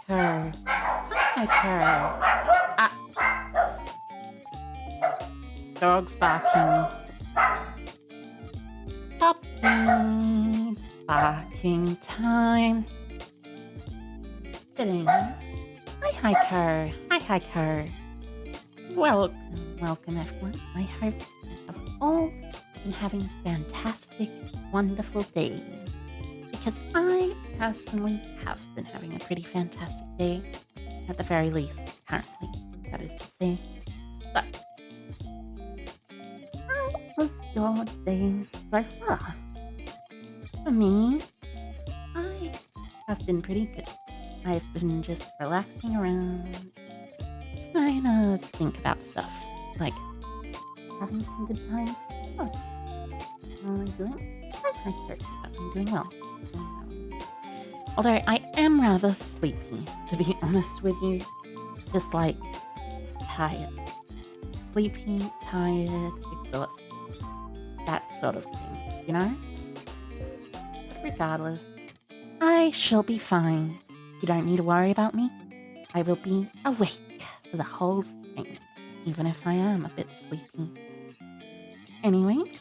hiker. Hi, hiker. Ah, dog's barking. Puppy barking time. It is. Hi, hiker. Hi, hiker. Welcome, everyone. I hope you have all been having fantastic, wonderful days. Because I personally have been having a pretty fantastic day, at the very least, currently, that is to say. So, how was your day so far? For me, I have been pretty good. I've been just relaxing around, trying to think about stuff, like having some good times with the dog. How am I doing? I'm doing well. Although I am rather sleepy, to be honest with you. Just like tired. Sleepy, tired, exhausted. That sort of thing, you know? But regardless, I shall be fine. You don't need to worry about me. I will be awake for the whole stream, even if I am a bit sleepy. Anyways,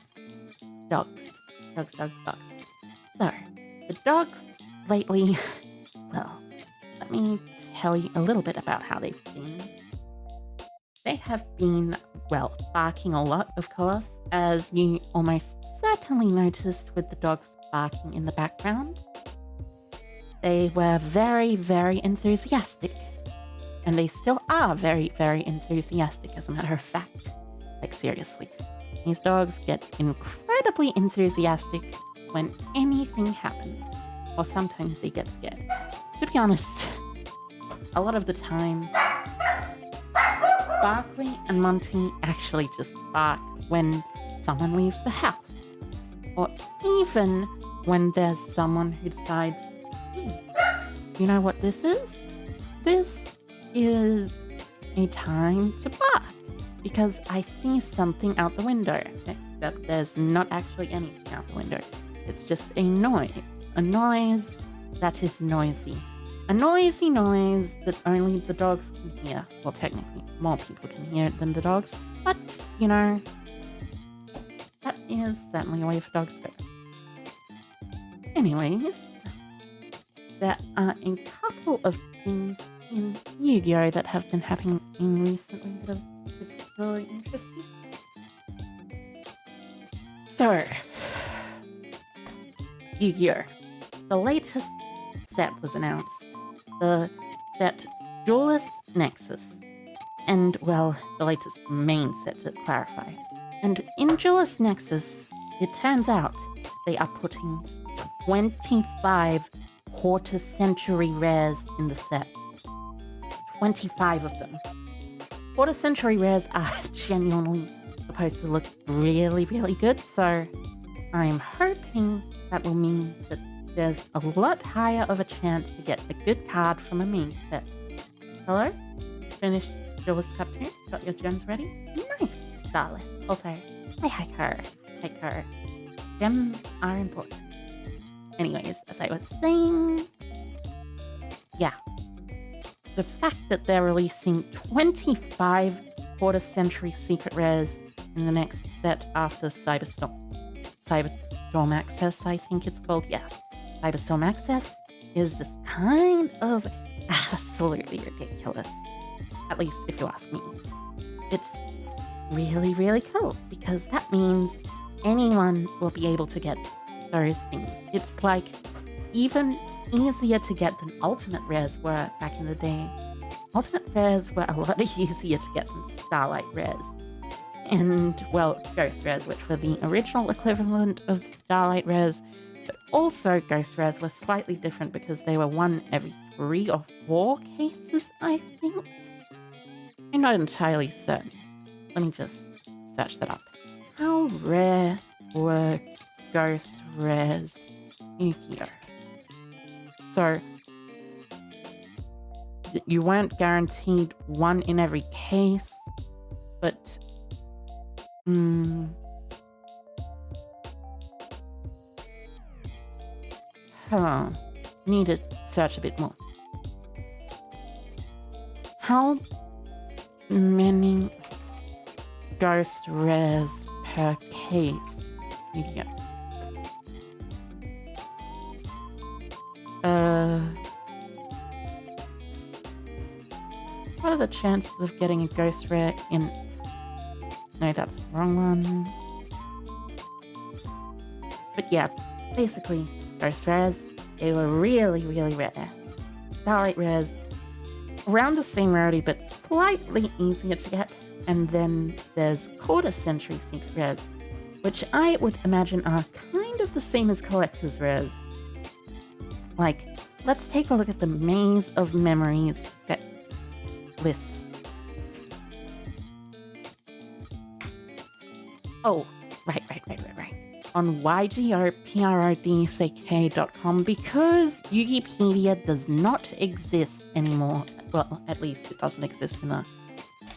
dogs. So, the dogs lately, well, let me tell you a little bit about how they've been. They have been, well, barking a lot, of course, as you almost certainly noticed with the dogs barking in the background. They were very, very enthusiastic, and they still are very, very enthusiastic, as a matter of fact. Like, seriously. These dogs get incredibly enthusiastic when anything happens, or sometimes they get scared. To be honest, a lot of the time, Barkley and Monty actually just bark when someone leaves the house, or even when there's someone who decides, you know what this is? This is a time to bark, because I see something out the window, except there's not actually anything out the window. It's just a noise that is noisy. A noisy noise that only the dogs can hear. Well, technically, more people can hear it than the dogs, but, you know, that is certainly a way for dogs to go. Anyways, there are a couple of things in Yu-Gi-Oh! That have been happening recently that are particularly interesting. So, Yu-Gi-Oh! The latest set was announced. The set Duelist Nexus. And, well, the latest main set to clarify. And in Duelist Nexus, it turns out they are putting 25 quarter-century rares in the set. 25 of them. Quarter-century rares are genuinely supposed to look really, really good, so I'm hoping that will mean that there's a lot higher of a chance to get a good card from a main set. Hello? Just finished Duelist Cup 2? Got your gems ready? Nice, Starless. Also, hi hiker. Gems are important. Anyways, as I was saying, yeah. The fact that they're releasing 25 quarter-century secret rares in the next set after Cyberstorm Access, I think it's called. Yeah, Cyberstorm Access is just kind of absolutely ridiculous. At least if you ask me. It's really, really cool because that means anyone will be able to get those things. It's like even easier to get than Ultimate Rares were back in the day. Ultimate Rares were a lot easier to get than Starlight Rares. And, well, Ghost Rares, which were the original equivalent of Starlight Rares, but also Ghost Rares were slightly different because they were one every 3 or 4 cases, I think. I'm not entirely certain. Let me just search that up. How rare were Ghost Rares Yu-Gi-Oh? So, you weren't guaranteed one in every case, but need to search a bit more. How many ghost rares per case you get? What are the chances of getting a ghost rare in... No, that's the wrong one. But yeah, basically, ghost rares, they were really, really rare. Starlight rares, around the same rarity, but slightly easier to get. And then there's quarter-century secret rares, which I would imagine are kind of the same as collector's rares. Like, let's take a look at the Maze of Memories list. Oh, right. On ygoprodck.com, because Wikipedia does not exist anymore. Well, at least it doesn't exist in a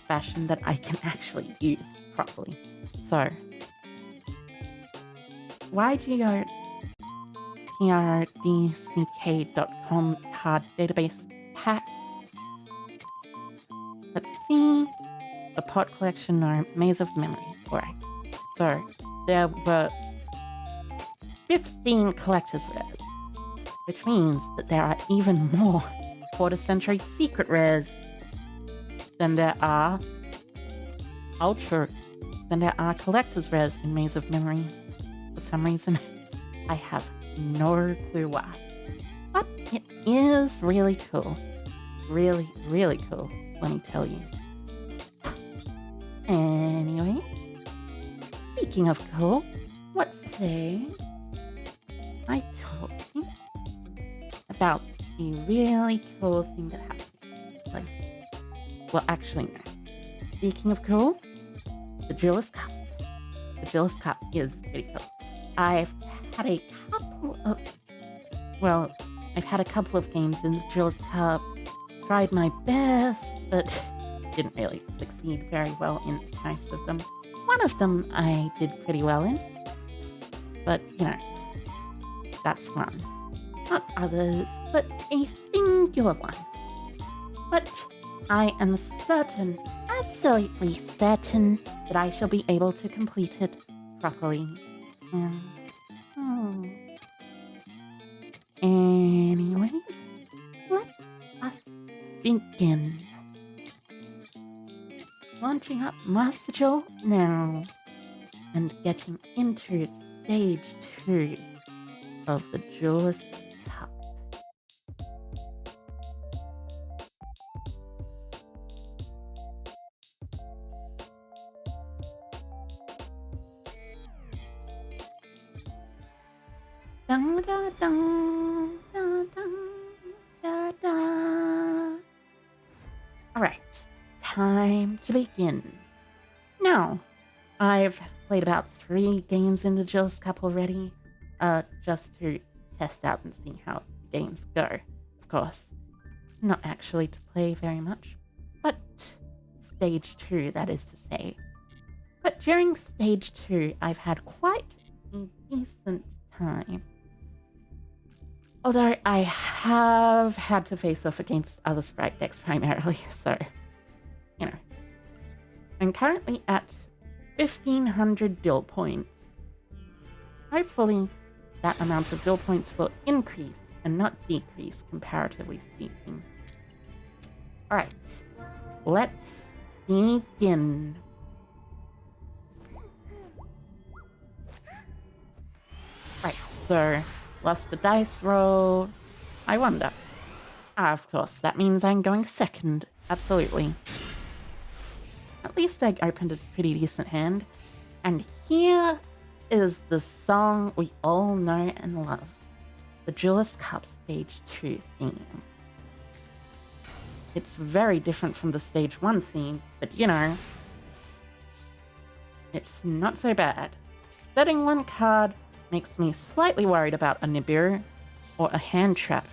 fashion that I can actually use properly. So, ygoprodck.com card database packs. Let's see. The pot collection or Maze of Memories. Alright. So, there were 15 collector's rares, which means that there are even more quarter-century secret rares than there are collector's rares in Maze of Memories. For some reason, I have no clue why. But it is really cool. Really, really cool, let me tell you. Anyway, speaking of cool, let's say I told you about a really cool thing that happened. Like, well, actually, no. Speaking of cool, the Duelist Cup. The Duelist Cup is pretty cool. I've had a couple of games in the Duelist Cup, tried my best, but didn't really succeed very well in most of them. One of them I did pretty well in, but, you know, that's one. Not others, but a singular one. But I am certain, absolutely certain, that I shall be able to complete it properly. Anyways, let us begin. Launching up Master Duel now and getting into stage 2 of the Duelist Cup. Dun, da, dun, da, dun, da, da. Alright, time to begin. Now, I've played about 3 games in the Duelist Cup already, just to test out and see how games go. Of course, not actually to play very much, but stage 2, that is to say. But during stage 2, I've had quite a decent time. Although I have had to face off against other sprite decks primarily, so, you know. I'm currently at 1,500 duel points. Hopefully, that amount of duel points will increase and not decrease, comparatively speaking. Alright, let's begin. Right, so lost the dice roll. I wonder. Of course, that means I'm going second. Absolutely. At least I opened a pretty decent hand. And here is the song we all know and love. The Duelist Cup Stage 2 theme. It's very different from the Stage 1 theme, but you know, it's not so bad. Setting 1 card makes me slightly worried about a Nibiru or a hand trap,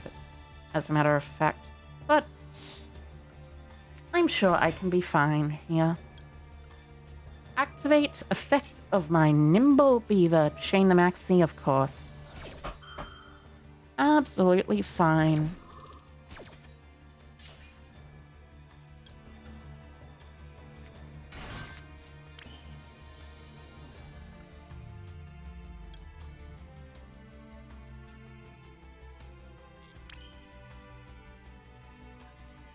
as a matter of fact, but I'm sure I can be fine here. Activate effect of my Nimble Beaver. Chain the Maxi, of course. Absolutely fine.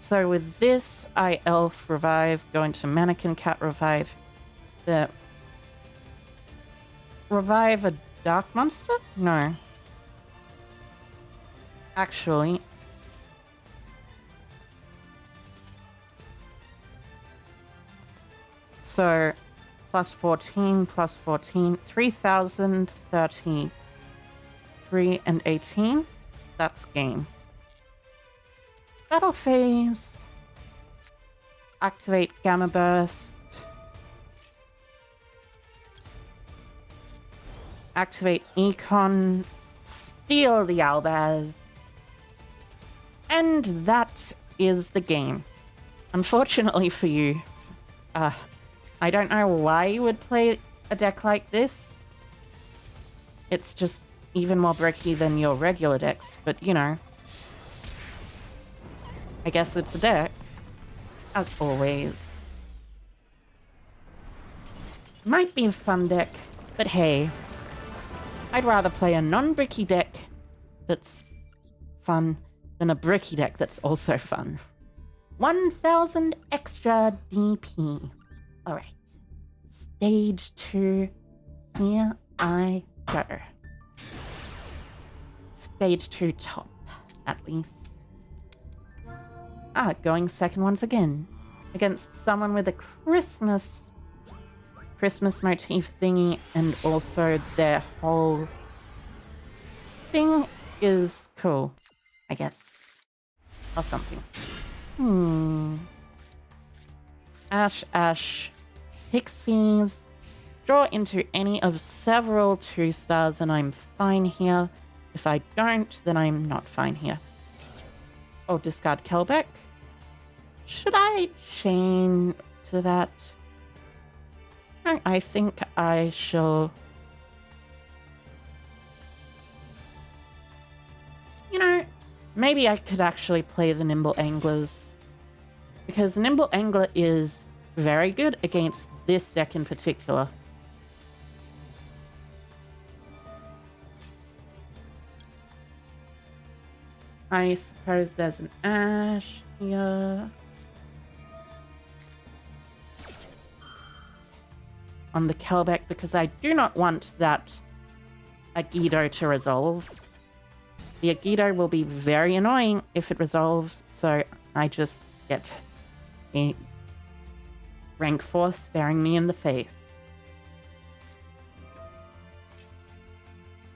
So with this, I Elf revive, go into Mannequin Cat revive. The revive a Dark Monster? No. Actually. So, plus 14, 3,033 and 18. That's game. Battle phase. Activate Gamma Burst. Activate Econ. Steal the Albaz. And that is the game. Unfortunately for you, I don't know why you would play a deck like this. It's just even more bricky than your regular decks, but you know. I guess it's a deck, as always. Might be a fun deck, but hey. I'd rather play a non-bricky deck that's fun than a bricky deck that's also fun. 1,000 extra DP. Alright. Stage 2. Here I go. Stage 2 top, at least. Going second once again. Against someone with a Christmas motif thingy, and also their whole thing is cool, I guess. Or something. Ash, Pixies. Draw into any of several 2-stars and I'm fine here. If I don't, then I'm not fine here. Oh, discard Kelbeck. Should I chain to that? No, I think I shall. You know, maybe I could actually play the Nimble Anglers. Because Nimble Angler is very good against this deck in particular. I suppose there's an Ash here. On the Kelbeck, because I do not want that Agido to resolve. The Agido will be very annoying if it resolves, so I just get a rank 4 staring me in the face.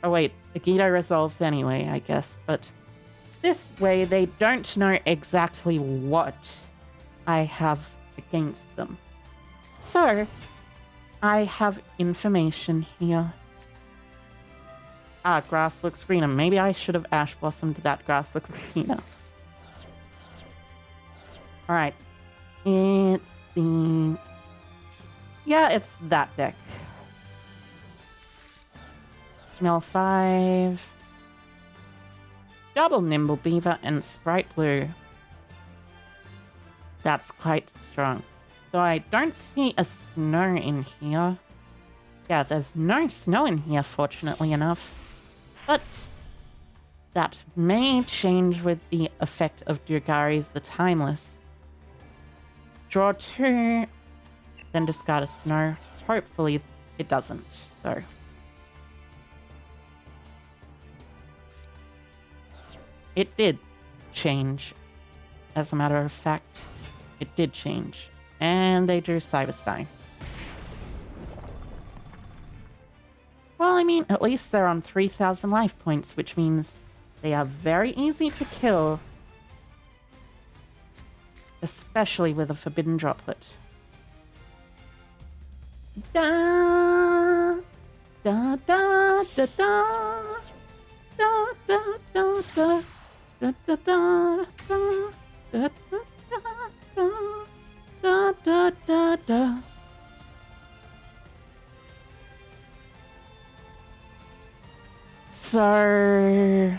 Oh wait, Agido resolves anyway, I guess, but this way they don't know exactly what I have against them. So, I have information here. Grass looks greener. Maybe I should have Ash Blossomed that grass looks greener. Alright. It's the... Yeah, it's that deck. Smell 5. Double Nimble Beaver and Sprite Blue. That's quite strong. So I don't see a snow in here. Yeah, there's no snow in here, fortunately enough. But that may change with the effect of Dugari's The Timeless. Draw 2, then discard a snow. Hopefully it doesn't, though. It did change. As a matter of fact, it did change. And they drew Cyberstein. Well, I mean, at least they're on 3,000 life points, which means they are very easy to kill. Especially with a Forbidden Droplet. Da da da da da da da da da da da da da da da da da. So,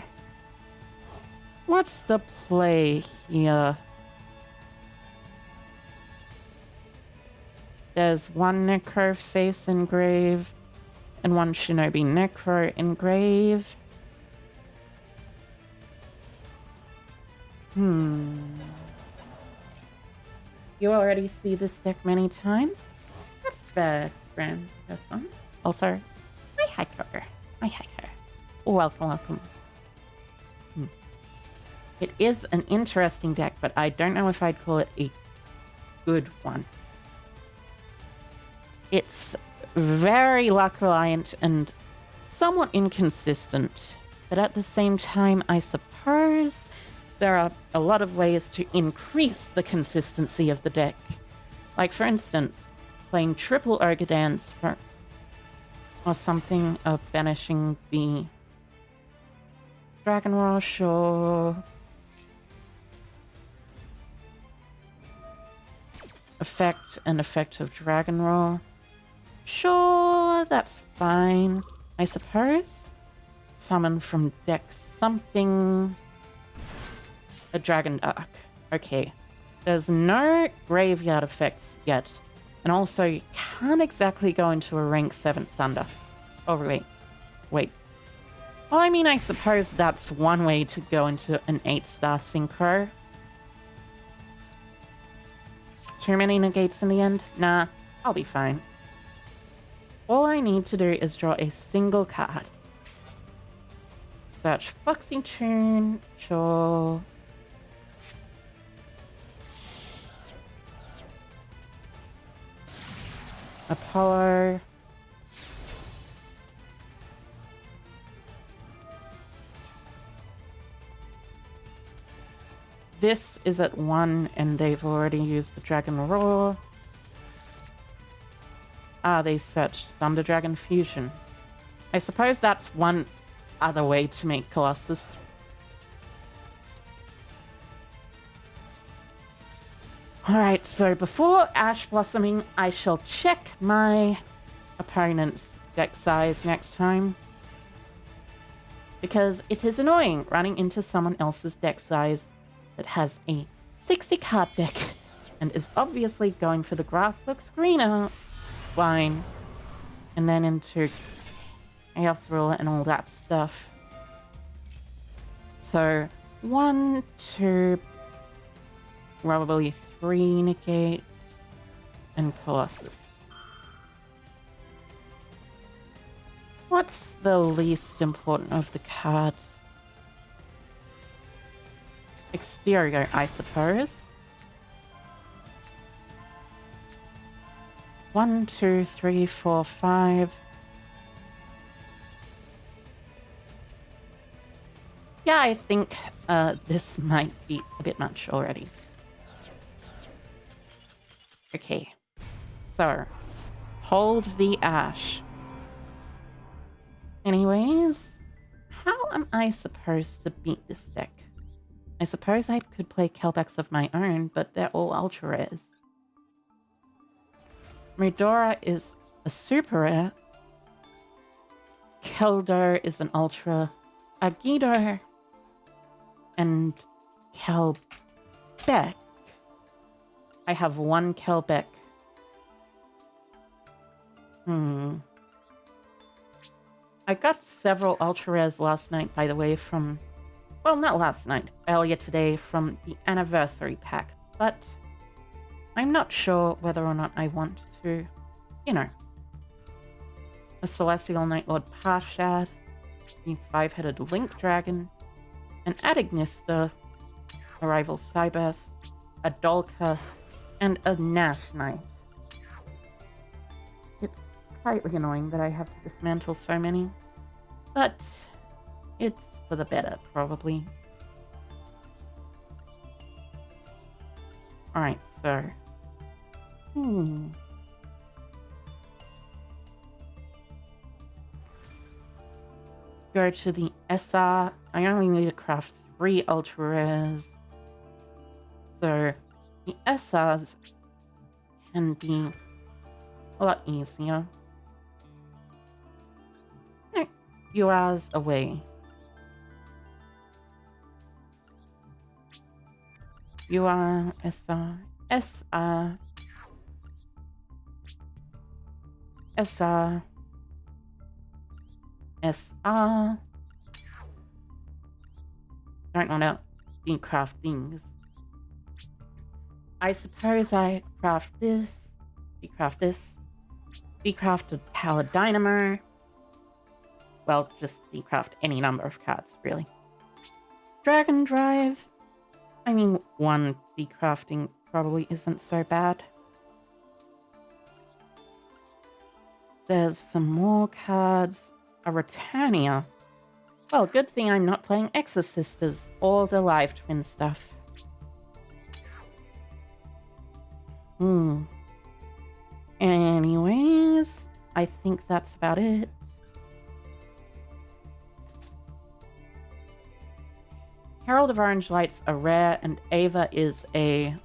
what's the play here? There's one Necro face engrave and one Shinobi Necro engrave. You already see this deck many times. That's fair, grand person. Also, hi hiker. Hi hiker. Welcome, welcome. It is an interesting deck, but I don't know if I'd call it a good one. It's very luck reliant and somewhat inconsistent, but at the same time, I suppose there are a lot of ways to increase the consistency of the deck. Like, for instance, playing triple Ogre Dance or something of banishing the Dragon Rush or effect of Dragon Roar. Sure, that's fine, I suppose. Summon from deck something. A Dragon Dark. Okay. There's no graveyard effects yet. And also, you can't exactly go into a rank 7 Thunder. Oh, wait. Well, I mean, I suppose that's one way to go into an 8-star Synchro. Too many negates in the end? Nah, I'll be fine. All I need to do is draw a single card. Search Foxy Tune, sure. Apollo. This is at 1, and they've already used the Dragon Roar. Ah, they searched Thunder Dragon Fusion. I suppose that's one other way to make Colossus. Alright, so before Ash Blossoming, I shall check my opponent's deck size next time. Because it is annoying running into someone else's deck size that has a 60 card deck and is obviously going for the grass looks greener line. And then into Chaos Ruler and all that stuff. So, 1, 2, probably 3 negates, and Colossus. What's the least important of the cards? Exterior, I suppose. 1, 2, 3, 4, 5. Yeah, I think this might be a bit much already. Okay, so hold the Ash. Anyways, how am I supposed to beat this deck? I suppose I could play Kelbecks of my own, but they're all ultra rares. Medora is a super rare. Keldor is an ultra. Agido and Kelbeck. I have 1 Kelbeck. I got several ultra rares last night, by the way, from... Well, not last night. Earlier today from the anniversary pack. But I'm not sure whether or not I want to, you know. A Celestial Night Lord Parshath, the 5-headed Link Dragon, an Adignista, a Rival Cybers, a Dolka, and a Nash Knight. It's slightly annoying that I have to dismantle so many, but it's for the better, probably. Alright, so... Go to the SR. I only need to craft 3 ultra rares. So, the SRs can be a lot easier. No, URs away. UR, SR, SR, SR, SR. Don't want to decraft things. I suppose I craft this, decraft this, decraft a power dynamo. Well, just decraft any number of cards, really. Dragon drive. I mean, one decrafting probably isn't so bad. There's some more cards. A Returnia. Well, good thing I'm not playing Exorcisters, all the live twin stuff. Anyways, I think that's about it. Herald of Orange Lights are rare, and Ava is a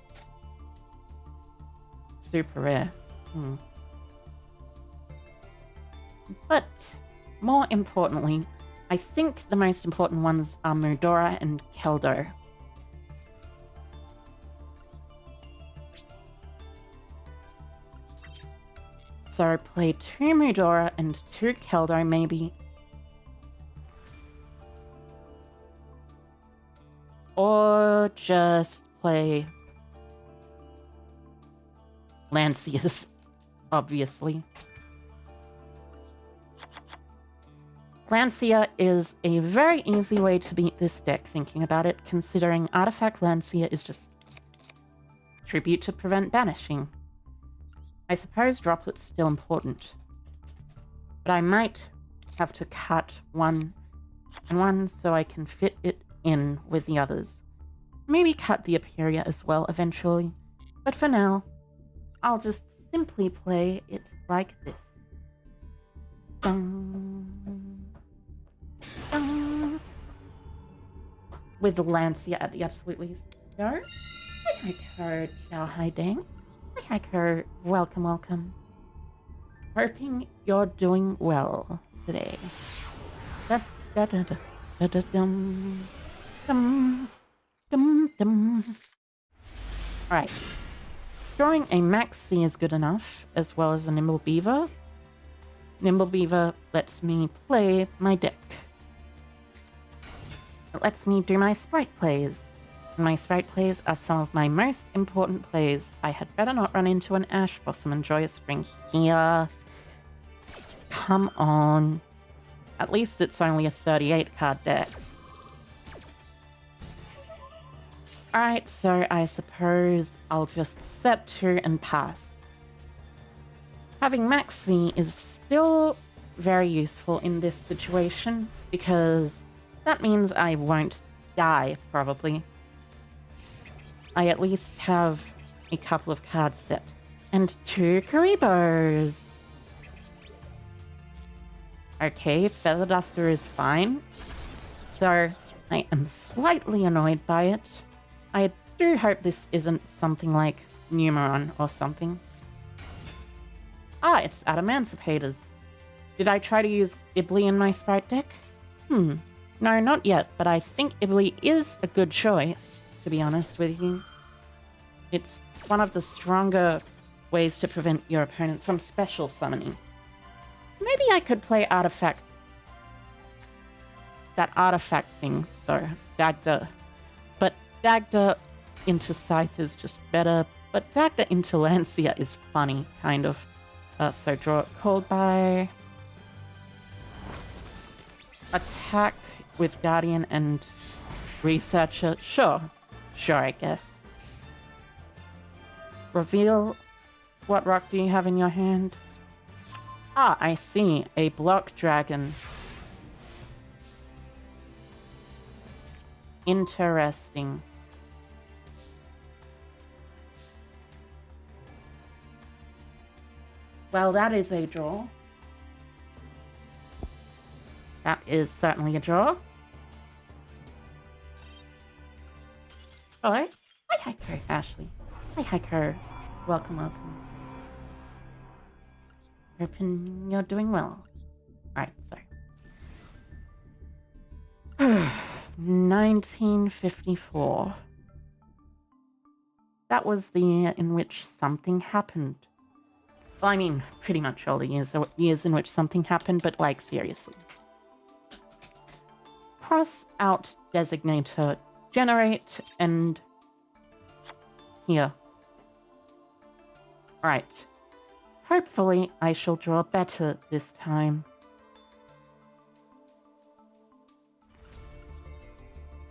super rare. But more importantly, I think the most important ones are Mudora and Keldo. So play 2 Mudora and 2 Keldo maybe. Or just play Lanciers, obviously. Lancia is a very easy way to beat this deck, thinking about it, considering Artifact Lancia is just tribute to prevent banishing. I suppose Droplet's still important, but I might have to cut one and one so I can fit it in with the others. Maybe cut the Aperia as well eventually, but for now, I'll just simply play it like this. Dun, dun. With Lancia at the absolute least. Go. Hi, Ko. Ciao, hi, Dang. Hi, Ko. Welcome, welcome. Hoping you're doing well today. Da, da, da, da, da, da, dum, dum, dum, dum. Alright. Drawing a Maxi is good enough, as well as a Nimble Beaver. Nimble Beaver lets me play my deck. It lets me do my sprite plays. And my sprite plays are some of my most important plays. I had better not run into an Ash Blossom and Joyous Spring here. Come on. At least it's only a 38 card deck. Alright, so I suppose I'll just set 2 and pass. Having Maxi is still very useful in this situation, because that means I won't die, probably. I at least have a couple of cards set. And 2 Karibos! Okay, Feather Duster is fine. Though I am slightly annoyed by it. I do hope this isn't something like Numeron or something. Ah, it's Adamanticators. Did I try to use Ibly in my sprite deck? No, not yet, but I think Ibly is a good choice, to be honest with you. It's one of the stronger ways to prevent your opponent from special summoning. Maybe I could play Artifact. That Artifact thing, though. Dagda. But Dagda into Scythe is just better, but Dagda into Lancia is funny, kind of. So draw it called by... Attack with Guardian and Researcher. Sure, I guess. Reveal. What rock do you have in your hand? Ah, I see. A block dragon. Interesting. Well, that is a draw. That is certainly a draw. Hello. Hi, Ko, Ashley. Hi, Ko. Welcome, welcome. Hoping you're doing well. Alright, so. 1954. That was the year in which something happened. Well, I mean, pretty much all the years in which something happened, but like, seriously. Cross out designator, generate, and here. Right. Hopefully, I shall draw better this time.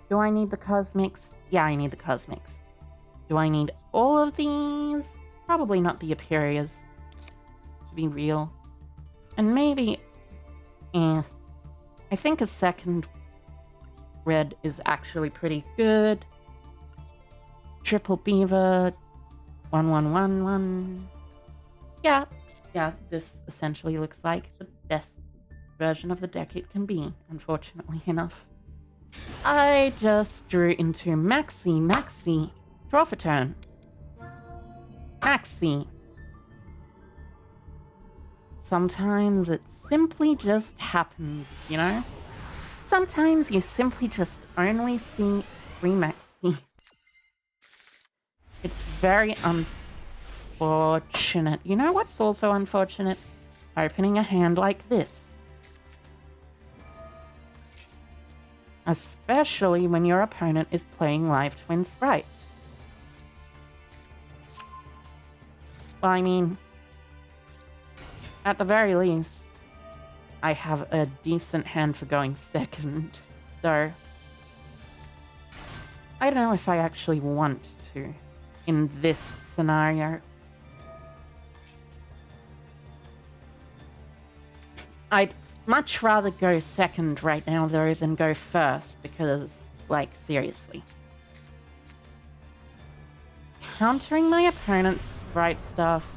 Do I need the cosmics? Yeah, I need the cosmics. Do I need all of these? Probably not the Aperias, to be real. And maybe... I think a second red is actually pretty good. Triple Beaver, 1111. Yeah, this essentially looks like the best version of the deck it can be, unfortunately enough. I just drew into Maxi. Draw for turn. Maxi. Sometimes it simply just happens, you know? Sometimes you simply just only see 3 Maxi. It's very unfortunate. You know what's also unfortunate? Opening a hand like this. Especially when your opponent is playing Live Twin Sprite. Well, I mean, at the very least, I have a decent hand for going second, though I don't know if I actually want to in this scenario. I'd much rather go second right now, though, than go first, because, like, seriously. Countering my opponent's right stuff.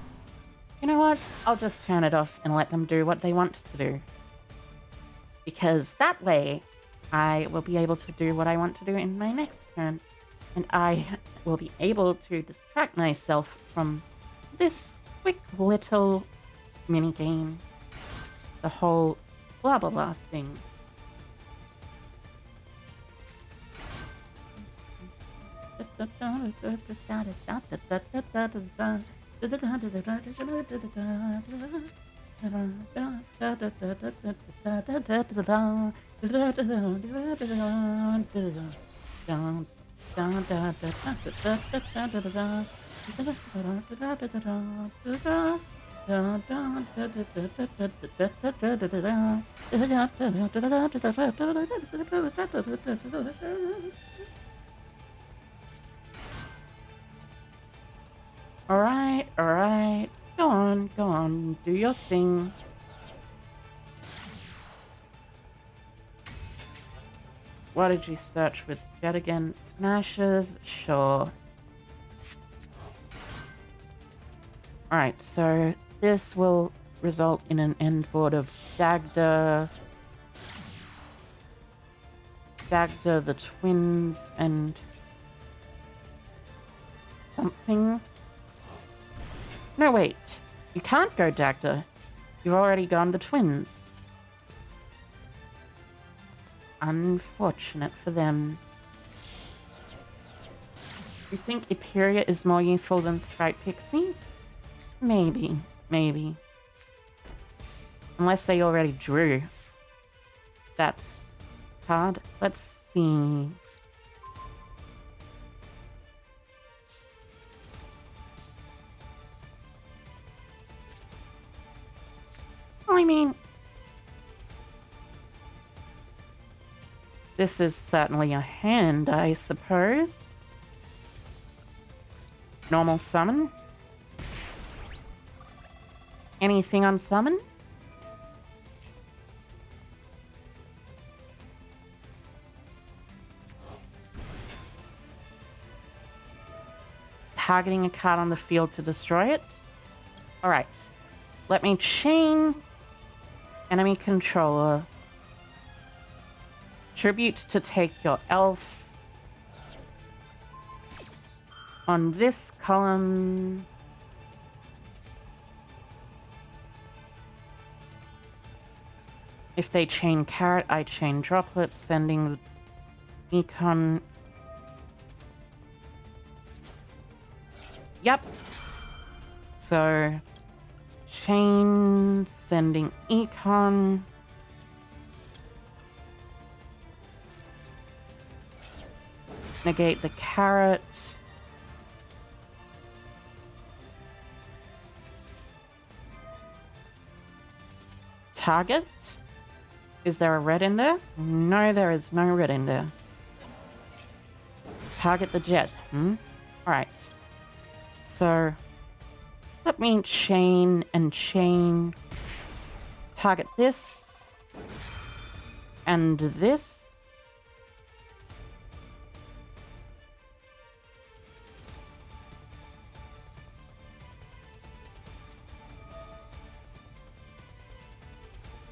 You know what? I'll just turn it off and let them do what they want to do. Because that way, I will be able to do what I want to do in my next turn. And I will be able to distract myself from this quick little mini-game. The whole blah blah blah thing. Alright. Go on. Do your thing. What did you search with yet again? Smashes? Sure. Alright, so this will result in an end board of Dagda, the twins, and something. No, wait. You can't go Dagda. You've already gone the twins. Unfortunate for them. You think Eperia is more useful than Sprite Pixie? Maybe. Unless they already drew that card. Let's see. I mean, this is certainly a hand, I suppose. Normal summon. Anything on summon? Targeting a card on the field to destroy it? Alright. Let me chain enemy controller. Tribute to take your elf. On this column... If they chain carrot, I chain droplet, sending the econ. Yep. So, chain, sending econ. Negate the carrot. target. Is there a red in there? No, there is no red in there. Target the jet. Alright. So, let me chain and chain. Target this. And this.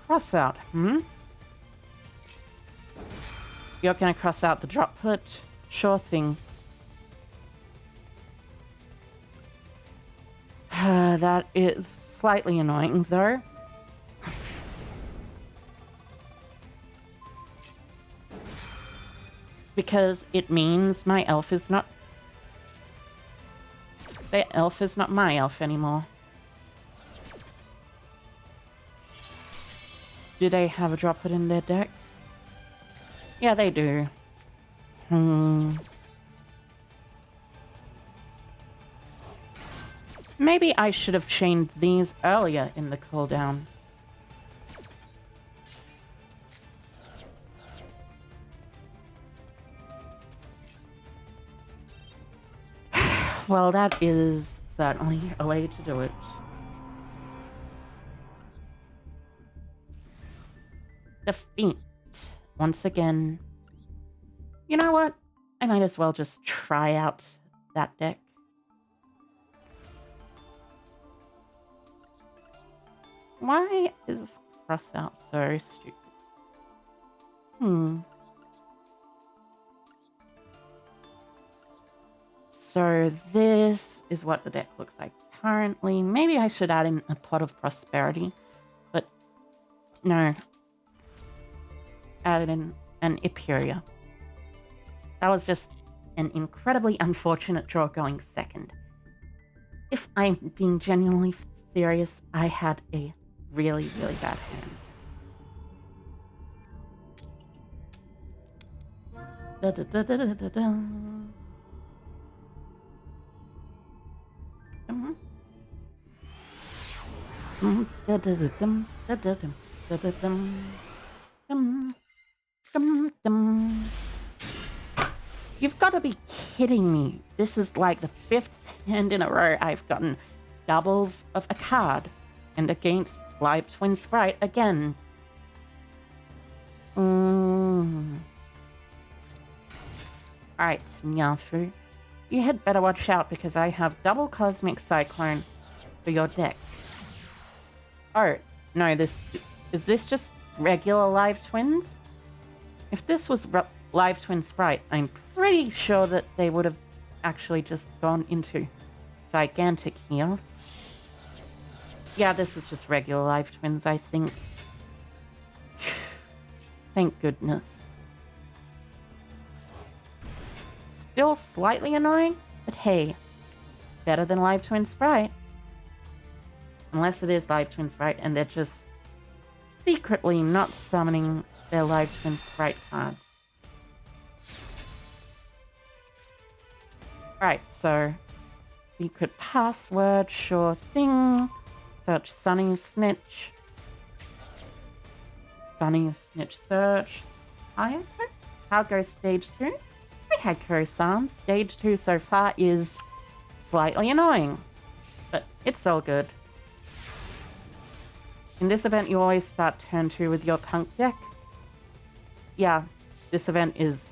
Cross out, You're gonna cross out the drop put? Sure thing. That is slightly annoying, though. Because it means my elf is not... The elf is not my elf anymore. Do they have a drop put in their deck? Yeah, they do. Maybe I should have chained these earlier in the cooldown. Well, that is certainly a way to do it. Defeat. Once again. You know what? I might as well just try out that deck. Why is cross out so stupid? So this is what the deck looks like currently. Maybe I should add in a pot of prosperity, but no. Added in an Epuria. That was just an incredibly unfortunate draw going second. If I'm being genuinely serious, I had a really, really bad hand. Da, da, da, da, da, da, da. Da, da, da, dum, da, da, dum, da, da, dum. You've got to be kidding me. This is like the 5th hand in a row I've gotten doubles of a card. And against Live Twin Sprite again. Alright, Nyafu. You had better watch out because I have double Cosmic Cyclone for your deck. Oh, no, is this just regular Live Twins? If this was Live Twin Sprite, I'm pretty sure that they would have actually just gone into Gigantic here. Yeah, this is just regular Live Twins, I think. Thank goodness. Still slightly annoying, but hey, better than Live Twin Sprite. Unless it is Live Twin Sprite and they're just secretly not summoning their Live Twin Sprite cards. Alright, so secret password, sure thing. Search Sunny's Snitch. Sunny's Snitch search. How goes stage 2? Okay, Kuro-san. Stage 2 so far is slightly annoying, but it's all good. In this event, you always start turn 2 with your punk deck. Yeah, this event is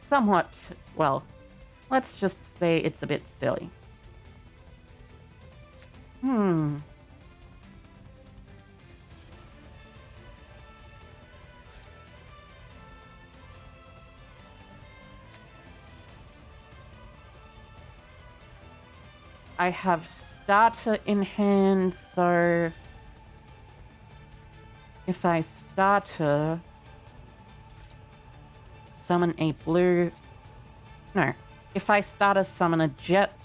somewhat, well, let's just say it's a bit silly. I have starter in hand, so if I starter summon a blue... No. If I starter summon a jet,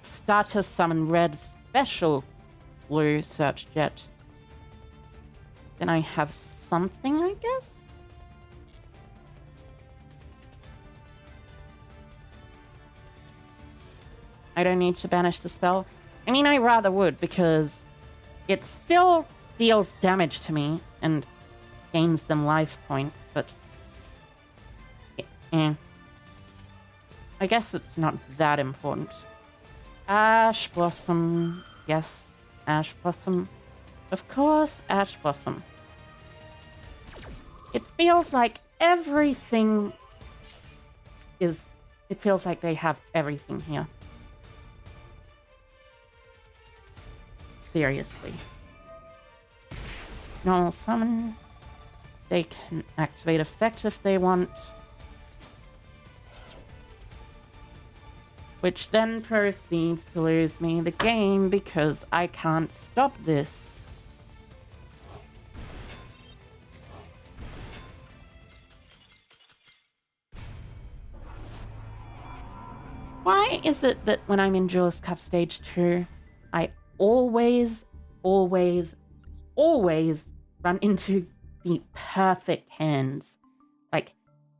starter summon red special blue search jet, then I have something, I guess? I don't need to banish the spell. I mean, I rather would, because It still deals damage to me and gains them life points, but I guess it's not that important. Ash Blossom. Yes, Ash Blossom. Of course, Ash Blossom. It feels like everything is... It feels like they have everything here. Seriously. Normal summon. They can activate effect if they want. Which then proceeds to lose me the game because I can't stop this. Why is it that when I'm in Duelist Cup Stage 2, I always run into the perfect hands? Like,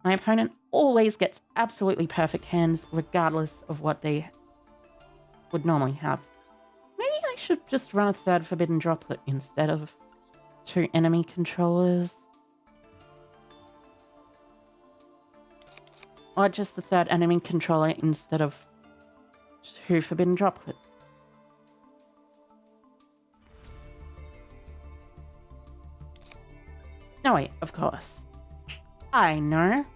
my opponent always gets absolutely perfect hands regardless of what they would normally have. Maybe I should just run a third Forbidden Droplet instead of 2 enemy controllers. Or just the third enemy controller instead of 2 Forbidden Droplets. No, wait, of course. I know.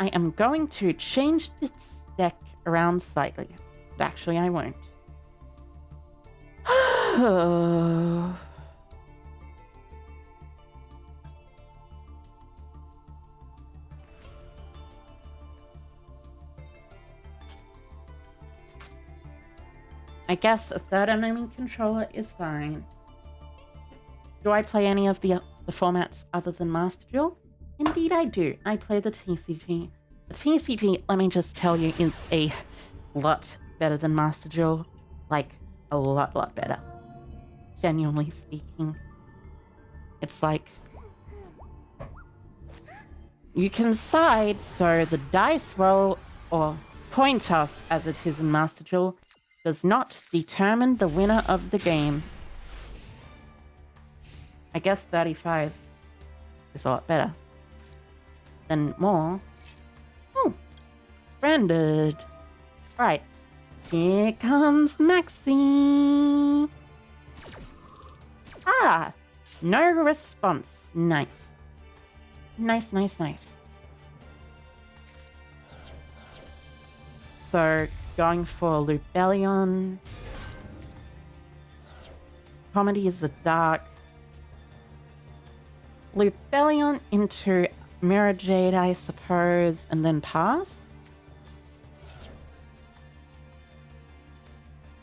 I am going to change this deck around slightly. But actually, I won't. I guess a third enemy controller is fine. Do I play any of the formats other than Master Duel? Indeed I do. I play the TCG. The TCG, let me just tell you, is a lot better than Master Duel. Like, a lot better. Genuinely speaking. It's like... You can side, so the dice roll, or coin toss as it is in Master Duel, does not determine the winner of the game. I guess 35 is a lot better. Then more. Oh, branded. Right, here comes Maxi. Ah, no response. Nice. Nice. So, going for Lubellion. Comedy is a dark. Lubellion into Mirror Jade, I suppose, and then pass?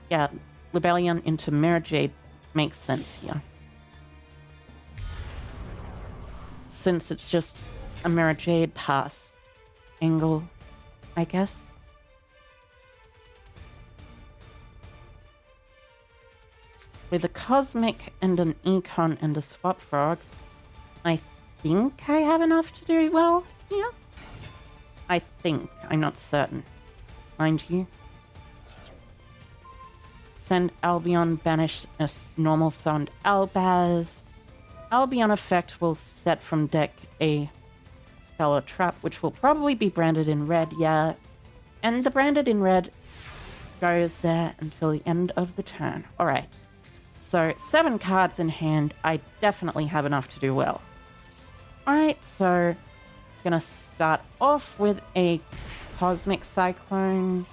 Yeah, Lubellion into Mirror Jade makes sense here. Since it's just a Mirror Jade pass angle, I guess. With a Cosmic and an Econ and a Swap Frog, I think I have enough to do well here. I think. I'm not certain. Mind you. Send Albion, banish a normal sound Albaz. Albion effect will set from deck a spell or trap, which will probably be branded in red, yeah. And the branded in red goes there until the end of the turn. Alright. So, 7 cards in hand. I definitely have enough to do well. Alright, so gonna start off with a Cosmic Cyclone.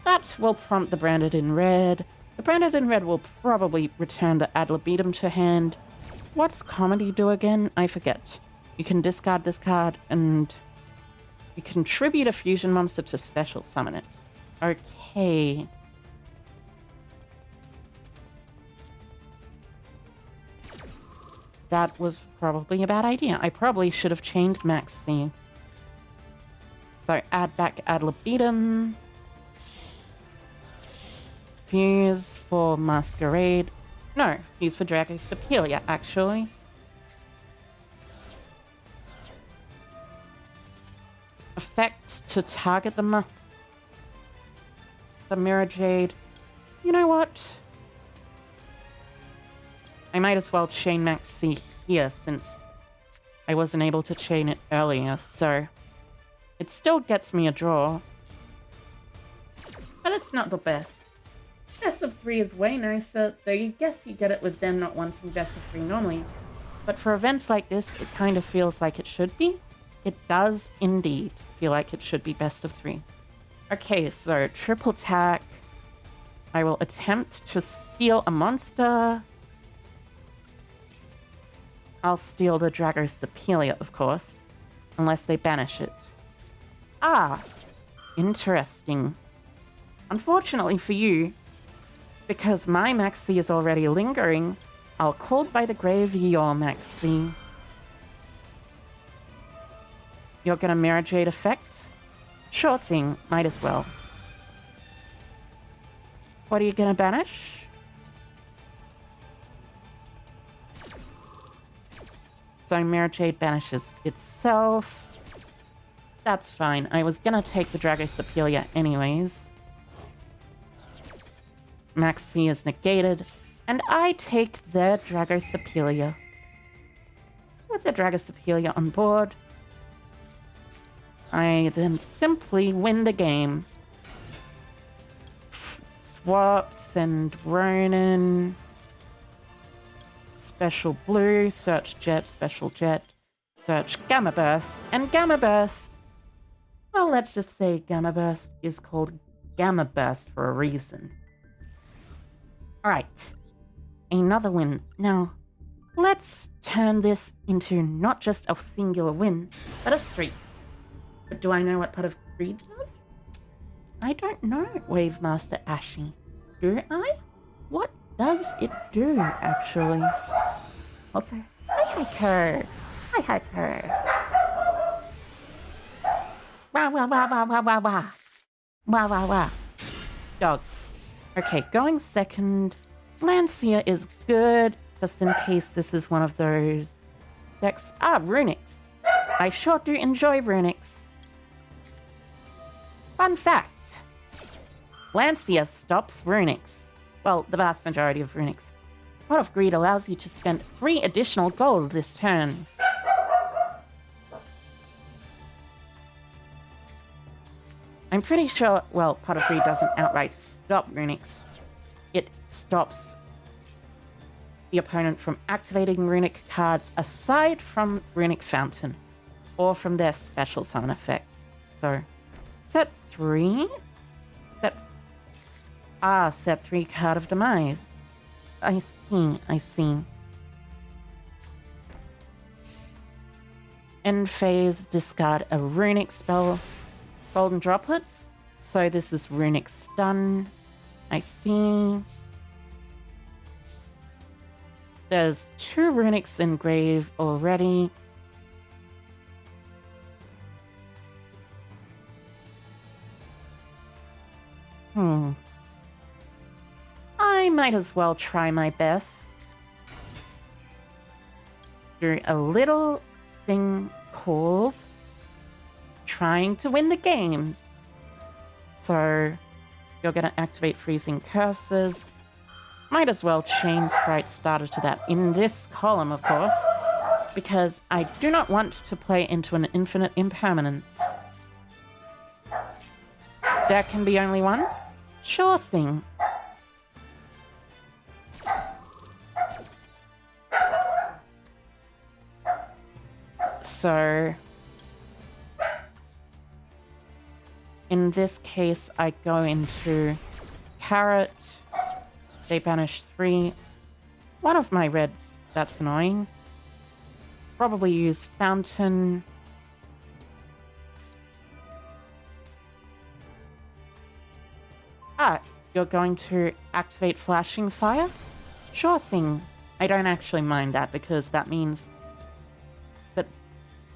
That will prompt the branded in red. The branded in red will probably return the Ad Libitum to hand. What's Comedy do again? I forget. You can discard this card and you contribute a fusion monster to special summon it. Okay. That was probably a bad idea. I probably should have chained Maxi. So add back Ad Libitum. Fuse for Masquerade. No, fuse for Dragostapelia, actually. Effect to target the Mirror Jade. You know what? I might as well chain Maxi here since I wasn't able to chain it earlier, so it still gets me a draw. But it's not the best. Best of 3 is way nicer, though you guess you get it with them not wanting best of 3 normally. But for events like this, it kind of feels like it should be. It does indeed feel like it should be best of 3. Okay, so triple attack. I will attempt to steal a monster. I'll steal the Drago Superior, of course, unless they banish it. Ah, interesting. Unfortunately for you, because my Maxi is already lingering, I'll call by the grave your Maxi. You're gonna Mirror Jade effect? Sure thing, might as well. What are you gonna banish? So Mirror Jade banishes itself. That's fine. I was gonna take the Drago Superior anyways. Maxi is negated, and I take the Drago Superior. With the Drago Superior on board, I then simply win the game. Swap, send Ronin. Special Blue, search Jet, Special Jet, search Gamma Burst, and Gamma Burst. Well, let's just say Gamma Burst is called Gamma Burst for a reason. Alright, another win. Now, let's turn this into not just a singular win, but a streak. But do I know what Pot of Greed does? I don't know, Wave Master Ashi. Do I? What does it do, actually? Also, hi Hiker! Hi Hiker! Wah wah wah wah wah wah wah! Wah wah wah! Dogs. Okay, going second. Lancia is good, just in case this is one of those decks. Ah, Runics. I sure do enjoy Runics. Fun fact. Lancia stops Runics. Well, the vast majority of Runics. Pot of Greed allows you to spend 3 additional gold this turn. I'm pretty sure, well, Pot of Greed doesn't outright stop Runics. It stops the opponent from activating runic cards aside from Runic Fountain, or from their special summon effect. So, set 3? Set 3 Card of Demise. I see. End phase, discard a runic spell. Golden Droplets. So this is Runic Stun. I see. There's 2 Runics in grave already. I might as well try my best. Do a little thing called trying to win the game. So you're going to activate Freezing Curses. Might as well chain Sprite Starter to that in this column, of course, because I do not want to play into an infinite impermanence. There can be only one? Sure thing. So in this case, I go into Carrot. They banish 3. One of my reds. That's annoying. Probably use Fountain. Ah, you're going to activate Flashing Fire? Sure thing. I don't actually mind that because that means that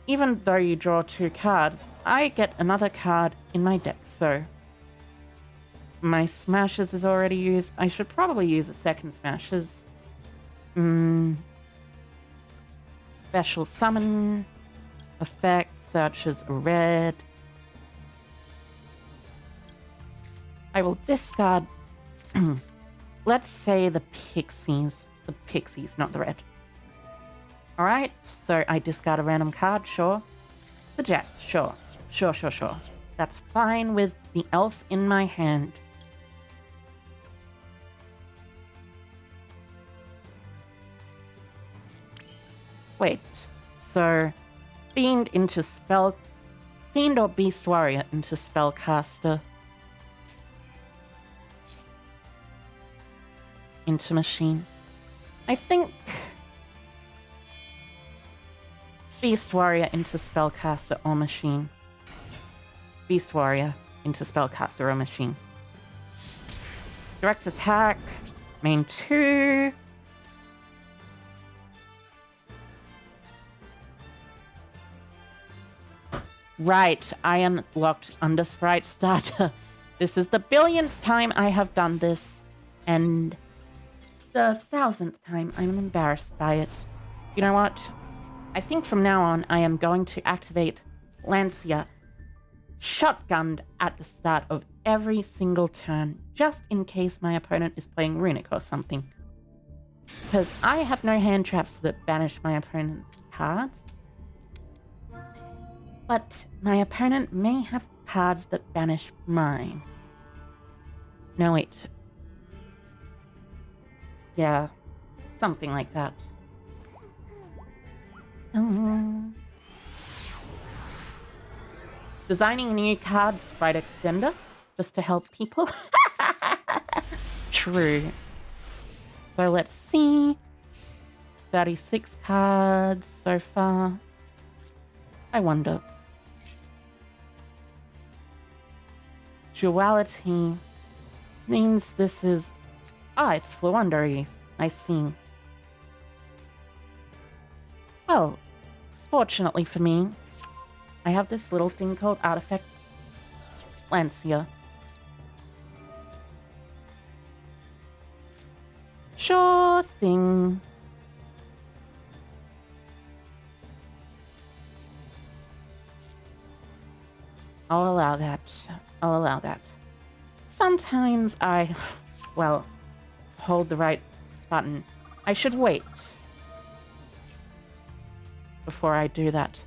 even though you draw 2 cards, I get another card in my deck, so my Smashes is already used. I should probably use a second Smashes. Special Summon. Effect searches a red. I will discard, let's say, the Pixies. the pixies, not the red. Alright, so I discard a random card, sure. The jet, sure. Sure. That's fine with the elf in my hand. Wait, so Fiend or Beast Warrior into Spellcaster. Into Machine. I think Beast Warrior into Spellcaster or Machine. Beast Warrior into Spellcaster or Machine. Direct attack. Main 2. Right, I am locked under Sprite Starter. This is the 1000th time I have done this, and the 1000th time I'm embarrassed by it. You know what? I think from now on I am going to activate Lancia shotgunned at the start of every single turn, just in case my opponent is playing Runic or something. Because I have no hand traps that banish my opponent's cards. But my opponent may have cards that banish mine. No, wait. Yeah, something like that. Designing a new card sprite extender just to help people. True. So let's see. 36 cards so far. I wonder. Duality means this is... Ah, it's Fluunderies. I see. Well, fortunately for me, I have this little thing called Artifact Lancia. Sure thing. I'll allow that. Sometimes I, well, hold the right button. I should wait before I do that.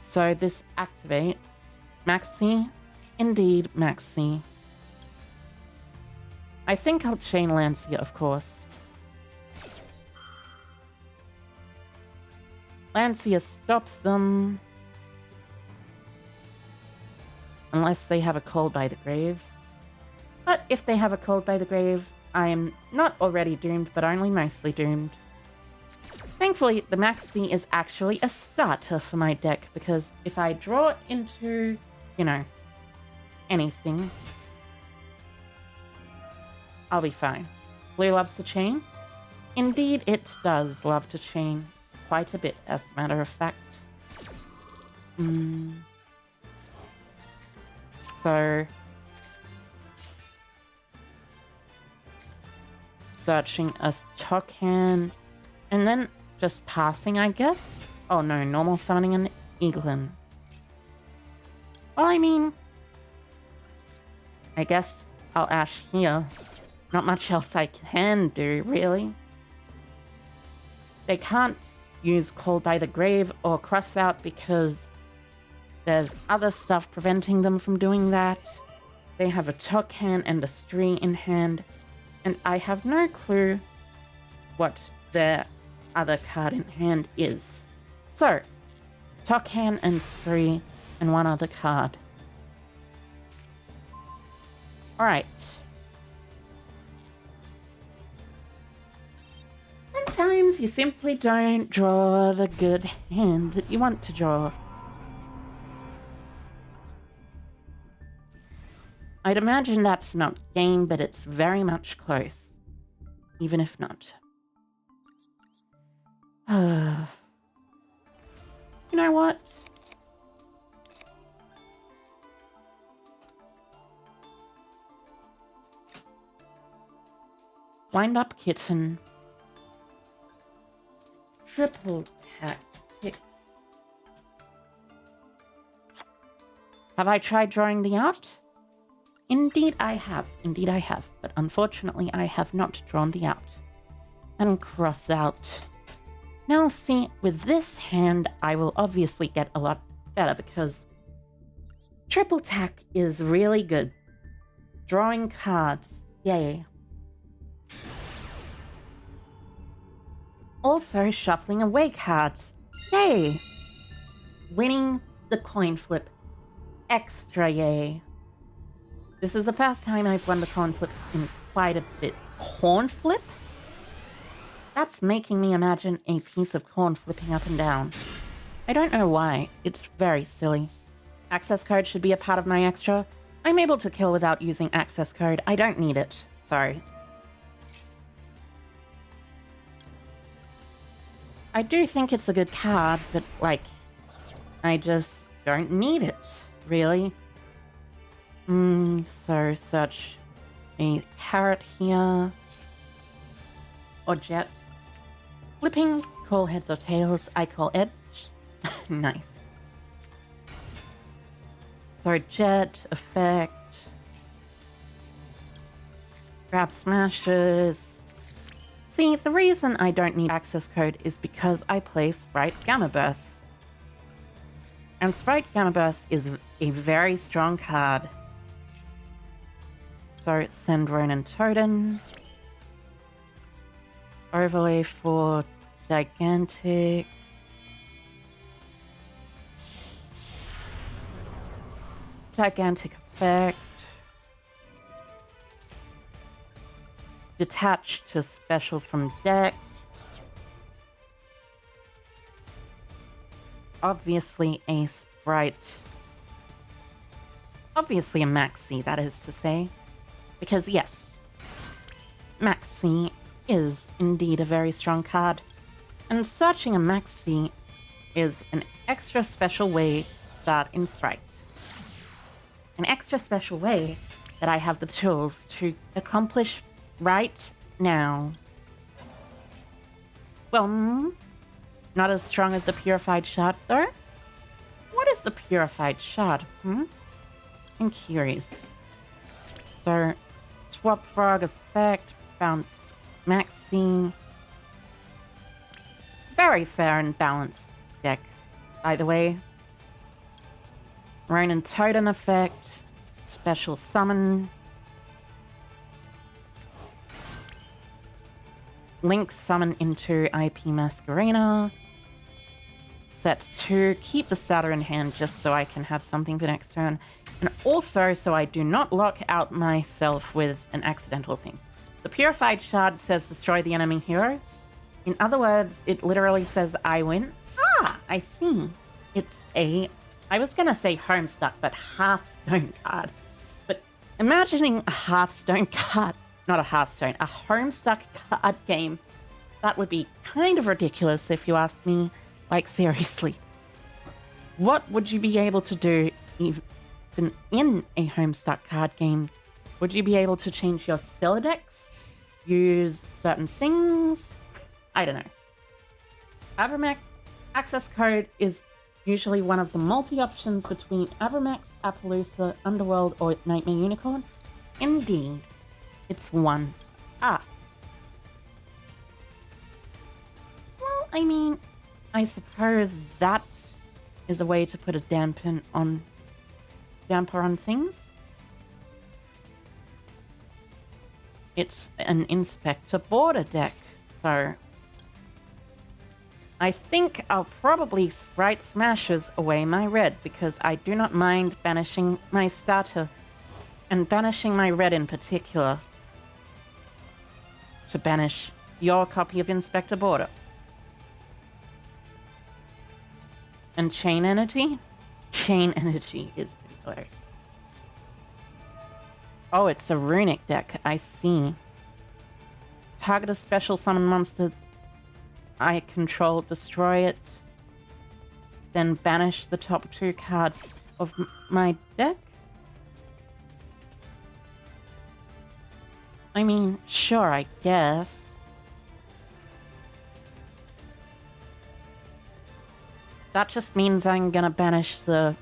So this activates Maxi. Indeed, Maxi. I think I'll chain Lancia, of course. Lancia stops them. Unless they have a Cold by the Grave. But if they have a Cold by the Grave, I am not already doomed, but only mostly doomed. Thankfully, the Maxi is actually a starter for my deck, because if I draw it into, you know, anything, I'll be fine. Blue loves to chain? Indeed, it does love to chain. Quite a bit, as a matter of fact. So... searching a Tokan, and then just passing, I guess? Oh no, normal summoning an Eaglin. Well, I mean... I guess I'll Ash here. Not much else I can do, really. They can't use Call by the Grave or Cross Out because there's other stuff preventing them from doing that. They have a Tokan and a Stree in hand, and I have no clue what their other card in hand is. So, Tokan and Stree and one other card. Alright. Sometimes you simply don't draw the good hand that you want to draw. I'd imagine that's not game, but it's very much close. Even if not. You know what? Wind up kitten. Triple tactics. Have I tried drawing the art? Indeed I have. Indeed I have. But unfortunately I have not drawn the out. And cross out. Now see, with this hand, I will obviously get a lot better because triple tack is really good. Drawing cards. Yay. Also shuffling away cards. Yay. Winning the coin flip. Extra yay. This is the first time I've won the coin flip in quite a bit. Corn flip? That's making me imagine a piece of corn flipping up and down. I don't know why. It's very silly. Access code should be a part of my extra. I'm able to kill without using access code. I don't need it. Sorry. I do think it's a good card, but, like, I just don't need it, really. So search a carrot here. Or jet. Flipping, call heads or tails. I call edge. Nice. So jet, effect. Grab smashes. See, the reason I don't need access code is because I play Sprite Gamma Burst. And Sprite Gamma Burst is a very strong card. So send Ronin Totem. Overlay for gigantic. Gigantic effect. Detach to special from deck. Obviously a sprite. Obviously a maxi, that is to say. Because yes, maxi is indeed a very strong card. And searching a maxi is an extra special way to start in sprite. An extra special way that I have the tools to accomplish right now. Well, not as strong as the Purified Shard, though. What is the Purified Shard, I'm curious. So, Swap Frog effect, bounce maxi. Very fair and balanced deck, by the way. Ronin Totem effect, special summon. Link summon into IP Masquerena. Set 2, keep the starter in hand just so I can have something for next turn. And also so I do not lock out myself with an accidental thing. The Purified Shard says destroy the enemy hero. In other words, it literally says I win. Ah, I see. It's a, I was gonna say Homestuck, but Hearthstone card. But imagining a Hearthstone card, not a Hearthstone, a Homestuck card game, that would be kind of ridiculous if you ask me. Like, seriously. What would you be able to do even in a Homestuck card game? Would you be able to change your Celodex? Use certain things? I don't know. Avramax access code is usually one of the multi-options between Avramax, Appaloosa, Underworld, or Nightmare Unicorn. Indeed, it's one. Ah. Well, I mean, I suppose that is a way to put a damper on things. It's an Inspector Border deck, so I think I'll probably Sprite Smashes away my red because I do not mind banishing my starter and banishing my red in particular to banish your copy of Inspector Border. And Chain Energy? Chain Energy is pretty hilarious. Oh, it's a runic deck. I see. Target a special summon monster I control, destroy it, then banish the top 2 cards of my deck? I mean, sure, I guess. That just means I'm gonna banish the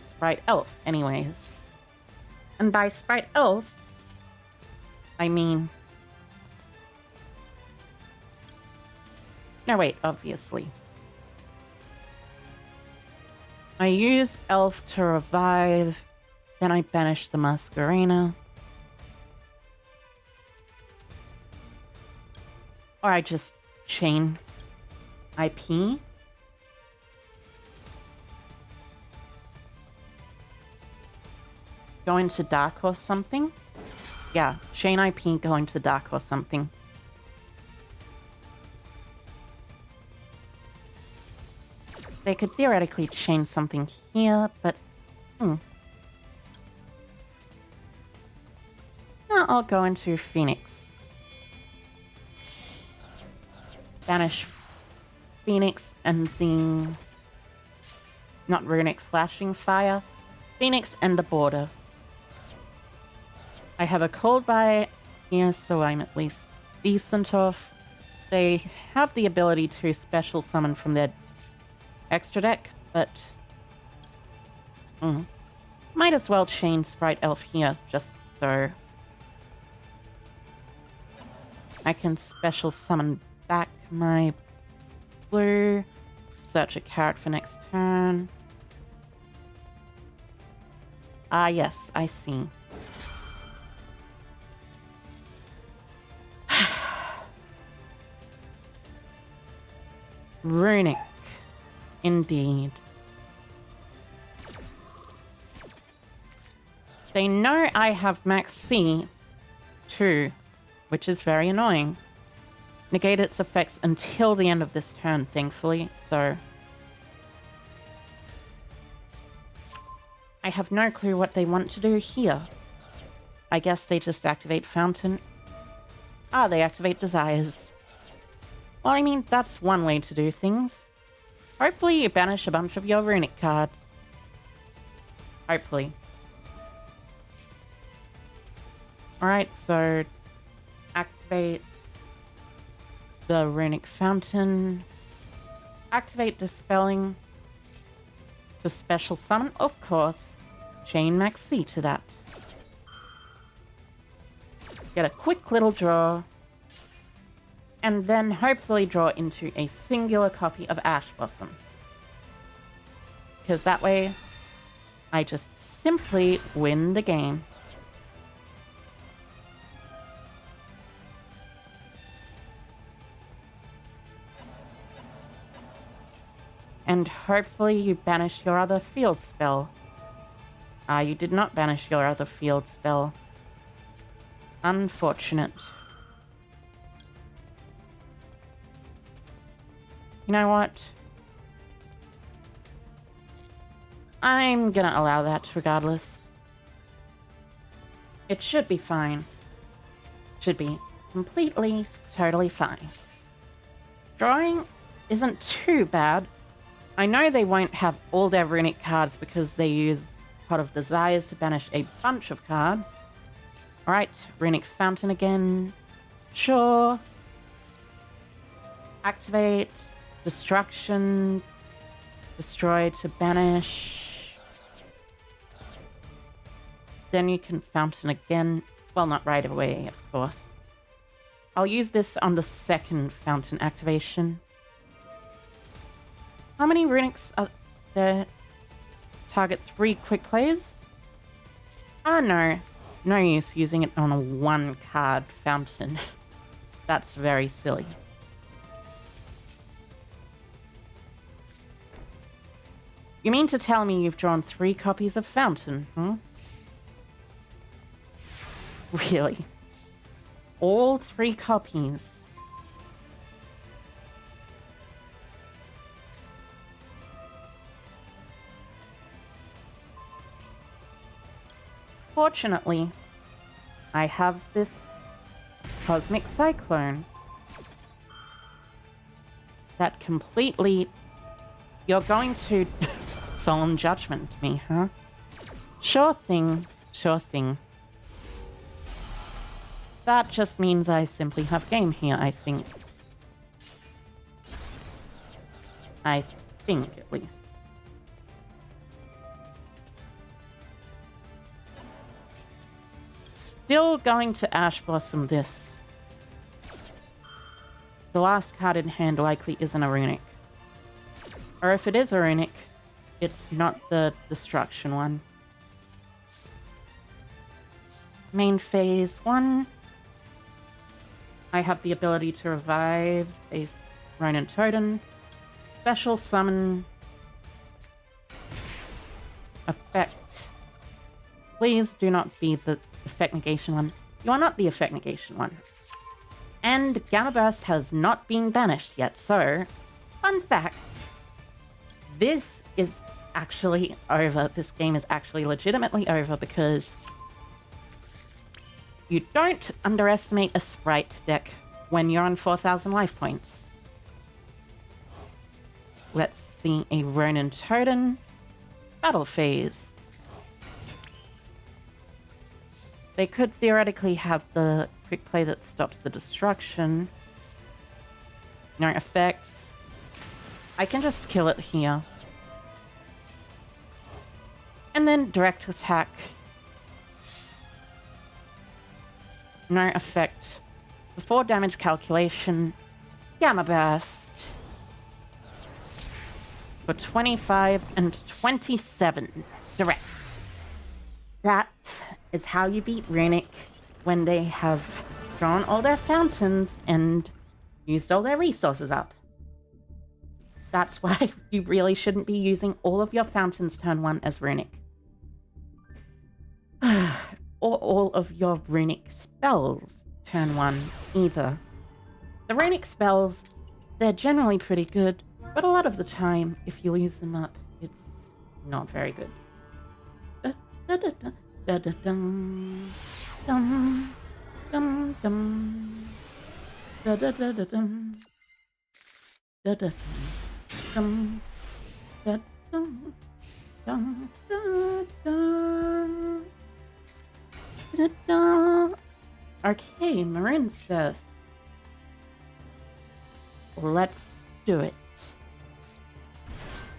Sprite Elf anyways. And by Sprite Elf, I mean... No, wait, obviously. I use Elf to revive, then I banish the Masquerena. Or I just chain IP. Go into dark or something? Yeah, chain IP, go into dark or something. They could theoretically chain something here, but... No, I'll go into Phoenix. Banish Phoenix and the... Not Runic Flashing Fire. Phoenix and the Border. I have a Cold Buy here, so I'm at least decent off. They have the ability to special summon from their extra deck, but... Might as well chain Sprite Elf here, just so... I can special summon back my blue. Search a carrot for next turn. Ah, yes, I see. Runic. Indeed. They know I have max C too, which is very annoying. Negate its effects until the end of this turn, thankfully, so... I have no clue what they want to do here. I guess they just activate Fountain. Ah, they activate Desires. Well, I mean, that's one way to do things. Hopefully you banish a bunch of your Runic cards. Hopefully. Alright, so... Activate... the Runic Fountain. Activate Dispelling. To special summon, of course. Chain Max C to that. Get a quick little draw. And then hopefully draw into a singular copy of Ash Blossom. Because that way, I just simply win the game. And hopefully you banish your other field spell. Ah, you did not banish your other field spell. Unfortunate. You know what? I'm gonna allow that regardless. It should be fine. Should be completely, totally fine. Drawing isn't too bad. I know they won't have all their Runic cards because they use Pot of Desires to banish a bunch of cards. Alright, Runic Fountain again. Sure. Activate. Destruction. Destroy to banish. Then you can Fountain again. Well, not right away, of course. I'll use this on the second Fountain activation. How many Runics are there? Target 3 quick plays? Ah, no. No use using it on a 1-card Fountain. That's very silly. You mean to tell me you've drawn 3 copies of Fountain, huh? Really? All 3 copies? Fortunately, I have this Cosmic Cyclone that completely... You're going to Solemn Judgment me, huh? Sure thing, sure thing. That just means I simply have game here, I think. I think, at least. still going to Ash Blossom this. The last card in hand likely isn't a runic. Or if it is a runic, it's not the destruction one. Main phase 1. I have the ability to revive a Ronin Totem. Special summon. Effect. Please do not be the effect negation one. You are not the effect negation one. And Gamma Burst has not been banished yet, so... Fun fact. This is actually over. This game is actually legitimately over because... You don't underestimate a Sprite deck when you're on 4,000 life points. Let's see a Ronin Totem. Battle phase. They could theoretically have the quick play that stops the destruction. No effects. I can just kill it here. And then direct attack. No effect. Before damage calculation, Gamma Burst. For 25 and 27. Direct. That is how you beat Runic when they have drawn all their fountains and used all their resources up. That's why you really shouldn't be using all of your fountains turn 1 as Runic. Or all of your runic spells turn 1 either. The runic spells, they're generally pretty good, but a lot of the time, if you use them up, it's not very good. Okay, Marincess. Let's do it.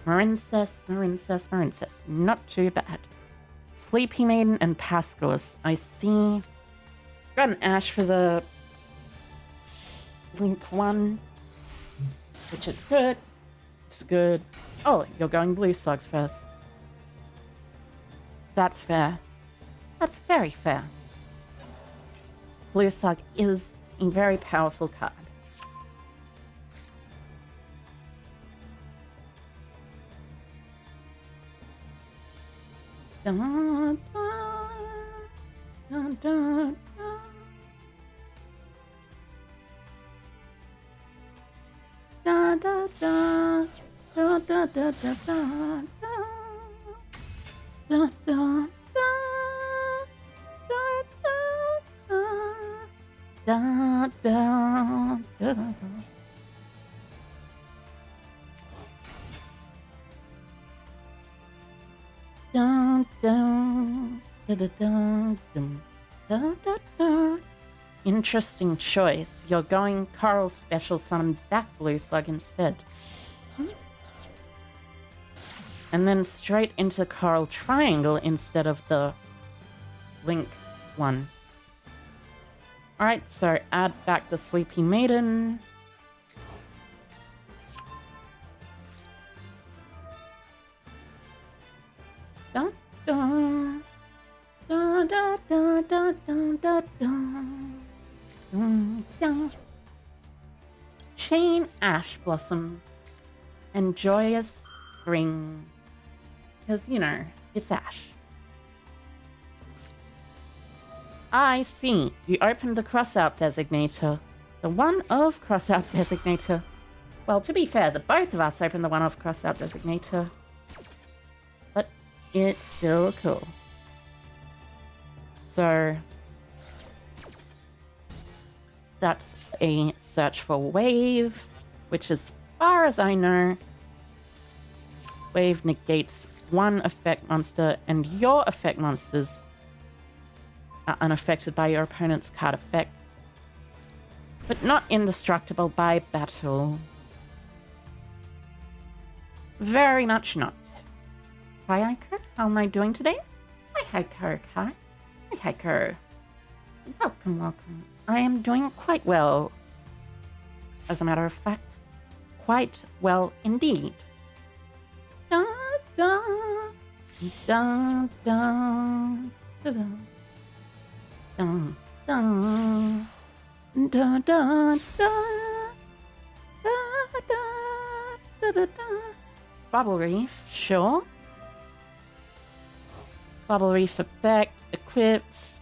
Marincess. Not too bad. Sleepy Maiden and Pascalus. I see. Got an Ash for the Link one, which is good. It's good. Oh, you're going Blue Slug first. That's fair. That's very fair. Blue Slug is a very powerful card. Da, da, da, da, da, da, da, da, da, da, da, da, da, da. Da, da, da, da. Dun, dun, da, da, dun, dun, da, da, da. Interesting choice. You're going Coral Special Summon back Blue Slug instead. And then straight into Coral Triangle instead of the Link one. Alright, so add back the Sleepy Maiden. Dun, dun, dun, dun, dun, dun, dun, dun, dun, dun. Chain Ash Blossom and Joyous Spring. Because, you know, it's Ash. I see. You opened the Crossout Designator. The one-of Crossout Designator. Well, to be fair, the both of us opened the one-of Crossout Designator. But it's still cool. So... that's a search for Wave, which as far as I know, Wave negates one effect monster, and your effect monsters are unaffected by your opponent's card effects, but not indestructible by battle. Very much not. Hi, Iker. How am I doing today? Hi, Iker. Hi. Hi, Iker. Welcome, welcome. I am doing quite well. As a matter of fact, quite well indeed. Da, da, da, da, da, da, da, da, da, da, da, da. Bubble Reef, sure. Bubble Reef effect, equipped.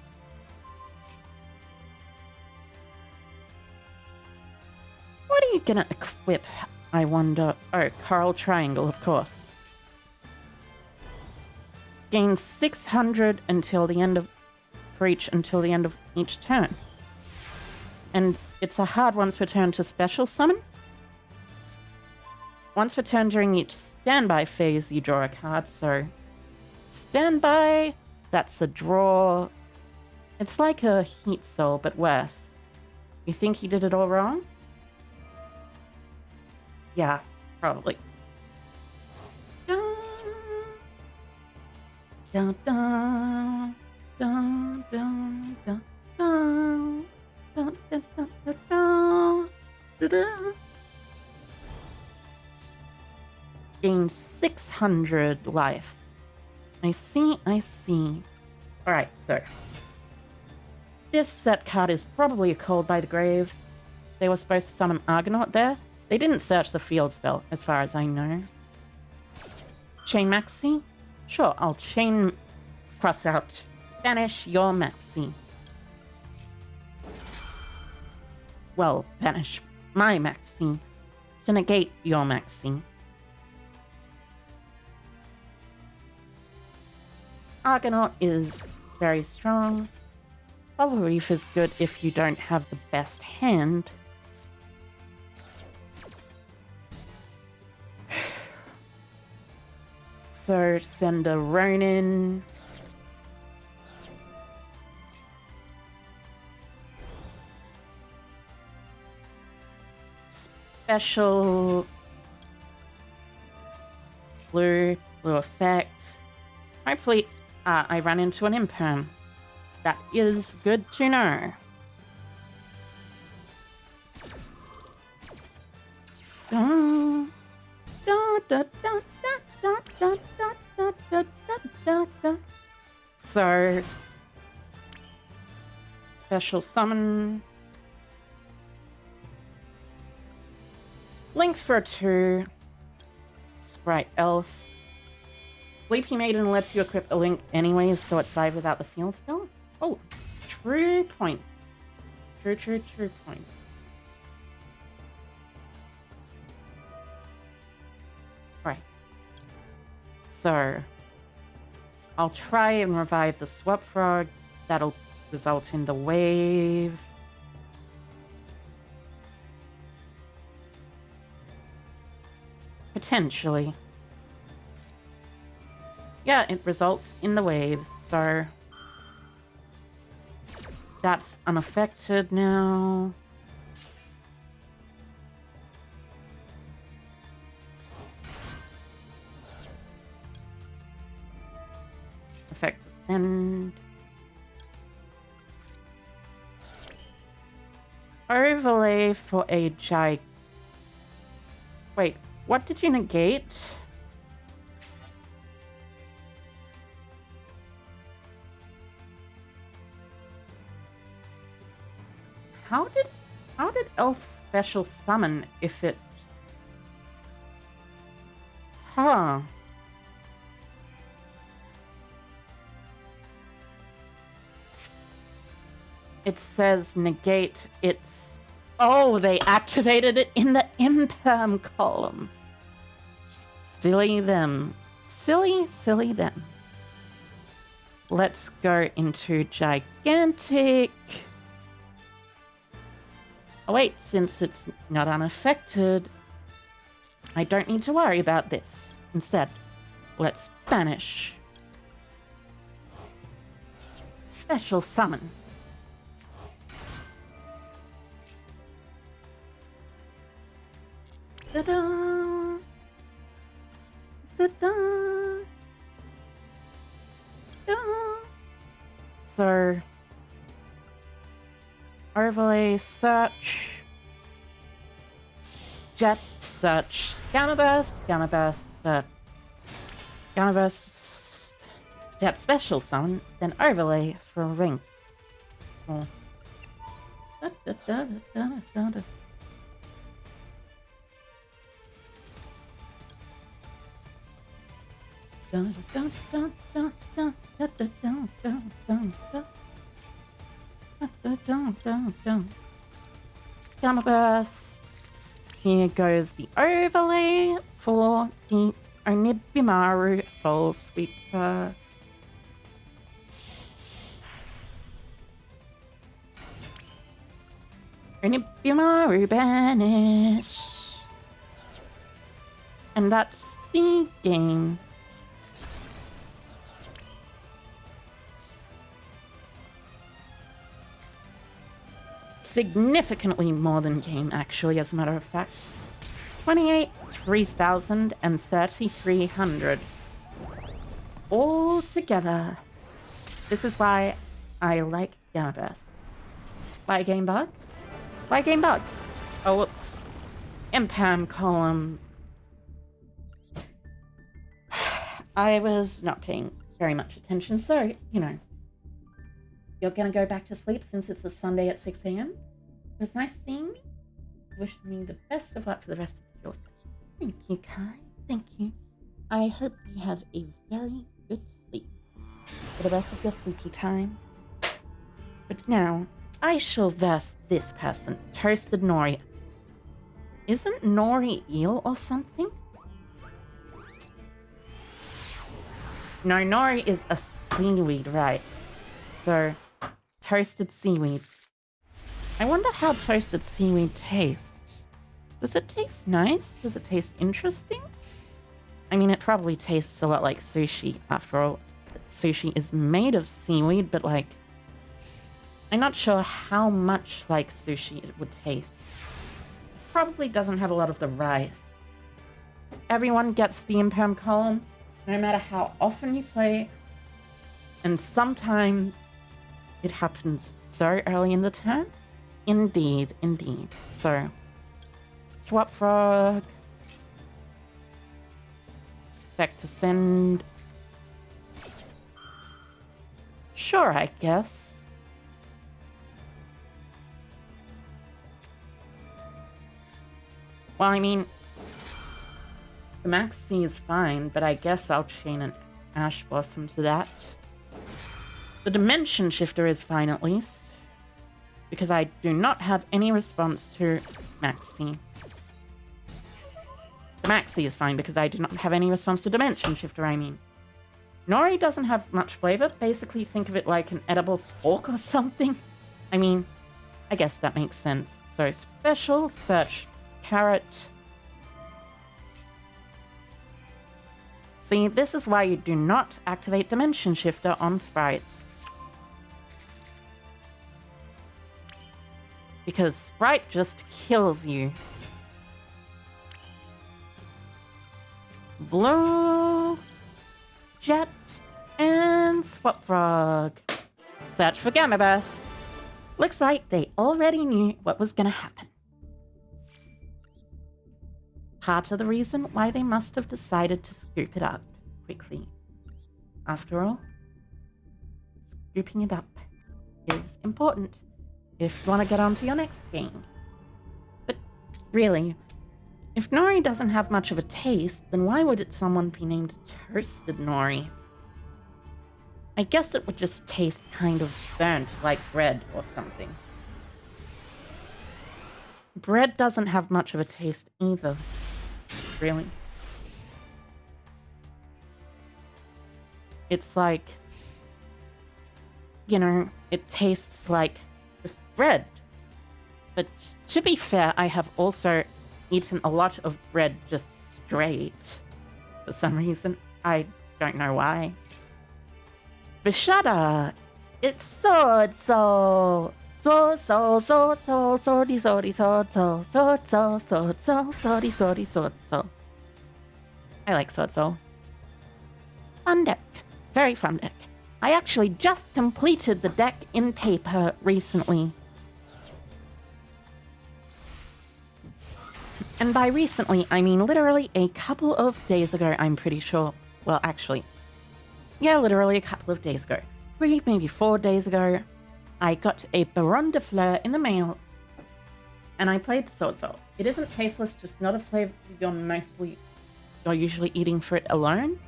What are you gonna equip, I wonder? Oh, Coral Triangle, of course. Gain 600 until the end of until the end of each turn. And it's a hard once per turn to special summon. Once per turn during each standby phase, you draw a card, so standby, that's a draw. It's like a Heat Soul, but worse. You think he did it all wrong? Yeah, probably. Dun, dun, dun, dun, dun, dun, dun, dun, dun, dun, dun, dun, dun. Gain 600 life. I see, I see. Alright, so. This set card is probably a Cold by the Grave. They were supposed to summon Argonaut there. They didn't search the field spell, as far as I know. Chain Maxi? Sure, I'll chain cross out. Banish your Maxi. Well, banish my Maxi. To negate your Maxi. Argonaut is very strong. Bubble Reef is good if you don't have the best hand. So send a Ronin. Special blue effect. Hopefully I run into an Imperm. That is good to know. Dun, dun, dun, dun, dun, dun, dun, dun, dun, dun, dun. So, special summon. Link for 2. Sprite Elf. Sleepy Maiden lets you equip a link anyways, so it's 5 without the field spell. Oh, true point. True point. Right. So, I'll try and revive the Swap Frog. That'll result in the wave. Potentially. Yeah, it results in the wave, so that's unaffected now. Effect Ascend. Overlay for a Wait, what did you negate? How did Elf special summon if it... Huh. It says negate its... Oh, they activated it in the Imperm column. Silly them. Silly them. Let's go into Gigantic. Oh wait, since it's not unaffected, I don't need to worry about this. Instead, let's banish. Special summon. Da-da! Da-da! Da! So, overlay, search, jet, search, gamma burst, search, gamma burst, jet special summon, then overlay for a ring. Oh. Gamma burst. Here goes the overlay for the Onibimaru Soul Sweeper. Onibimaru banish. And that's the game. Significantly more than game, actually, as a matter of fact. 28, 3,000, and 3,300. All together. This is why I like Gamma Burst. Why game bug? Why game bug? Oh, whoops. Impam column. I was not paying very much attention, so, you know. You're gonna go back to sleep since it's a Sunday at 6 a.m. It was nice seeing you. Wish me the best of luck for the rest of your stay. Thank you, Kai. Thank you. I hope you have a very good sleep for the rest of your sleepy time. But now, I shall verse this person, Toasted Nori. Isn't Nori eel or something? No, Nori is a seaweed, right? So, toasted seaweed. I wonder how toasted seaweed tastes. Does it taste nice? Does it taste interesting? I mean, it probably tastes a lot like sushi. After all, sushi is made of seaweed, but like, I'm not sure how much like sushi it would taste. Probably doesn't have a lot of the rice. Everyone gets the imperm column, no matter how often you play. And sometimes it happens so early in the turn. Indeed, indeed. So, swap frog. Back to send. Sure, I guess. Well, I mean, the maxi is fine, but I guess I'll chain an Ash Blossom to that. The Dimension Shifter is fine at least, because I do not have any response to maxi. The maxi is fine because I do not have any response to Dimension Shifter, I mean. Nori doesn't have much flavor. Basically, think of it like an edible fork or something. I mean, I guess that makes sense. So, special, search, carrot. See, this is why you do not activate Dimension Shifter on Sprite. Because Sprite just kills you. Blue, Jet, and Swap Frog. Search for Gamma Burst. Looks like they already knew what was gonna happen. Part of the reason why they must have decided to scoop it up quickly. After all, scooping it up is important if you want to get on to your next game. But really, if Nori doesn't have much of a taste, then why would someone be named Toasted Nori? I guess it would just taste kind of burnt, like bread or something. Bread doesn't have much of a taste either, really. It's like, you know, it tastes like just bread. But to be fair, I have also eaten a lot of bread just straight. For some reason. I don't know why. Vishada! It's sword soul! Sword soul, sword soul, swordy, swordy, sword soul, sword soul, sword soul, swordy, swordy, sword soul. I like sword soul. Fun deck. Very fun deck. I actually just completed the deck in paper recently. And by recently, I mean literally a couple of days ago, I'm pretty sure. Well, actually, yeah, literally a couple of days ago. 3, maybe 4 days ago, I got a Baron de Fleur in the mail, and I played Sword Soul. It isn't tasteless, just not a flavor you're usually eating for it alone.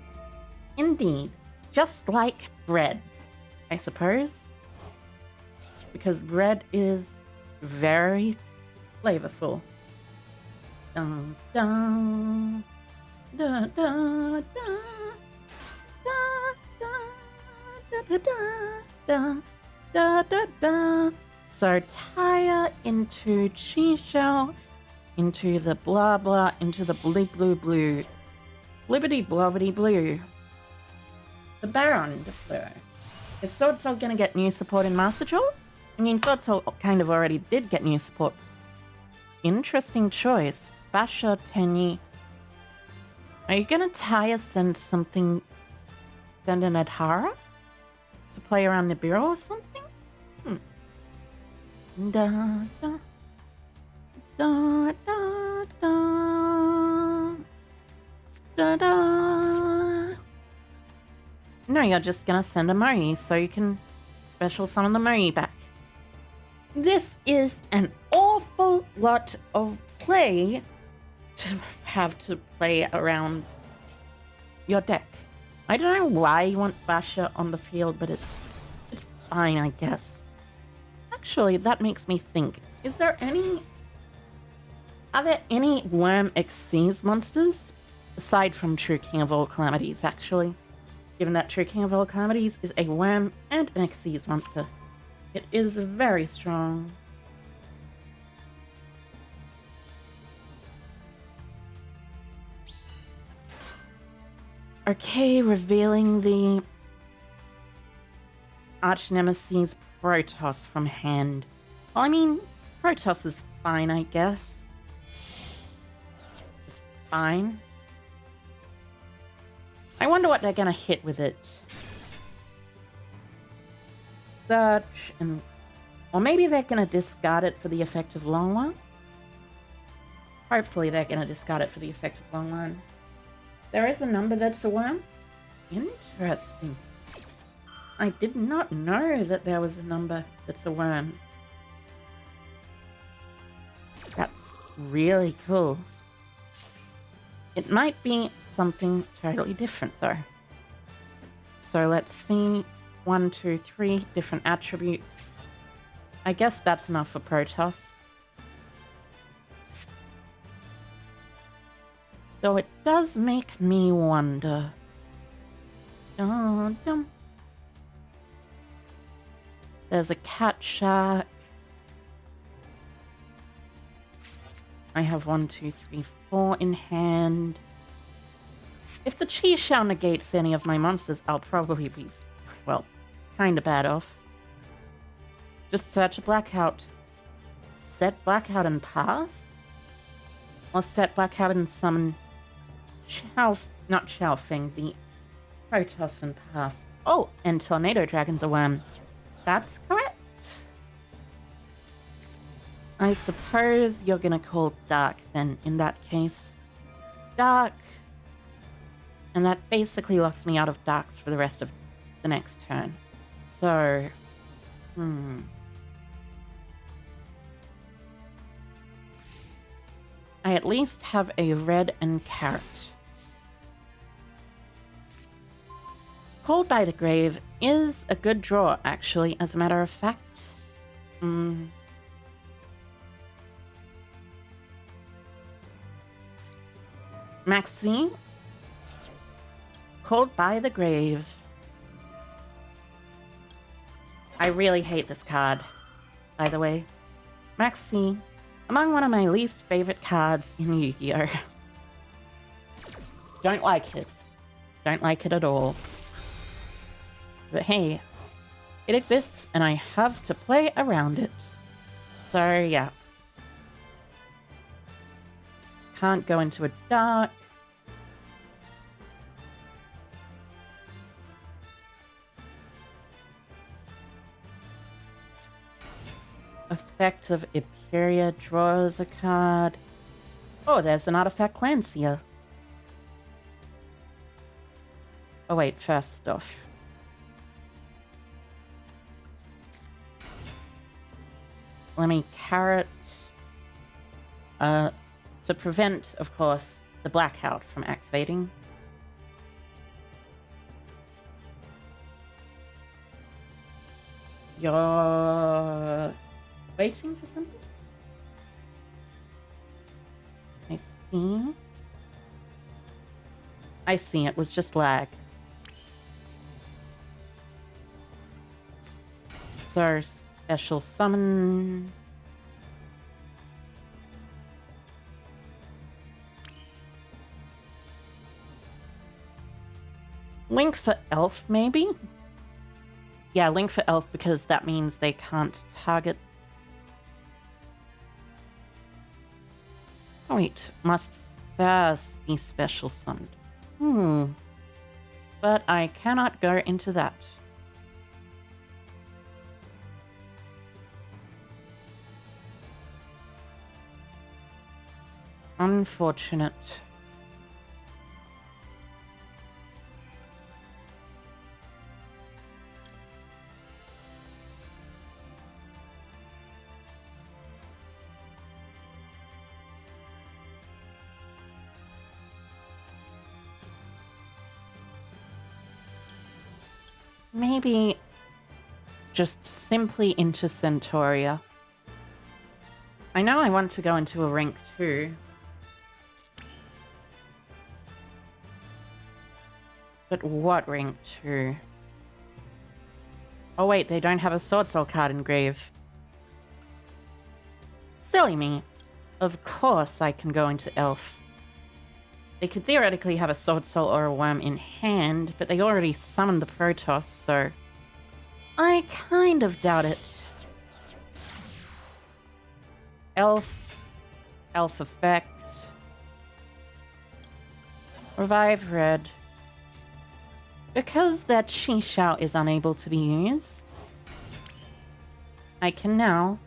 Indeed, just like bread, I suppose. Because bread is very flavorful. Dun, dun, dun, dun, dun, dun, dun, dun, dun, dun. So tire into cheese shell, into the blah blah, into the blue blue blue, blibbity blobbity blue. The Baron de Fleur. Is Sword Soul gonna get new support in Master Duel? I mean, Sword Soul kind of already did get new support. Interesting choice. Basha Tenyi. Are you gonna tire send something? Send an Adhara? To play around Nibiru or something? Da, da, da, da, da, da, da. No, you're just gonna send a Murray so you can special summon the Murray back. This is an awful lot of play to have to play around your deck. I don't know why you want Basha on the field, but it's fine, I guess. Actually, that makes me think. Are there any Worm Xyz monsters? Aside from True King of All Calamities, actually. Given that True King of All Calamities is a Worm and an Xyz monster. It is very strong. Okay, revealing the Arch Nemesis Protoss from hand. Well, I mean, Protoss is fine, I guess. Just fine. I wonder what they're gonna hit with it. Search and... Or maybe they're gonna discard it for the effective long one? Hopefully they're gonna discard it for the effective long one. There is a number that's a worm? Interesting. I did not know that there was a number that's a worm. That's really cool. It might be something totally different though. So let's see. 1, 2, 3 different attributes. I guess that's enough for Protoss. Though it does make me wonder. Dun, dun. There's a cat shark. I have 1, 2, 3, 4 in hand. If the cheese shell negates any of my monsters, I'll probably be, well, kinda bad off. Just search a blackout. Set blackout and pass? Or set blackout and summon not Xiaofeng, the Protoss and pass. Oh, and Tornado Dragon's a worm. That's correct. I suppose you're gonna call Dark then, in that case. Dark. And that basically locks me out of Darks for the rest of the next turn. So, I at least have a red and carrot. Called by the Grave is a good draw, actually, as a matter of fact. Maxi. Called by the Grave. I really hate this card, by the way. Maxi. Among one of my least favorite cards in Yu-Gi-Oh! Don't like it. Don't like it at all. But hey, it exists and I have to play around it. So yeah. Can't go into a dark. Effect of Imperia draws a card. Oh, there's an artifact Lancia. Oh wait, first off. Let me carrot. To prevent, of course, the blackout from activating. You're waiting for something? I see. I see, it was just lag. So, special summon. Link for elf, maybe? Yeah, link for elf because that means they can't target. Oh, wait, must first be special summoned. But I cannot go into that. Unfortunate. Maybe just simply into Centauria. I know I want to go into a rank 2. But what rank 2? Oh wait, they don't have a Sword Soul card engraved. Silly me. Of course I can go into Elf. They could theoretically have a Sword Soul or a Worm in hand, but they already summoned the Protoss, so I kind of doubt it. Elf effect. Revive red. Because that Chi Shao is unable to be used, I can now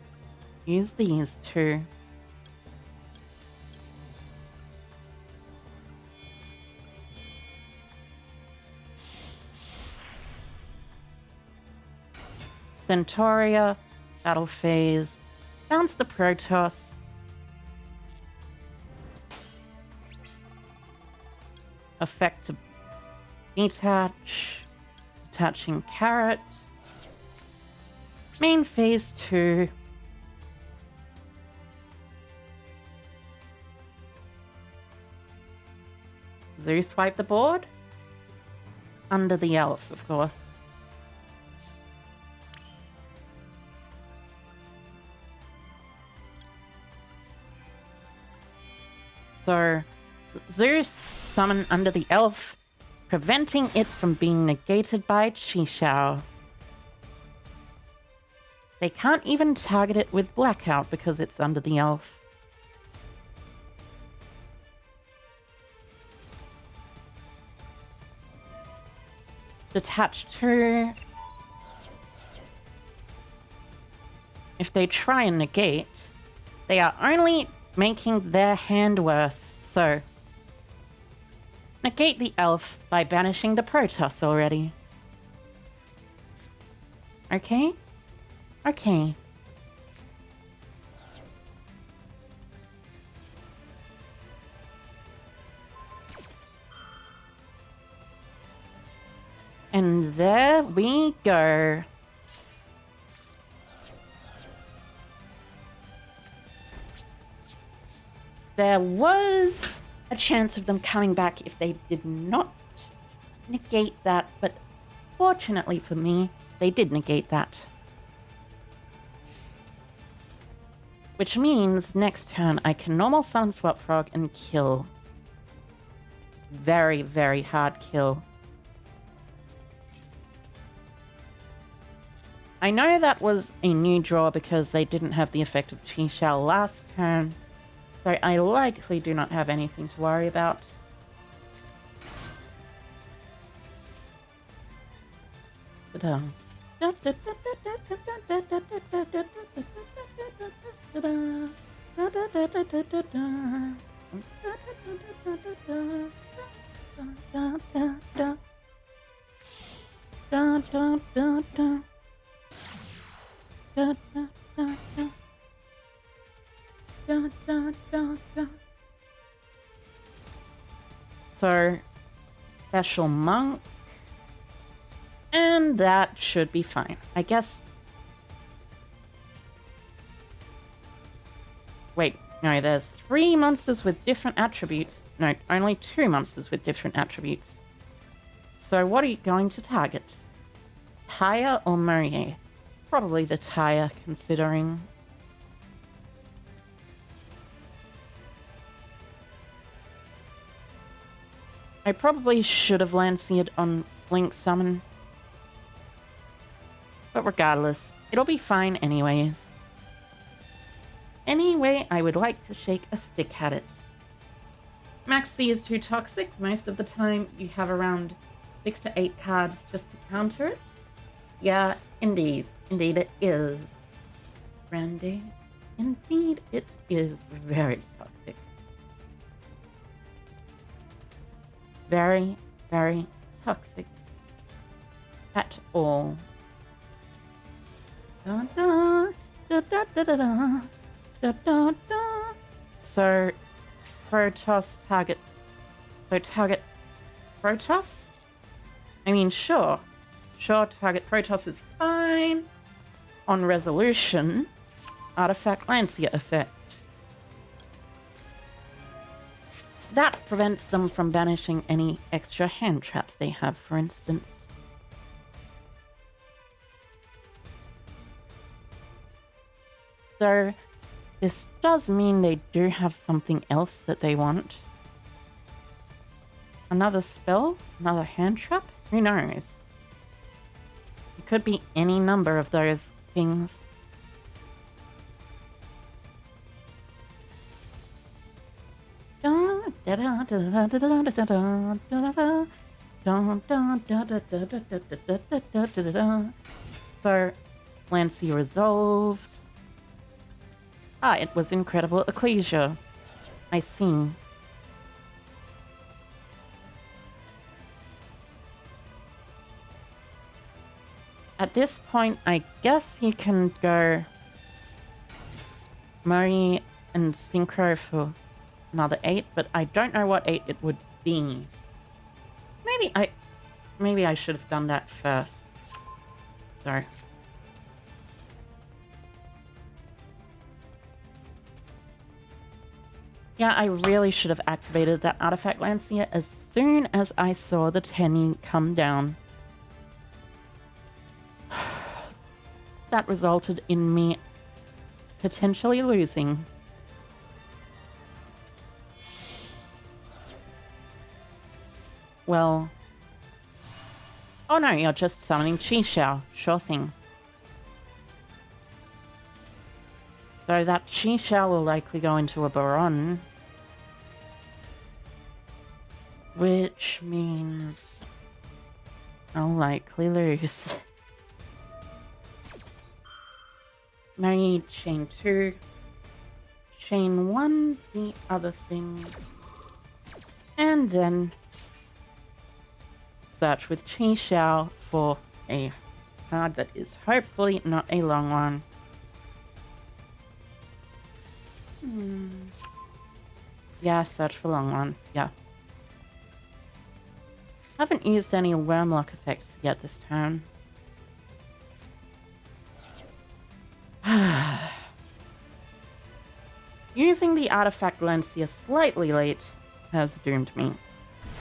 use these two. Centauria, battle phase, bounce the Protoss. Effect to detach, detaching carrot. Main phase 2. Zeus wipe the board? Under the elf, of course. So, Zeus summon under the elf, preventing it from being negated by Chi Shao. They can't even target it with blackout because it's under the elf. Detach 2. If they try and negate, they are only making their hand worse, so negate the elf by banishing the Protoss already. Okay? Okay. And there we go. There was a chance of them coming back if they did not negate that, but fortunately for me, they did negate that. Which means next turn I can normal summon Swap Frog and kill. Very, very hard kill. I know that was a new draw because they didn't have the effect of Chi Shao last turn, so I likely do not have anything to worry about. So, special monk. And that should be fine. I guess... Wait, no, there's 3 monsters with different attributes. No, only 2 monsters with different attributes. So what are you going to target? Tyre or Murray? Probably the Tyre, considering... I probably should have Lanciered on Blink Summon. But regardless, it'll be fine anyways. Anyway, I would like to shake a stick at it. Max C is too toxic. Most of the time, you have around 6 to 8 cards just to counter it. Yeah, indeed. Indeed it is. Randy. Indeed it is very toxic. Very, very toxic. At all. Da, da, da, da, da, da, da, da, da, da. So, Protoss target. So target Protoss? I mean, sure. Sure, target Protoss is fine. On resolution, Artifact Lancia effect. That prevents them from banishing any extra hand traps they have, for instance. So, this does mean they do have something else that they want. Another spell? Another hand trap? Who knows? It could be any number of those things. So, Lancia resolves. Ah, it was incredible ecclesia. I see. At this point, I guess you can go Murray and Synchro for another 8, but I don't know what 8 it would be. Maybe I should have done that first. Sorry. Yeah, I really should have activated that Artifact Lancia as soon as I saw the 10 come down. That resulted in me potentially losing. Well... Oh no, you're just summoning Chi-Xiao. Sure thing. So that Chi-Xiao will likely go into a Baron. Which means I'll likely lose. Marry chain 2. Chain 1, the other thing. And then search with Chi-Xiao for a card that is hopefully not a long one. Yeah, search for long one. Yeah. Haven't used any Wormlock effects yet this turn. Using the Artifact Lancia slightly late has doomed me.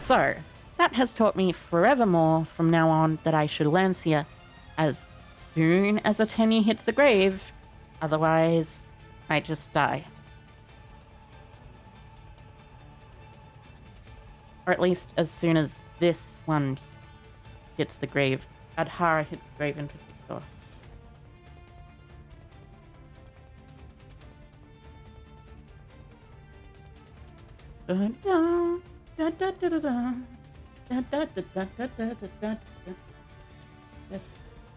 So, that has taught me forevermore from now on that I should Lancia as soon as a Tenyi hits the grave. Otherwise, I just die. Or at least as soon as this one hits the grave. Adhara hits the grave in particular.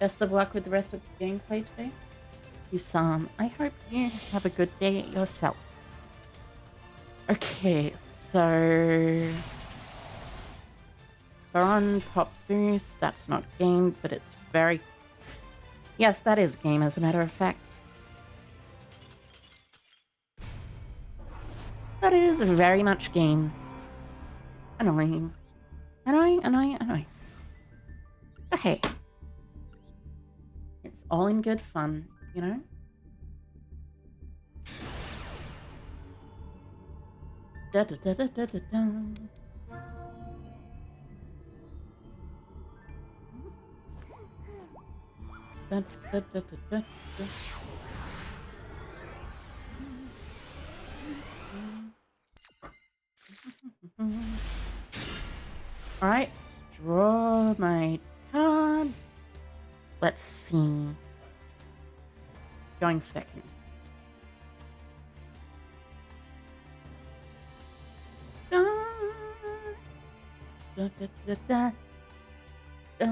Best of luck with the rest of the gameplay today. Isam, I hope you have a good day yourself. Okay, so... Baron Popsus, that's not game, but it's very... Yes, that is game, as a matter of fact. That is very much game. Annoying. Annoying, annoying, annoying. But hey. It's all in good fun, you know? Da da da da da da da. Da, da, da, da, da, da. Alright, draw my cards. Let's see. Going second. Da, da, da, da, da. Da,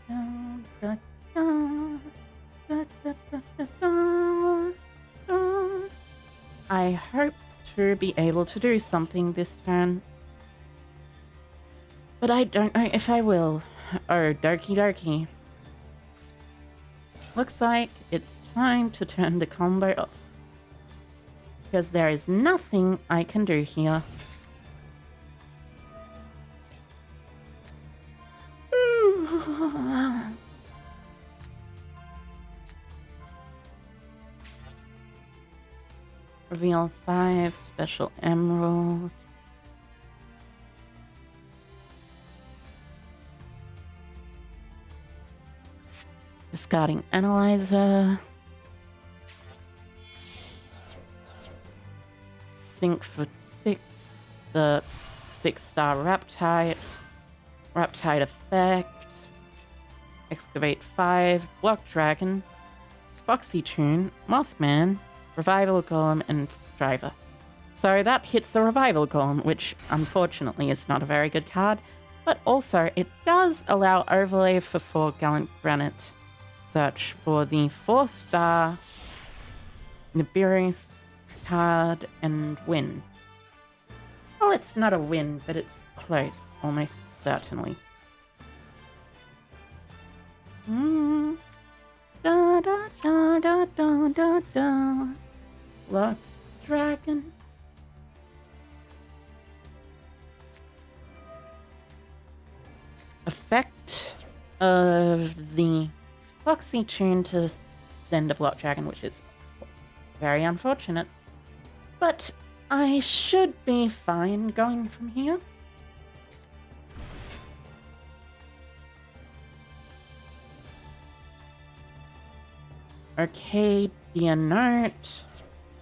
da, da, da. Da, da, da, da, da. Da. I hope to be able to do something this turn. But I don't know if I will. Oh, dokie dokie. Looks like it's time to turn the combo off. Because there is nothing I can do here. Reveal 5, special emerald. Discarding analyzer. Sink for 6. The 6-star Raptide. Raptide effect. Excavate 5. Block Dragon. Foxy Tune. Mothman. Revival Golem and Driver. So that hits the Revival Golem, which unfortunately is not a very good card. But also it does allow overlay for 4 Gallant Granite. Search for the 4-star Nibiru's card and win. Well, it's not a win, but it's close, almost certainly. Da da da da da da da. Block Dragon. Effect of the Foxy Tune to send a Block Dragon, which is very unfortunate. But I should be fine going from here. Arcade, the Inert,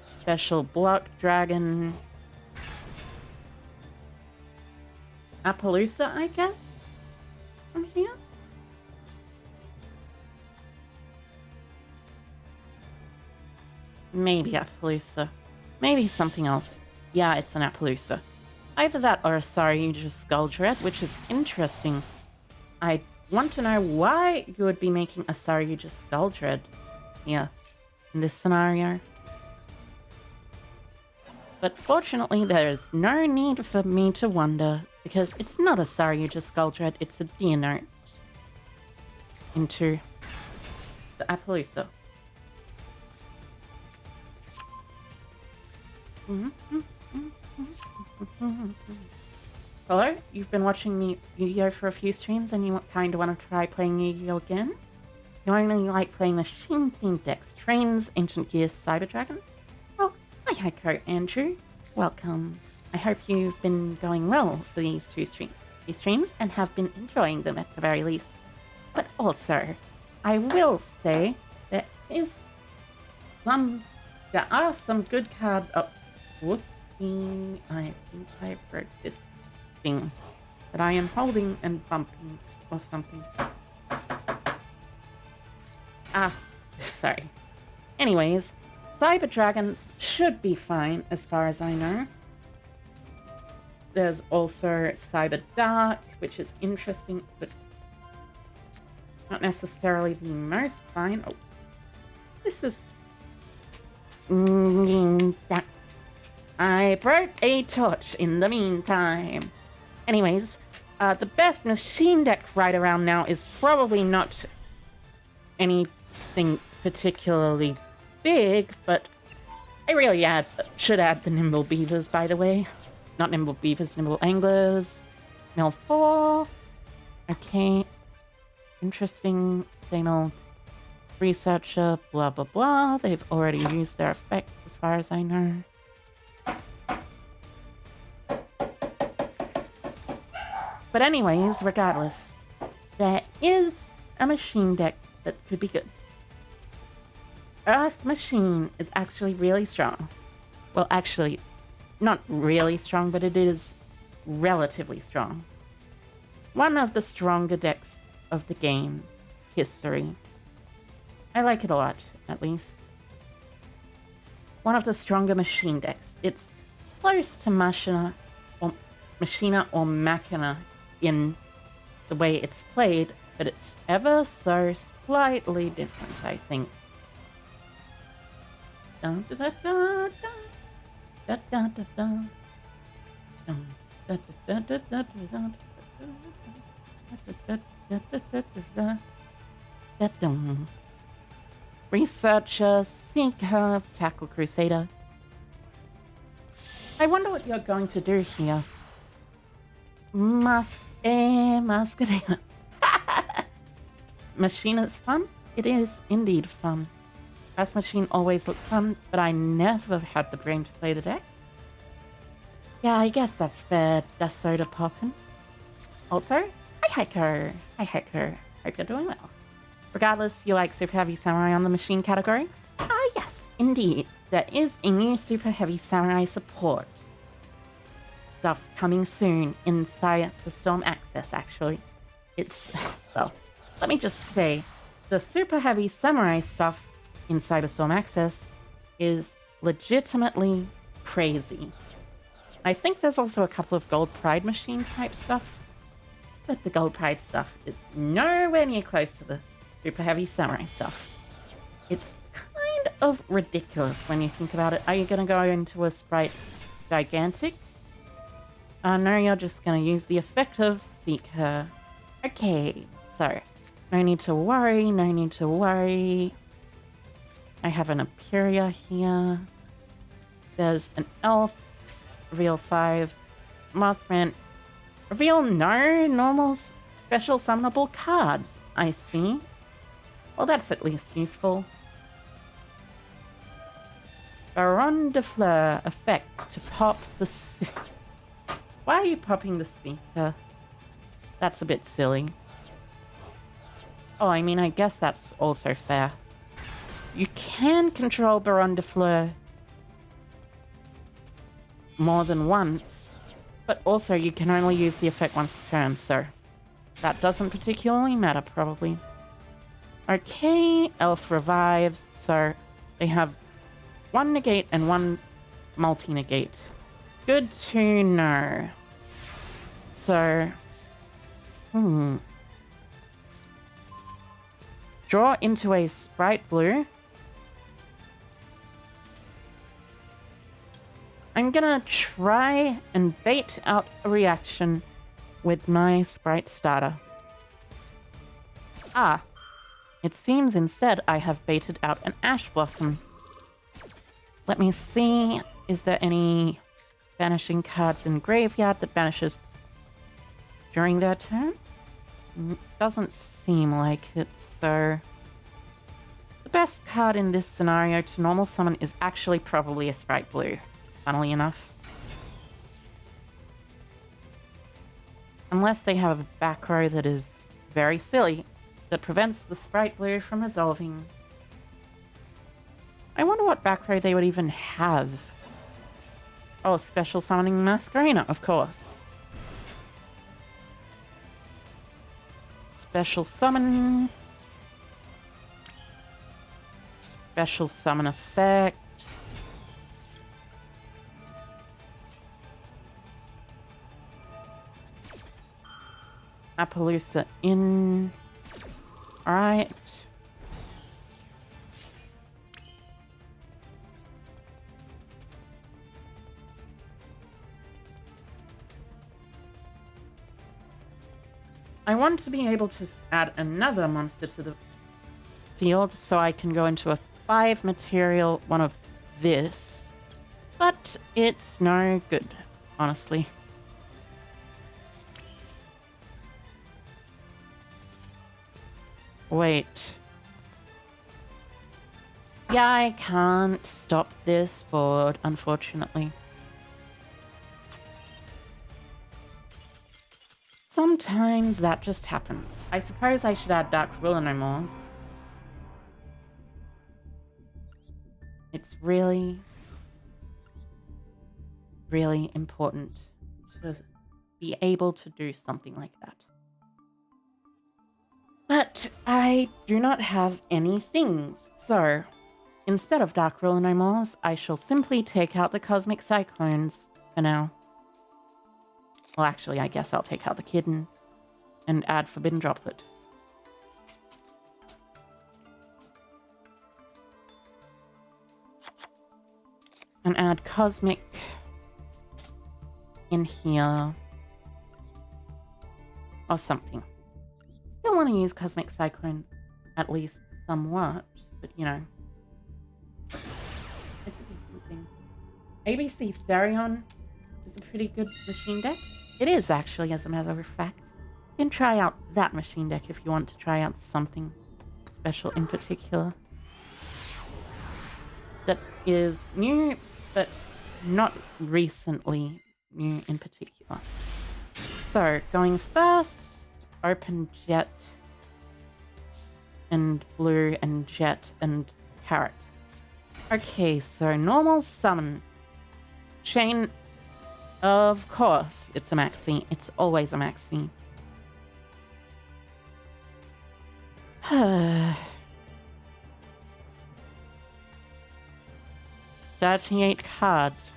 Special Block Dragon, Appaloosa, I guess, from here? Maybe Appaloosa. Maybe something else. Yeah, it's an Appaloosa. Either that or a Saryuja Skull Dread, which is interesting. I want to know why you would be making a Saryuja Skull Dread here in this scenario. But fortunately, there is no need for me to wonder, because it's not a Saryuja Skull Dread, it's a Deonite into the Appaloosa. Hello, you've been watching me Yu-Gi-Oh for a few streams and you kind of want to try playing Yu-Gi-Oh again? You only like playing machine-themed decks, Trains, Ancient Gears, Cyber Dragon? Well, hi Heiko Andrew. Welcome. I hope you've been going well for these streams and have been enjoying them at the very least. But also, I will say there are some good cards up. Whoopsie, I think I broke this thing that I am holding and bumping or something. Ah, sorry. Anyways, Cyber Dragons should be fine as far as I know. There's also Cyber Dark, which is interesting, but not necessarily the most fine. Oh, this is... I broke a torch in the meantime. Anyways, the best machine deck right around now is probably not anything particularly big, but I really should add the Nimble Beavers, by the way. Not Nimble Beavers, Nimble Anglers. Mill 4. Okay. Interesting. Same old researcher, blah, blah, blah. They've already used their effects as far as I know. But anyways, regardless, there is a machine deck that could be good. Earth Machine is actually really strong. Well, actually, not really strong, but it is relatively strong. One of the stronger decks of the game history. I like it a lot, at least. One of the stronger machine decks. It's close to Machina or Machina in the way it's played, but it's ever so slightly different, I think. Dun, da, da, da, da, da, da, da, dun, da, da, da, da, da, da, da. Researcher, Seeker, Tackle Crusader. I wonder what you're going to do here. Masquerade. Machine is fun? It is indeed fun. Earth Machine always looked fun, but I never had the brain to play the deck. Yeah, I guess that's fair. Death Soda poppin'. Also, hi Heiko. Hi Heiko. Hope you're doing well. Regardless, you like Super Heavy Samurai on the machine category? Ah, yes, indeed. There is a new Super Heavy Samurai support stuff coming soon inside the Storm Access, actually. It's, well, let me just say, the Super Heavy Samurai stuff inside of Storm Access is legitimately crazy. I think there's also a couple of Gold Pride machine type stuff, but the Gold Pride stuff is nowhere near close to the Super Heavy Samurai stuff. It's kind of ridiculous when you think about it. Are you going to go into a Sprite Gigantic? No, you're just going to use the effect of Seeker. Okay, so no need to worry, no need to worry. I have an Aperia here. There's an Elf. Reveal 5. Mothman. Reveal no normal special summonable cards. I see. Well, that's at least useful. Baron de Fleur effect to pop the... Why are you popping the Seeker? That's a bit silly. Oh, I mean, I guess that's also fair. You can control Baron de Fleur more than once, but also you can only use the effect once per turn, so that doesn't particularly matter, probably. Okay, Elf revives, so they have one negate and one multi-negate. Good to know. So, draw into a Sprite Blue. I'm gonna try and bait out a reaction with my Sprite Starter. Ah, it seems instead I have baited out an Ash Blossom. Let me see, is there any banishing cards in graveyard that banishes during their turn? Doesn't seem like it, so... The best card in this scenario to normal summon is actually probably a Sprite Blue, funnily enough. Unless they have a back row that is very silly, that prevents the Sprite Blue from resolving. I wonder what back row they would even have. Oh, special summoning Masquerena, of course. Special summon. Special summon effect. Appaloosa in. Alright. I want to be able to add another monster to the field so I can go into a 5 material one of this. But it's no good, honestly. Wait. Yeah, I can't stop this board, unfortunately. Sometimes that just happens. I suppose I should add Dark Ruler no more. It's really, really important to be able to do something like that. But I do not have any things, so instead of Dark Ruler no more, I shall simply take out the Cosmic Cyclones for now. Well, actually, I guess I'll take out the Kitten and add Forbidden Droplet. And add Cosmic in here. Or something. Still want to use Cosmic Cyclone at least somewhat, but you know. It's a decent thing. ABC Therion is a pretty good machine deck. It is actually, as a matter of fact. You can try out that machine deck if you want to try out something special in particular. That is new, but not recently new in particular. So, going first, open Jet and Blue and Jet and Carrot. Okay, so normal summon. Chain, of course, it's a maxi. It's always a maxi. 38 cards,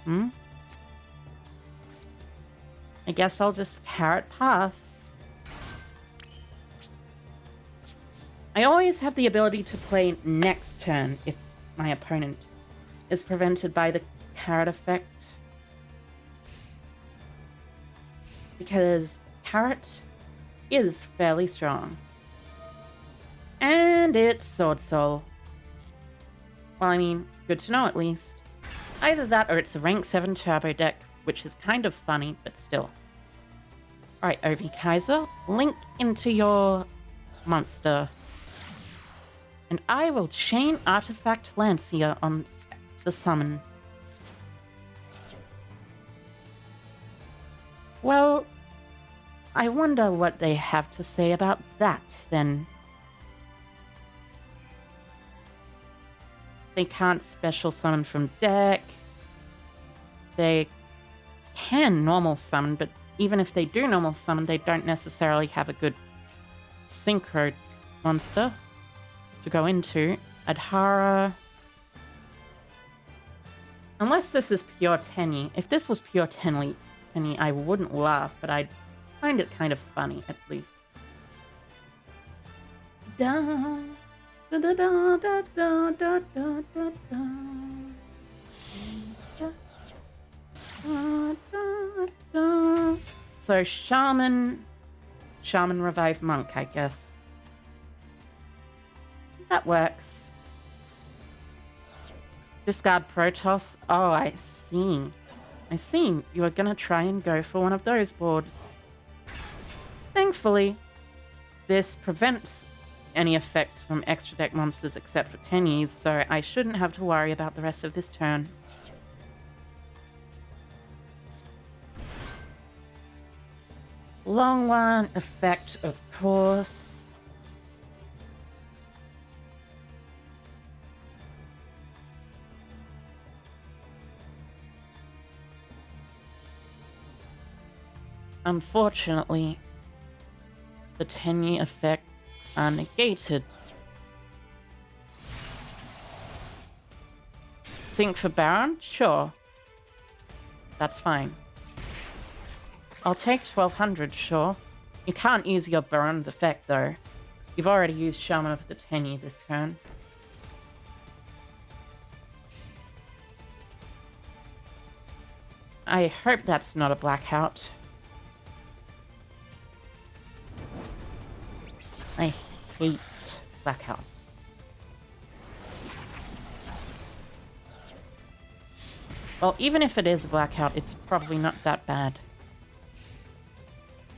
I guess I'll just Carrot pass. I always have the ability to play next turn if my opponent is prevented by the Carrot effect. Because Carrot is fairly strong. And it's Sword Soul. Well, I mean, good to know at least. Either that or it's a rank 7 turbo deck, which is kind of funny, but still. Alright, Ovi Kaiser, link into your monster. And I will chain Artifact Lancia on the summon. Well, I wonder what they have to say about that, then. They can't special summon from deck. They can normal summon, but even if they do normal summon, they don't necessarily have a good synchro monster to go into. Adhara. Unless this is pure Tenny. If this was pure Tenny, I wouldn't laugh, but I'd find it kind of funny, at least. Da, da, da, da, da, da, da, da, da, da. So Shaman Revive Monk, I guess. That works. Discard Protoss. Oh, I see. I see. You are gonna try and go for one of those boards. Thankfully, this prevents any effects from extra deck monsters except for Tennies, so I shouldn't have to worry about the rest of this turn. Long one effect, of course. Unfortunately, the Tenny effects are negated. Sync for Baron? Sure. That's fine. I'll take 1200, sure. You can't use your Baron's effect, though. You've already used Shaman of the Tenny this turn. I hope that's not a blackout. hate Blackout. Well, even if it is a Blackout, it's probably not that bad.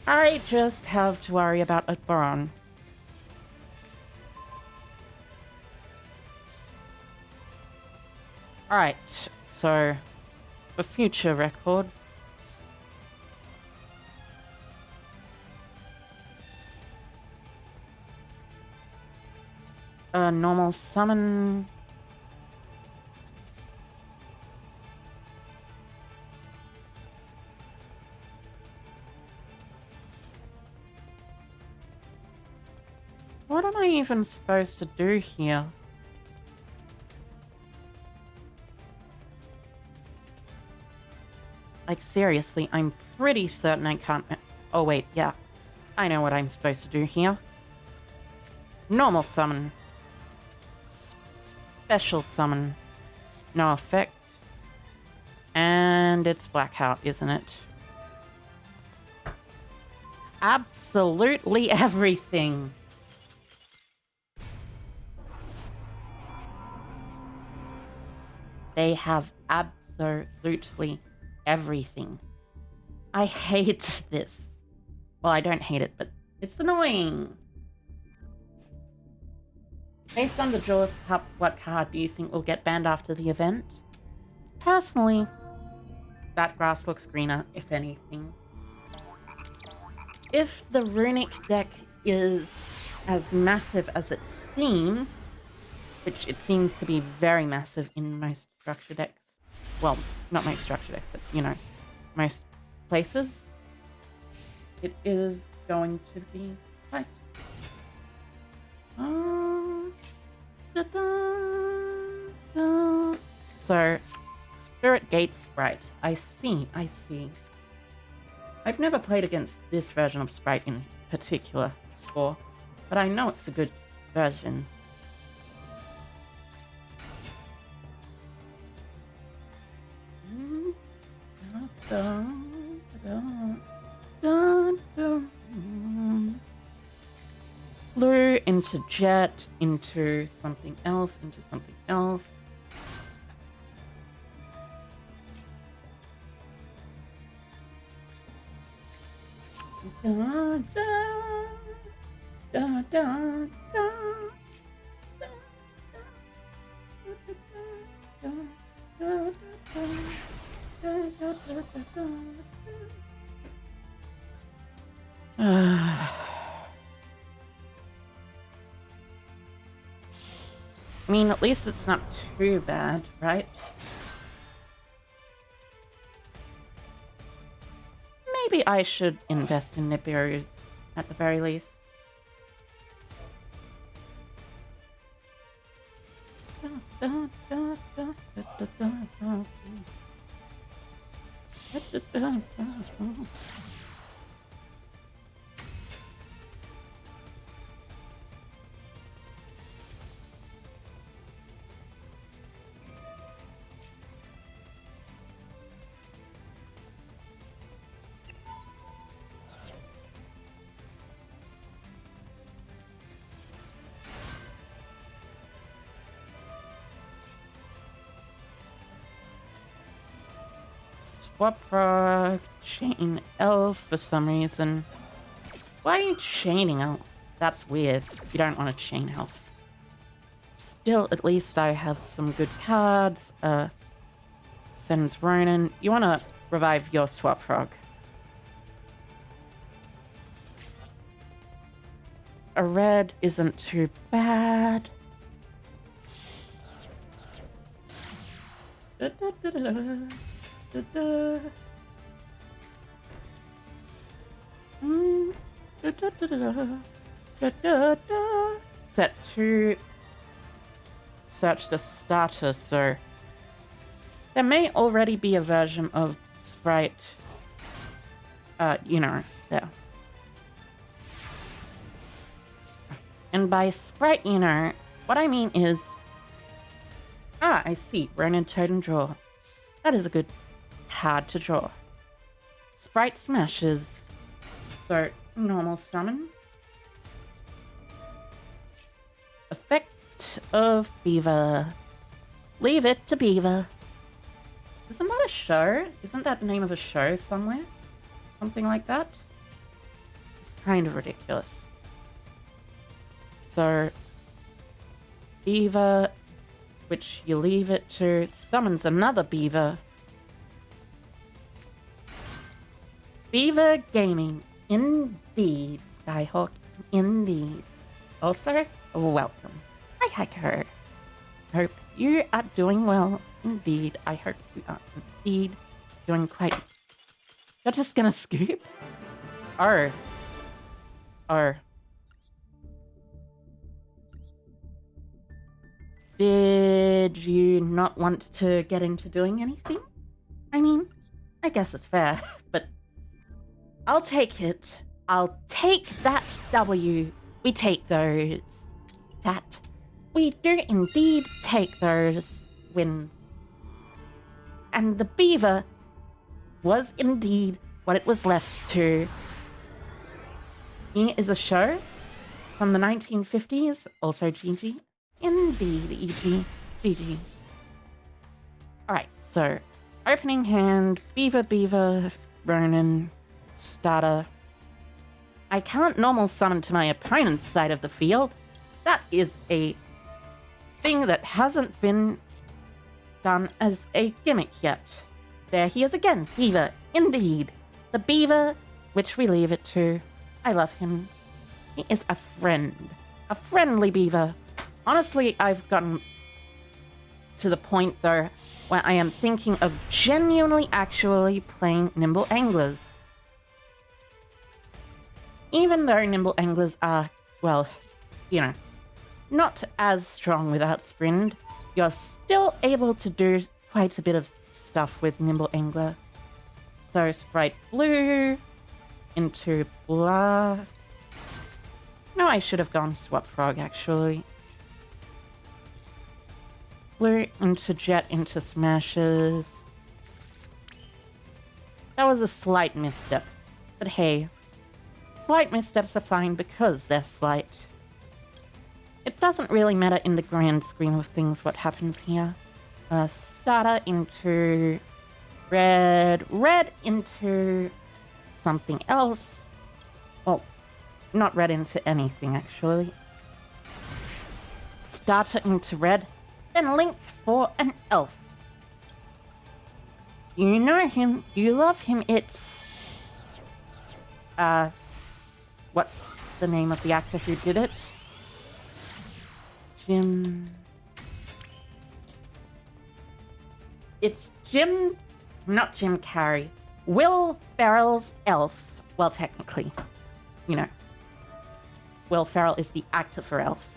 I just have to worry about a Baron. Alright, so for future records, a normal summon. What am I even supposed to do here? Like, seriously, I'm pretty certain I can't... Oh, wait, yeah. I know what I'm supposed to do here. Normal summon. Special summon. No effect. And it's Blackout, isn't it? Absolutely everything. They have absolutely everything. I hate this. Well, I don't hate it, but it's annoying. Based on the Duelist, what card do you think will get banned after the event? Personally, that grass looks greener, if anything. If the runic deck is as massive as it seems, which it seems to be very massive in most structure decks. Well, not most structure decks, but, you know, most places. It is going to be right. So, Spirit Gate Sprite. I see. I've never played against this version of Sprite in particular before, but I know it's a good version. Blue into jet, into something else, into something else. Da, da, da, da, I mean, at least it's not too bad, right? Maybe I should invest in Nibiru's at the very least. Swap Frog, Chain Elf for some reason. Why are you chaining Elf? That's weird. You don't want to chain Elf. Still, at least I have some good cards. Sends Ronin. You want to revive your Swap Frog. A red isn't too bad. Da, da, da, da, da. Da, da. Da, da, da, da. Da, da, da. Set 2. Search the starter, so there may already be a version of Sprite, you know, there. And by Sprite, you know, what I mean is... Ah, I see. Ronin Totem Draw. That is a good card to draw. Sprite Smashes. So, normal summon. Effect of Beaver. Leave it to Beaver. Isn't that a show? Isn't that the name of a show somewhere? Something like that? It's kind of ridiculous. So, Beaver, which you leave it to, summons another Beaver. Beaver Gaming. Indeed, Skyhawk. Indeed. Also, welcome. Hi, Hiker. Hope you are doing well. Indeed, I hope you are indeed doing quite... You're just gonna scoop? Oh. Oh. Did you not want to get into doing anything? I mean, I guess it's fair, but I'll take it. I'll take that W. We take those. That. We do indeed take those wins. And the Beaver was indeed what it was left to. Here is a show from the 1950s, also GG. Indeed, EG. GG. Alright, so opening hand, Beaver, Ronin, starter. I can't normal summon to my opponent's side of the field. That is a thing that hasn't been done as a gimmick yet. There he is again, Beaver, indeed. The Beaver, which we leave it to. I love him. He is a friend. A friendly Beaver. Honestly, I've gotten to the point, though, where I am thinking of genuinely actually playing Nimble Anglers. Even though Nimble Anglers are, well, you know, not as strong without Sprint, you're still able to do quite a bit of stuff with Nimble Angler. So Sprite Blue into Blah. No, I should have gone Swap Frog, actually. Blue into Jet into Smashes. That was a slight misstep. But hey, slight missteps are fine because they're slight. It doesn't really matter in the grand scheme of things what happens here. Starter into red. Red into something else. Well, not red into anything, actually. Starter into red. Then Link for an elf. You know him. You love him. It's... what's the name of the actor who did it? Jim... It's Jim... Not Jim Carrey. Will Ferrell's elf. Well, technically. You know. Will Ferrell is the actor for Elf.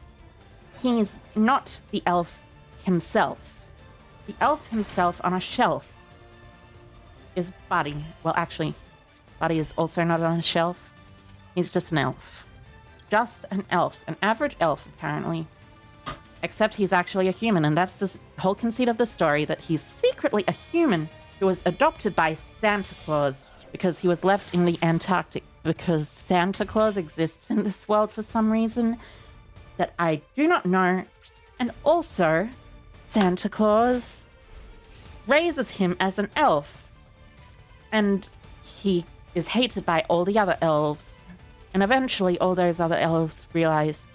He's not the elf himself. The elf himself on a shelf is Buddy. Well, actually, Buddy is also not on a shelf. He's just an elf. Just an elf. An average elf, apparently. Except he's actually a human, and that's the whole conceit of the story, that he's secretly a human who was adopted by Santa Claus because he was left in the Antarctic because Santa Claus exists in this world for some reason that I do not know. And also, Santa Claus raises him as an elf. And he is hated by all the other elves. And eventually all those other elves realize,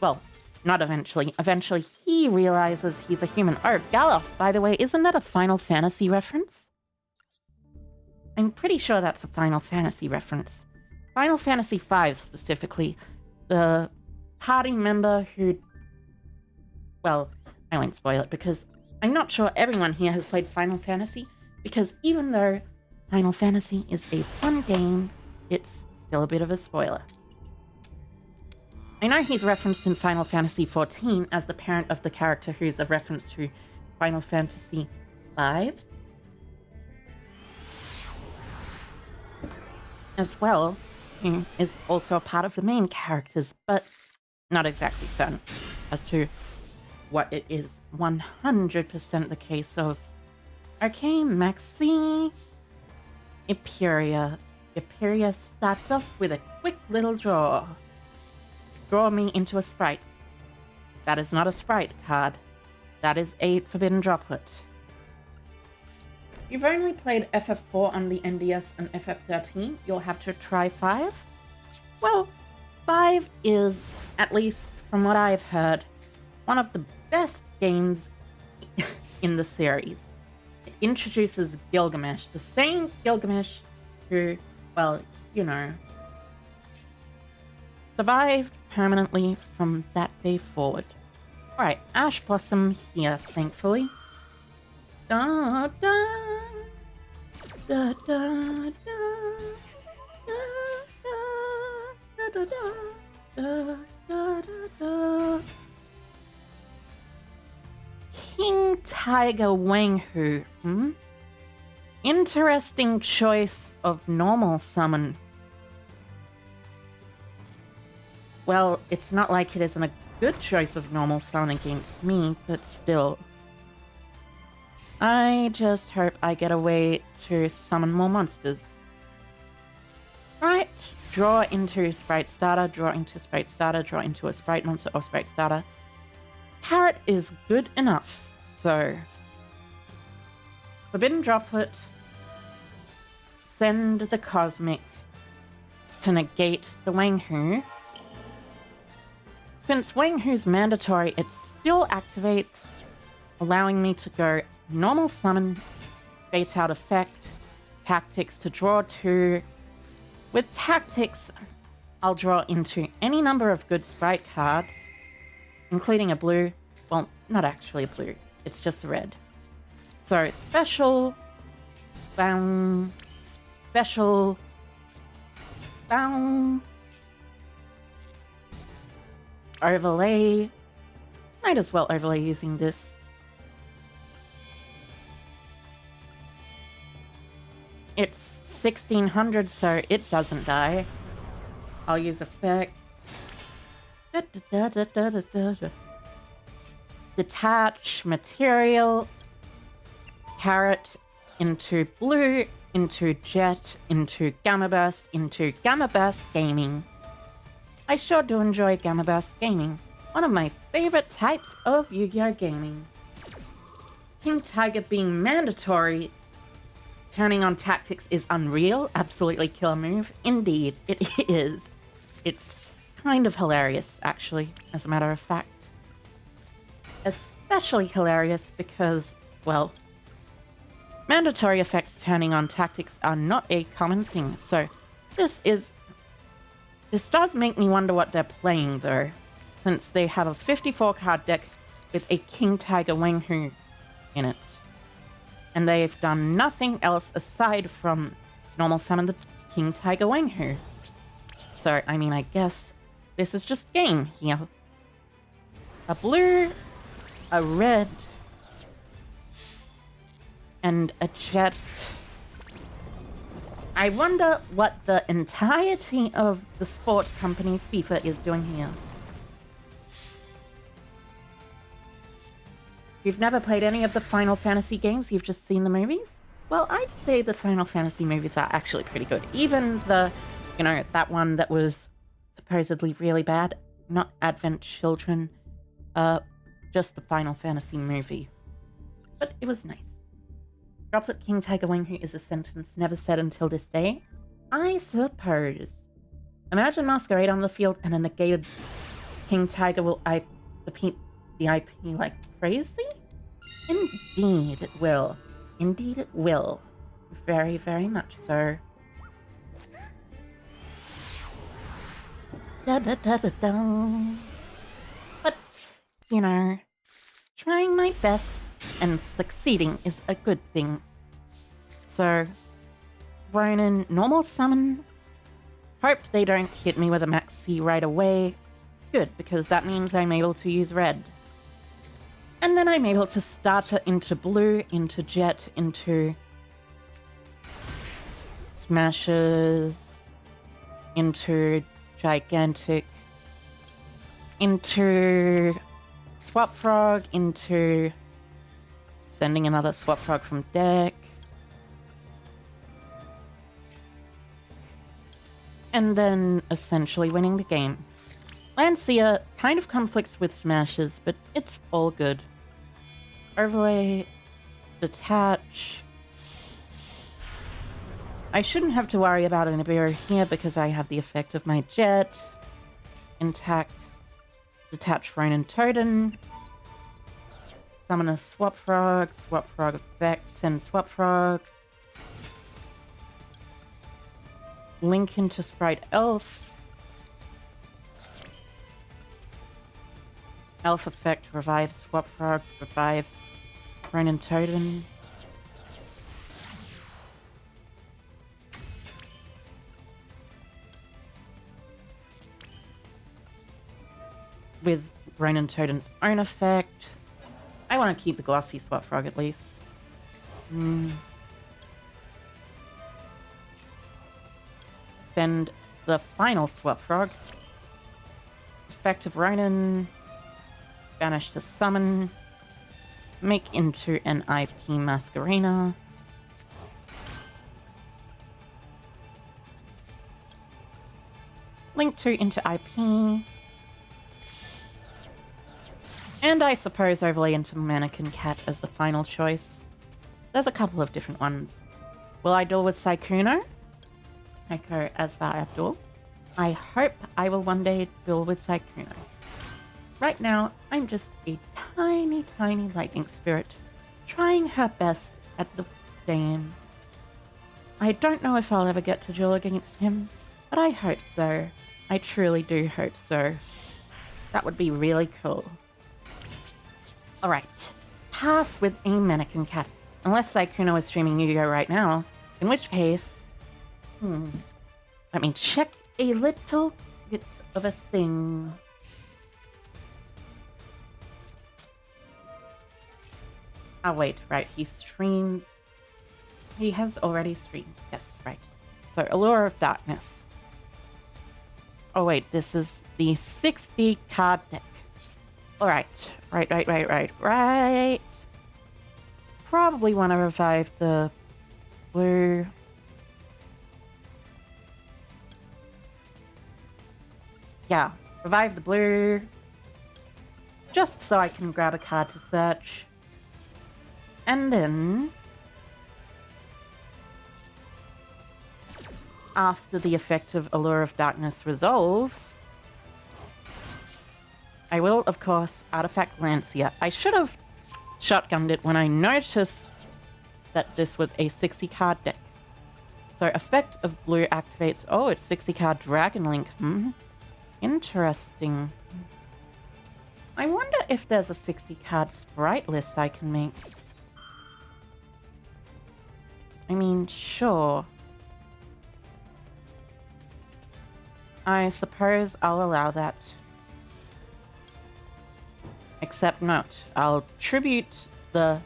well, not eventually. Eventually he realizes he's a human. Oh, Galof, by the way, isn't that a Final Fantasy reference? I'm pretty sure that's a Final Fantasy reference. Final Fantasy V specifically. The party member who... Well, I won't spoil it because I'm not sure everyone here has played Final Fantasy, because even though Final Fantasy is a fun game, it's still a bit of a spoiler. I know he's referenced in Final Fantasy XIV as the parent of the character who's a reference to Final Fantasy V. As well, he is also a part of the main characters, but not exactly certain as to what it is 100% the case of. Okay, Maxi. Eperia. Eperia starts off with a quick little draw. Draw me into a sprite. That is not a sprite card. That is a forbidden droplet. You've only played FF4 on the NDS and FF13. You'll have to try 5. Well, 5 is, at least from what I've heard, one of the best games in the series. It introduces Gilgamesh, the same Gilgamesh who, well, you know, survived permanently from that day forward. Alright, Ash Blossom here, thankfully. Da da da da da da da da da. King Tiger Wanghu, Interesting choice of normal summon. Well, it's not like it isn't a good choice of normal summon against me, but still. I just hope I get a way to summon more monsters. Right, draw into Sprite Starter, draw into Sprite Starter, draw into a Sprite Monster or Sprite Starter. Carrot is good enough, so... Forbidden Droplet, send the Cosmic to negate the Wanghu. Since Wanghu's mandatory, it still activates, allowing me to go normal summon, Fate Out Effect, Tactics to draw 2. With Tactics, I'll draw into any number of good sprite cards, including a blue. Well, not actually a blue, it's just a red. So, special, bang, special, bang, overlay. Might as well overlay using this. It's 1600, so it doesn't die. I'll use effect. Detach material. Carrot into blue, into jet, into gamma burst, into gamma burst gaming. I sure do enjoy gamma burst gaming. One of my favorite types of Yu-Gi-Oh! Gaming. King Tiger being mandatory, turning on tactics is unreal, absolutely killer move. Indeed, it is. It's kind of hilarious, actually, as a matter of fact. Especially hilarious because, well, mandatory effects turning on tactics are not a common thing, so this does make me wonder what they're playing, though, since they have a 54-card deck with a King Tiger Wanghu in it. And they've done nothing else aside from normal summon the King Tiger Wanghu. So, I mean, I guess this is just game here. A blue, a red, and a jet. I wonder what the entirety of the sports company FIFA is doing here. You've never played any of the Final Fantasy games, you've just seen the movies? Well, I'd say the Final Fantasy movies are actually pretty good. Even the, you know, that one that was supposedly really bad. Not Advent Children. Just the Final Fantasy movie. But it was nice. Droplet King Tiger Wanghu is a sentence never said until this day. I suppose. Imagine Masquerade on the field and a negated King Tiger will repeat the IP like crazy? Indeed it will. Indeed it will. Very, very much so. Da da da da da. But, you know, trying my best and succeeding is a good thing. So, Ronin, normal summon. Hope they don't hit me with a maxi right away. Good, because that means I'm able to use red. And then I'm able to starter into blue, into jet, into smashes, into gigantic, into swap frog, into sending another swap frog from deck. And then essentially winning the game. Lancia kind of conflicts with smashes, but it's all good. Overlay, detach. I shouldn't have to worry about an Nibiru here because I have the effect of my jet. Intact. Detach Ronin Totem. Summon a Swap Frog effect, send Swap Frog. Link into Sprite Elf. Elf effect, revive Swap Frog, revive Ronin Totem. With Ronin Totem's own effect. I want to keep the glossy Swap Frog at least. Send the final Swap Frog. Effect of Ronin. Banish to summon. Make into an IP Masquerena. Link 2 into IP. And I suppose overlay into Mannequin Cat as the final choice. There's a couple of different ones. Will I duel with Sykkuno? I go as far Abdul. I hope I will one day duel with Sykkuno. Right now, I'm just a tiny, tiny lightning spirit, trying her best at the game. I don't know if I'll ever get to duel against him, but I hope so. I truly do hope so. That would be really cool. Alright, pass with a Mannequin Cat. Unless Sykkuno is streaming Yu-Gi-Oh right now, in which case... Let me check a little bit of a thing. Oh wait, right, he streams... He has already streamed, yes, right. So, Allure of Darkness. Oh wait, this is the 60 card deck. Alright, right. Probably want to revive the blue. Yeah, revive the blue. Just so I can grab a card to search. And then... after the effect of Allure of Darkness resolves... I will, of course, Artifact Lancia. I should have shotgunned it when I noticed that this was a 60-card deck. So, effect of blue activates... Oh, it's 60-card Dragon Link. Interesting. I wonder if there's a 60-card Sprite list I can make. I mean, sure. I suppose I'll allow that. Except not. I'll tribute the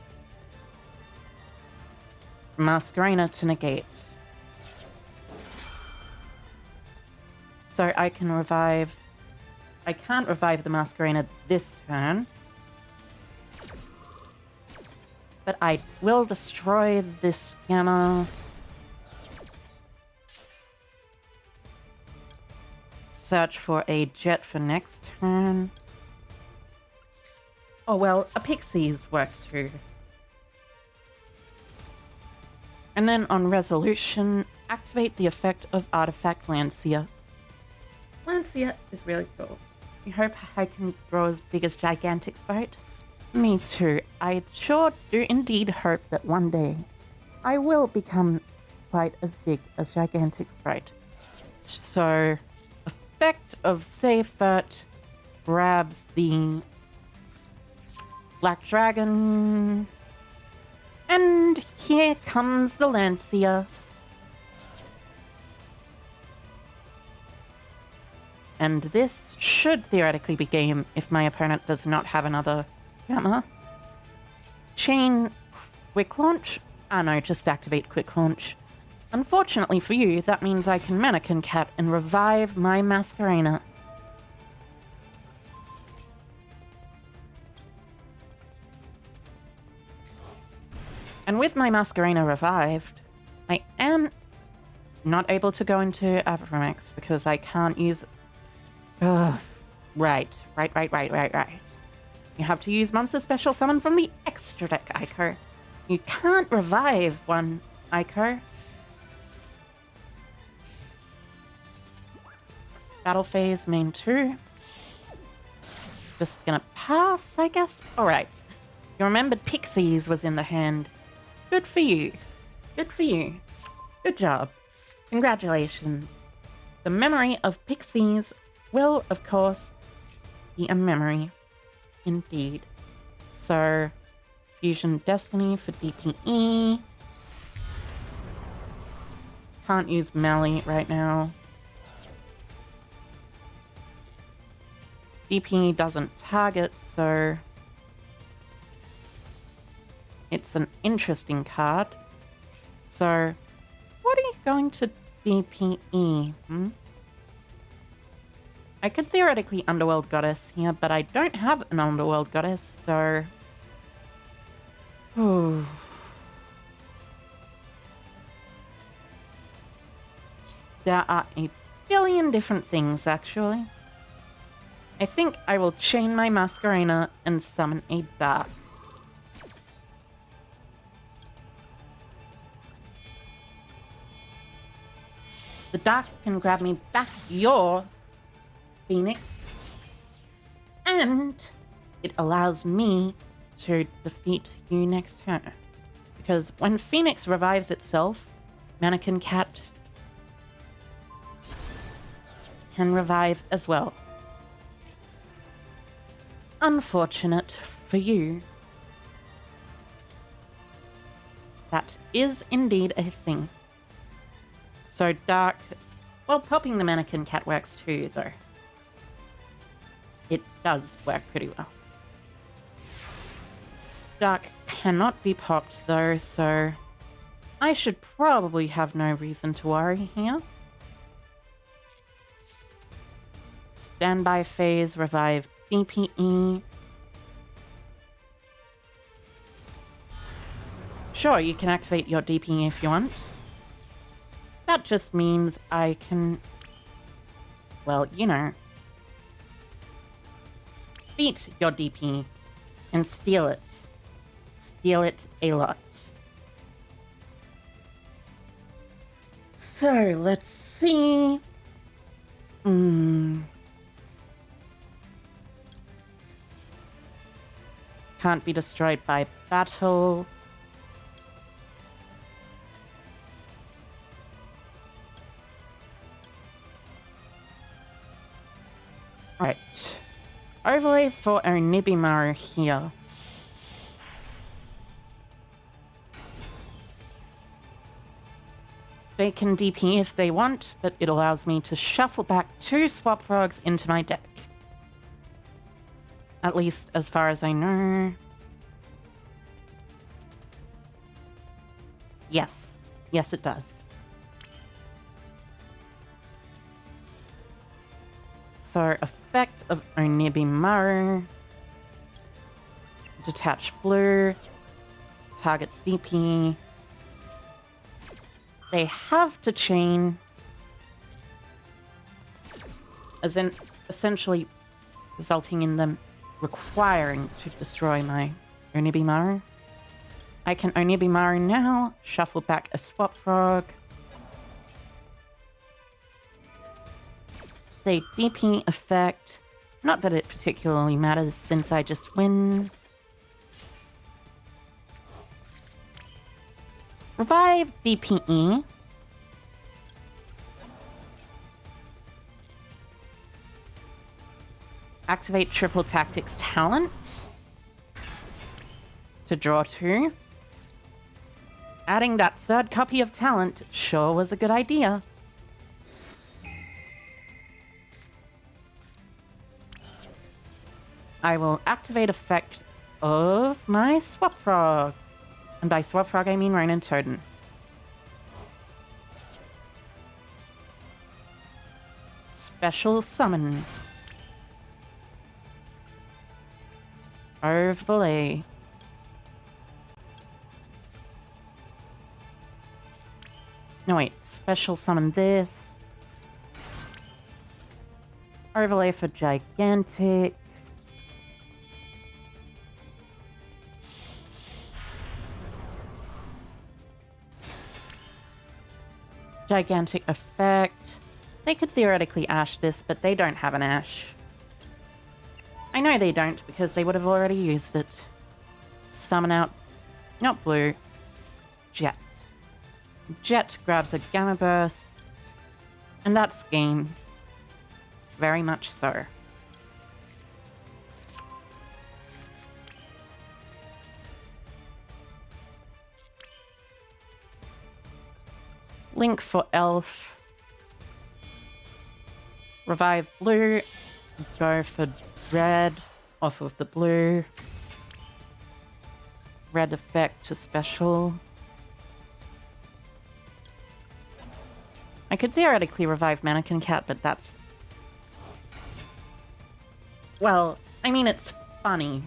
Masquerena to negate. So I can revive... I can't revive the Masquerena this turn. But I will destroy this Gamma. Search for a jet for next turn. Oh well, a Pixies works too. And then on resolution, activate the effect of Artifact Lancia. Lancia is really cool. I hope I can grow as big as Gigantic Sprite. Me too. I sure do indeed hope that one day I will become quite as big as Gigantic Sprite. So, effect of Seifert grabs the Black Dragon. And here comes the Lancia. And this should theoretically be game if my opponent does not have another Gamma. Chain Quick Launch? Ah no, just activate Quick Launch. Unfortunately for you, that means I can Mannequin Cat and revive my Masquerena. And with my Masquerena revived, I am not able to go into Avromax because I can't use... Right. You have to use Monster Special Summon from the extra deck, Ico. You can't revive one, Ico. Battle phase, main 2. Just gonna pass, I guess? Alright. You remembered Pixies was in the hand. Good for you. Good for you. Good job. Congratulations. The memory of Pixies will, of course, be a memory. Indeed. So, Fusion Destiny for DPE. Can't use Melee right now. DPE doesn't target, so it's an interesting card. So, what are you going to DPE? I could theoretically Underworld Goddess here, but I don't have an Underworld Goddess, so... Ooh. There are a billion different things, actually. I think I will chain my Masquerena and summon a Dark. The Dark can grab me back your Phoenix, and it allows me to defeat you next turn. Because when Phoenix revives itself, Mannequin Cat can revive as well. Unfortunate for you. That is indeed a thing. So Dark, well, popping the Mannequin Cat works too, though. It does work pretty well. Dark cannot be popped, though, so I should probably have no reason to worry here. Standby phase, revive DPE. Sure, you can activate your DPE if you want. That just means I can, well, you know, beat your DPE and steal it. Steal it a lot. So, let's see. Can't be destroyed by battle. Right. Overlay for Onibimaru here. They can DP if they want, but it allows me to shuffle back 2 Swap Frogs into my deck. At least as far as I know. Yes. Yes, it does. So, effect of Onibimaru. Detach blue. Target DP. They have to chain. As in, essentially resulting in them requiring to destroy my Onibimaru. I can Onibimaru now, shuffle back a Swap Frog. The DP effect, not that it particularly matters since I just win. Revive DPE. Activate Triple Tactics Talent to draw 2. Adding that 3rd copy of Talent sure was a good idea. I will activate effect of my Swap Frog. And by Swap Frog, I mean Ronin Totem. Special Summon. Overlay. No, wait. Special Summon this. Overlay for gigantic. Gigantic effect. They could theoretically ash this, but they don't have an ash. I know they don't because they would have already used it. Summon out, not blue, Jet. Jet grabs a Gamma Burst, and that's game. Very much so. Link for Elf. Revive blue. Go for red off of the blue. Red effect to special. I could theoretically revive Mannequin Cat, but that's... Well, I mean, it's funny,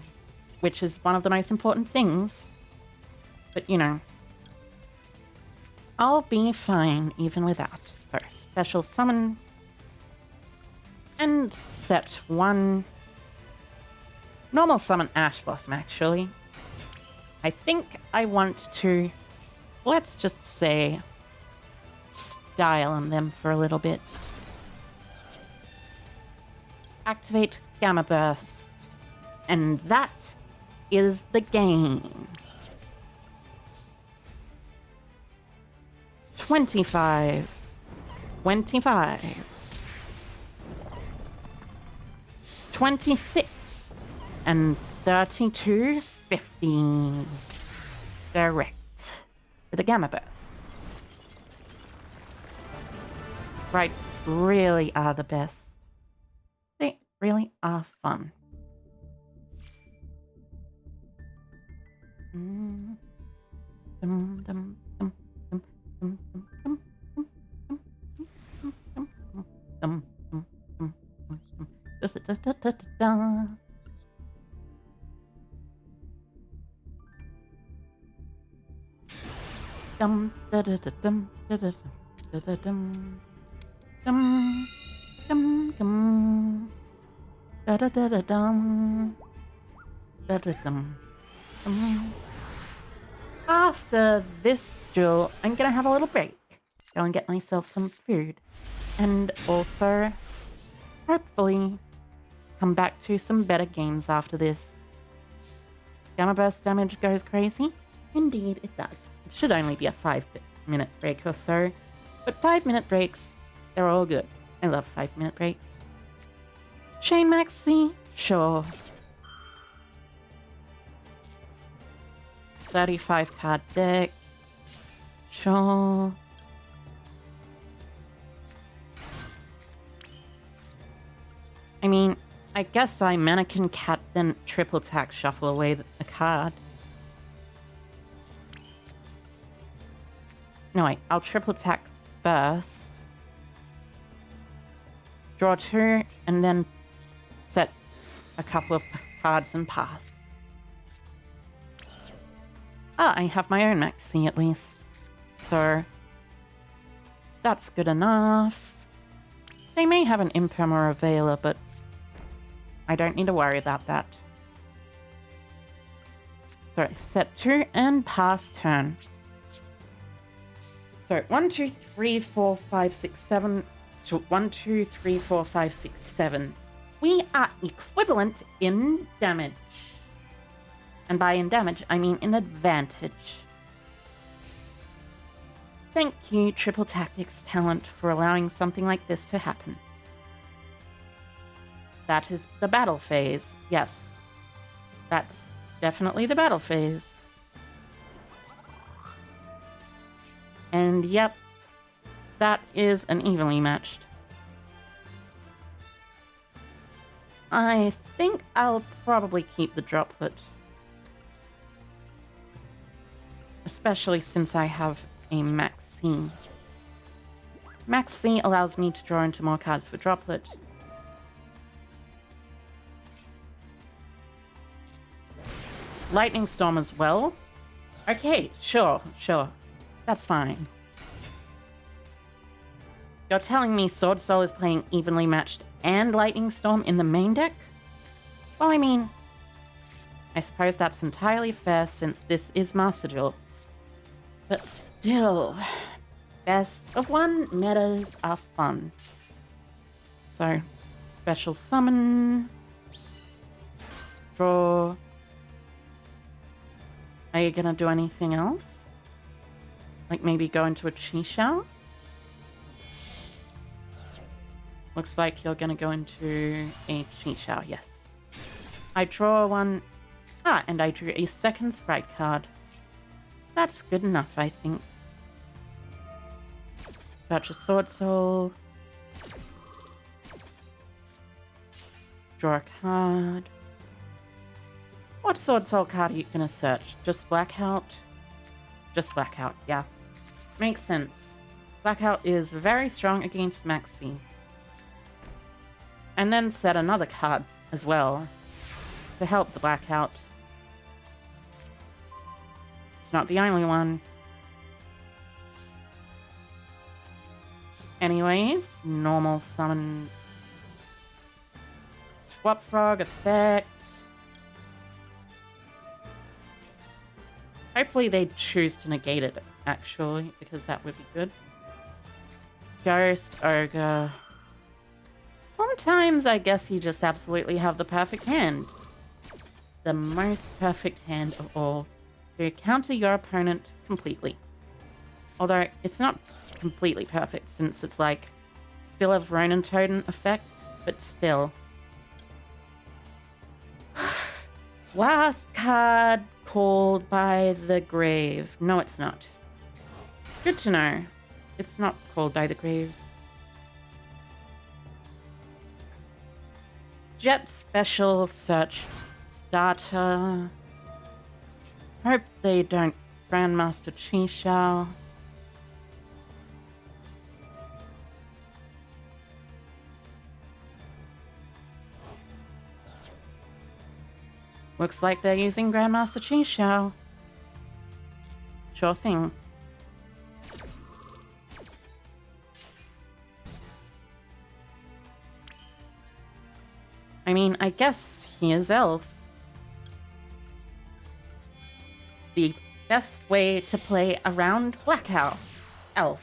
which is one of the most important things. But, you know, I'll be fine even without. So, special summon. And set one. Normal summon Ash Blossom, actually. I think I want to, let's just say, style on them for a little bit. Activate Gamma Burst. And that is the game. 25. 25. 26. And 32. 15. Direct. With a Gamma Burst. Sprites really are the best. They really are fun. After this duel, I'm gonna have a little break. Go and get myself some food. And also, hopefully, come back to some better games after this. Gamma Burst damage goes crazy? Indeed, it does. It should only be a 5-minute break or so. But 5-minute breaks, they're all good. I love 5-minute breaks. Chain Maxi? Sure. 35 card deck. Sure. I mean, I guess I Mannequin Cat then triple tack shuffle away a card. No wait, I'll triple tack first. Draw 2 and then set a couple of cards and pass. Ah, I have my own Maxi at least. So, that's good enough. They may have an Imperm or a Veiler, but I don't need to worry about that. So, set 2 and pass turn. So, 1, 2, 3, 4, 5, 6, 7. So, 1, 2, 3, 4, 5, 6, 7. We are equivalent in damage. And by in damage, I mean in advantage. Thank you, Triple Tactics Talent, for allowing something like this to happen. That is the battle phase. Yes, that's definitely the battle phase. And yep, that is an evenly matched. I think I'll probably keep the droplet. Especially since I have a Maxi. Maxi allows me to draw into more cards for droplet. Lightning Storm as well? Okay, sure. That's fine. You're telling me Sword Soul is playing evenly matched and Lightning Storm in the main deck? Well, I mean, I suppose that's entirely fair since this is Master Duel. But still, best of one metas are fun. So, special summon, draw. Are you gonna do anything else? Like maybe go into a Chi Shower? Looks like you're gonna go into a Chi Shower, yes. I draw one. And I drew a second sprite card. That's good enough, I think. Search a Sword Soul. Draw a card. What Sword Soul card are you gonna search? Just Blackout? Just Blackout, yeah. Makes sense. Blackout is very strong against Maxi. And then set another card as well to help the Blackout. It's not the only one. Anyways, normal summon. Swap Frog effect. Hopefully they choose to negate it, actually, because that would be good. Ghost Ogre. Sometimes I guess you just absolutely have the perfect hand. The most perfect hand of all. To counter your opponent completely. Although it's not completely perfect since it's like still a Ronin Totem effect, but still. Last card called by the grave. No, it's not. Good to know. It's not called by the grave. Jet Special Search Starter. Hope they don't Grandmaster Chi Shao. Looks like they're using Grandmaster Chi Shao. Sure thing. I mean, I guess he is Elf. The best way to play around Blackout. Elf.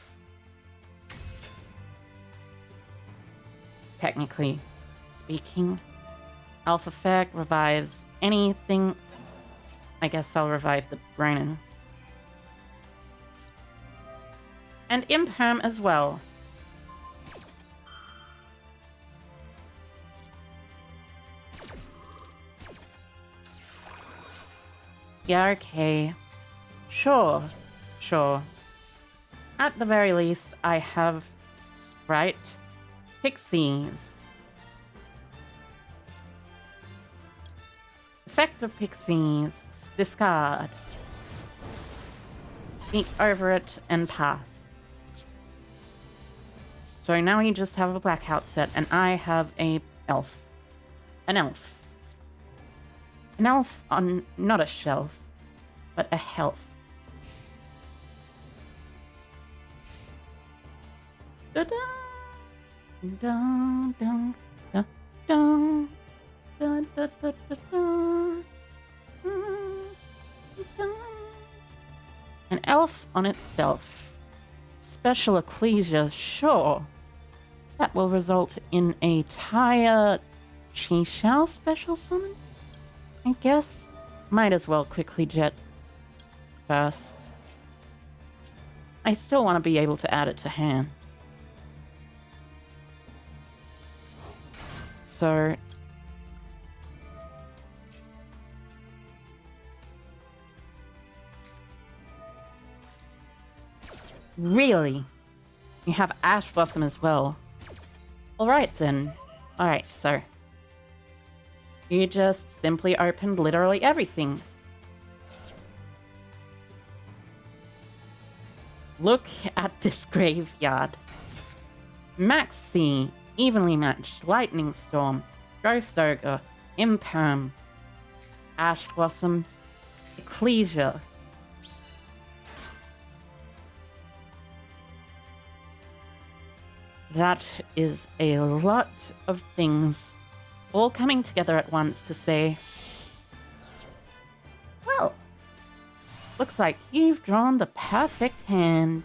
Technically speaking. Elf effect revives anything. I guess I'll revive the Ronin. And Imperm as well. Yeah, okay. Sure. At the very least, I have Sprite Pixies. Effect of Pixies. Discard. Speak over it and pass. So now you just have a Blackout set, and I have a elf. An elf. An elf on not a shelf, but a health. Da da da da da da da da da da. An elf on itself. Special Ecclesia, sure. That will result in a Tire Chi Shao special summon? I guess. Might as well quickly jet first. I still want to be able to add it to hand. So... Really? You have Ash Blossom as well. Alright then. Alright, so... You just simply opened literally everything. Look at this graveyard. Maxi, evenly matched, Lightning Storm, Ghost Ogre, Imperm, Ash Blossom, Ecclesia. That is a lot of things all coming together at once to say, well, looks like you've drawn the perfect hand.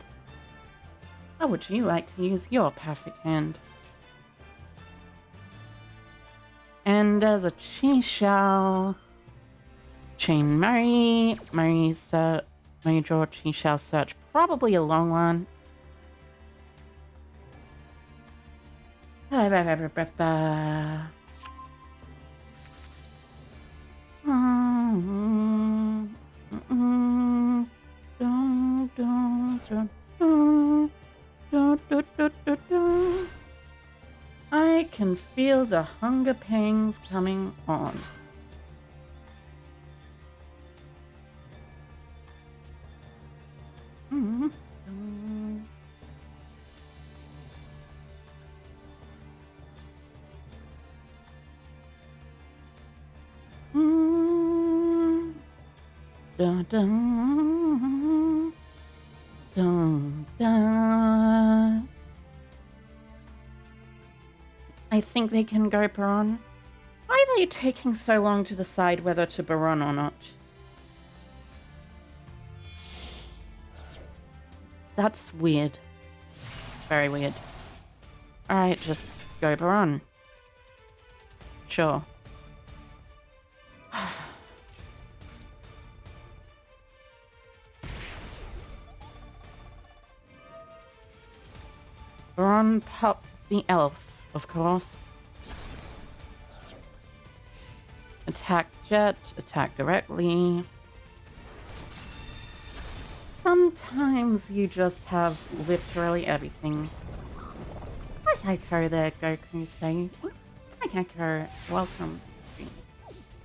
How would you like to use your perfect hand? And as a Chi Shao, Chain Murray, Murray draw Chi Shao search, probably a long one. I can feel the hunger pangs coming on. Dun, dun, dun, dun. I think they can go Baron. Why are they taking so long to decide whether to Baron or not? That's weird. Very weird. Alright, just go Baron. Sure. Baron pop the elf, of course. Attack Jet, attack directly. Sometimes you just have literally everything. Hi Tycho there, Goku saying. Hi Tycho, welcome to the stream.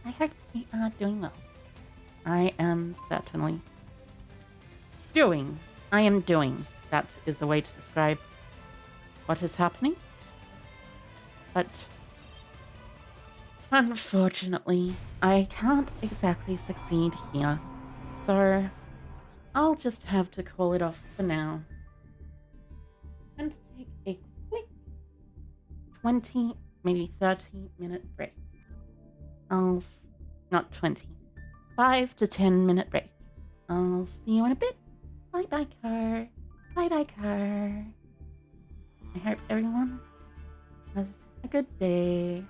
I hope you are doing well. I am certainly doing. I am doing. That is a way to describe what is happening. But unfortunately, I can't exactly succeed here. So I'll just have to call it off for now. And take a quick 20, maybe 30-minute break. Not 20. 5 to 10-minute break. I'll see you in a bit. Bye-bye, car. Bye-bye, car. I hope everyone has a good day.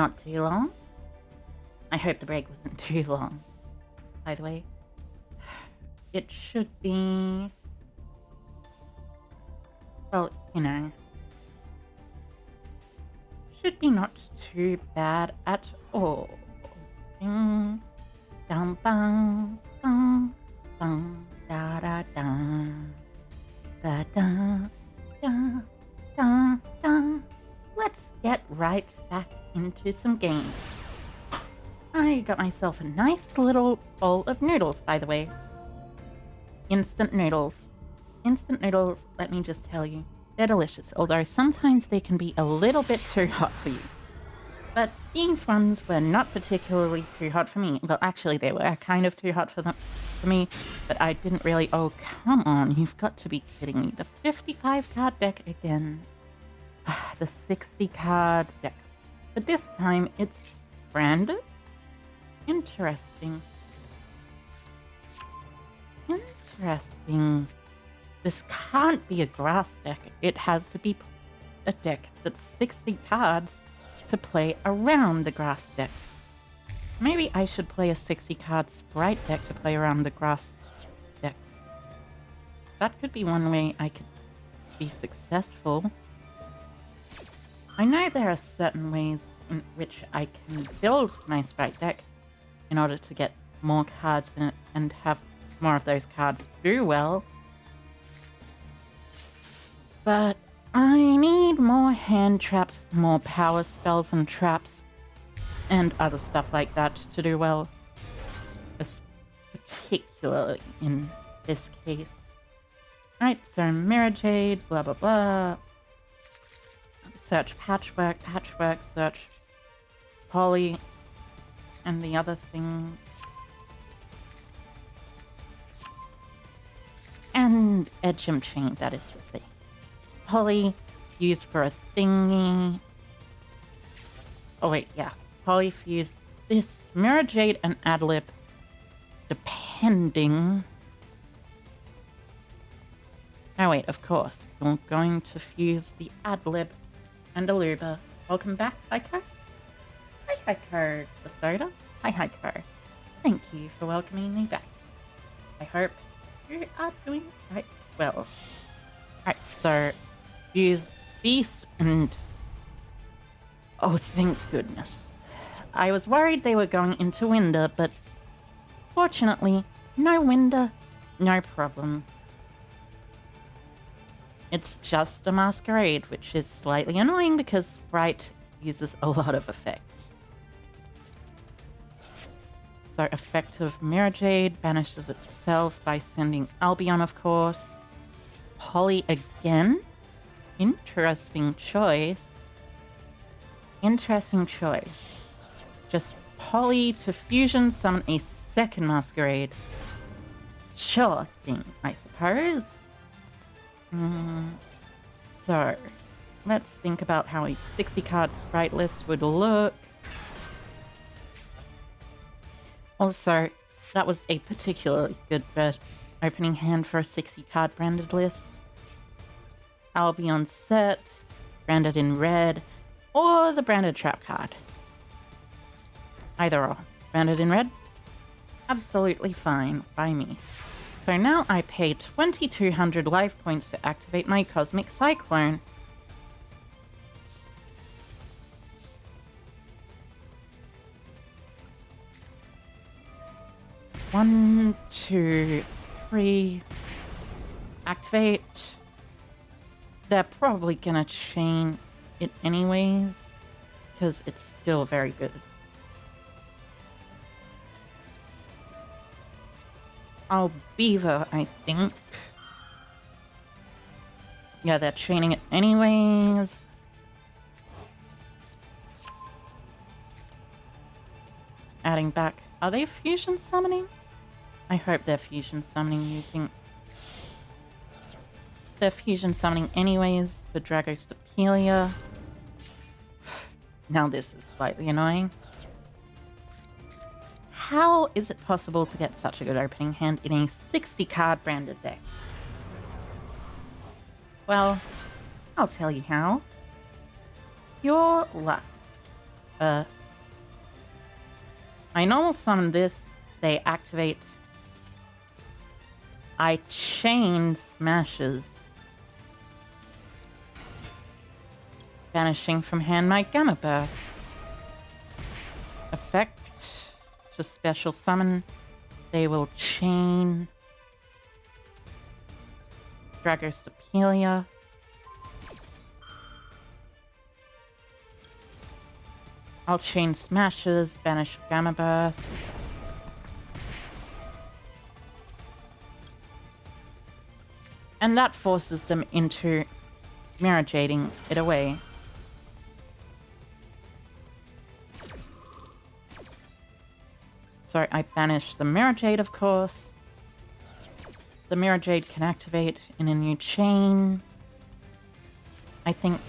not too long. I hope the break wasn't too long, by the way. It should be... well, you know... should be not too bad at all. Ding, dum, bum, bum, bum, da da da, da da da da da. Let's get right back into some games. I got myself a nice little bowl of noodles, by the way. Instant noodles. Instant noodles, let me just tell you, they're delicious, although sometimes they can be a little bit too hot for you. But these ones were not particularly too hot for me. Well, actually, they were kind of too hot for me, but I didn't really... oh, come on, you've got to be kidding me. The 55 card deck again. The 60 card deck. But this time, it's branded? Interesting. Interesting. This can't be a grass deck. It has to be a deck that's 60 cards to play around the grass decks. Maybe I should play a 60 card sprite deck to play around the grass decks. That could be one way I could be successful. I know there are certain ways in which I can build my sprite deck in order to get more cards in it and have more of those cards do well. But I need more hand traps, more power spells and traps, and other stuff like that to do well. Particularly in this case. Right, so Mirror Jade, blah blah blah. Search Patchwork, Patchwork, search Poly, and the other things. And Edge and Chain, that is to say. Poly, used for a thingy. Oh wait, yeah. Poly fuse this, Mirror Jade and Adlib, depending... oh wait, of course. You're going to fuse the Adlib and Aluba. Welcome back, Heiko. Hi, Heiko, the soda. Hi, Heiko. Thank you for welcoming me back. I hope you are doing right well. Right, so use Beast and... oh, thank goodness. I was worried they were going into Winder, but fortunately, no Winder, no problem. It's just a Masquerade, which is slightly annoying because Sprite uses a lot of effects. So effective Mirror Jade banishes itself by sending Albion, of course. Poly again? Interesting choice. Interesting choice. Just Poly to fusion summon a second Masquerade. Sure thing, I suppose. So, let's think about how a 60 card sprite list would look. Also, that was a particularly good opening hand for a 60 card branded list. Albion set, branded in red, or the branded trap card. Either or. Branded in red? Absolutely fine by me. So now I pay 2200 life points to activate my Cosmic Cyclone. One, two, three. Activate. They're probably gonna chain it anyways, because it's still very good. I'll Beaver, I think. Yeah, they're chaining it anyways. Adding back. Are they fusion summoning? I hope they're fusion summoning using... they're fusion summoning anyways for Dragostopelia. Now this is slightly annoying. How is it possible to get such a good opening hand in a 60 card branded deck? Well, I'll tell you how. Pure luck. I normal summon this, they activate. I chain smashes. Banishing from hand my Gamma Burst. Effect to special summon. They will chain Dragostapelia. I'll chain smashes, banish Gamma Burst. And that forces them into Mirror Jading it away. So I banish the Mirror Jade, of course. The Mirror Jade can activate in a new chain. I think...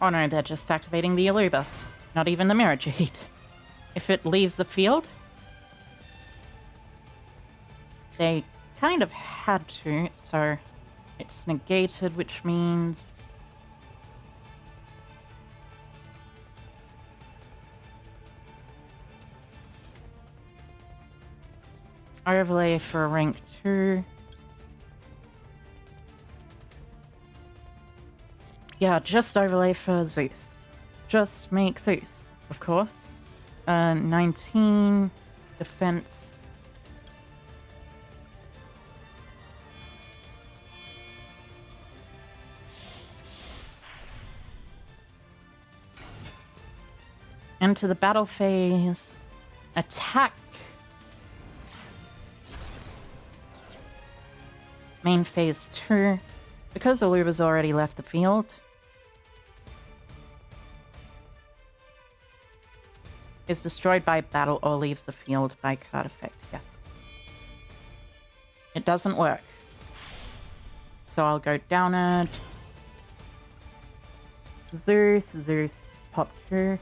Oh no, they're just activating the Aluba. Not even the Mirror Jade. If it leaves the field... They kind of had to, so it's negated, which means... Overlay for rank 2. Yeah, just overlay for Zeus. Just make Zeus, of course. 19 defense. Enter the battle phase. Attack. Main phase 2. Because Aluba's already left the field. Is destroyed by battle or leaves the field by card effect. Yes. It doesn't work. So I'll go downward. Zeus, pop 2.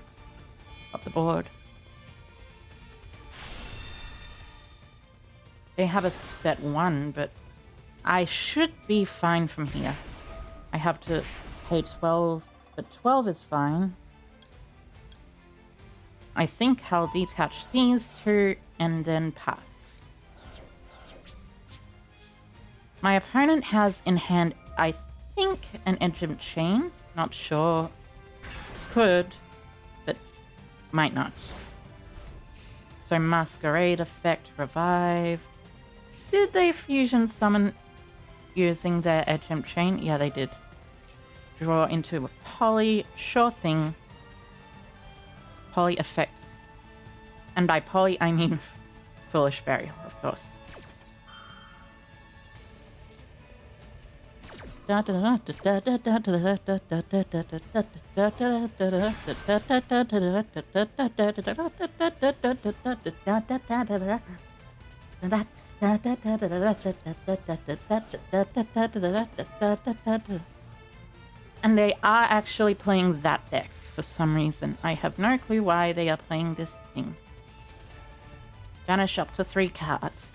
Up the board. They have a set 1, but I should be fine from here. I have to pay 12, but 12 is fine. I think I'll detach these two and then pass. My opponent has in hand, I think, an Edgem Chain. Not sure. Could, but might not. So Masquerade effect, revive. Did they fusion summon using their Edgem Chain? Yeah, they did. Draw into a poly. Sure thing. Poly effects. And by poly, I mean Foolish Burial, of course. And they are actually playing that deck for some reason. I have no clue why they are playing this thing. Banish up to 3 cards.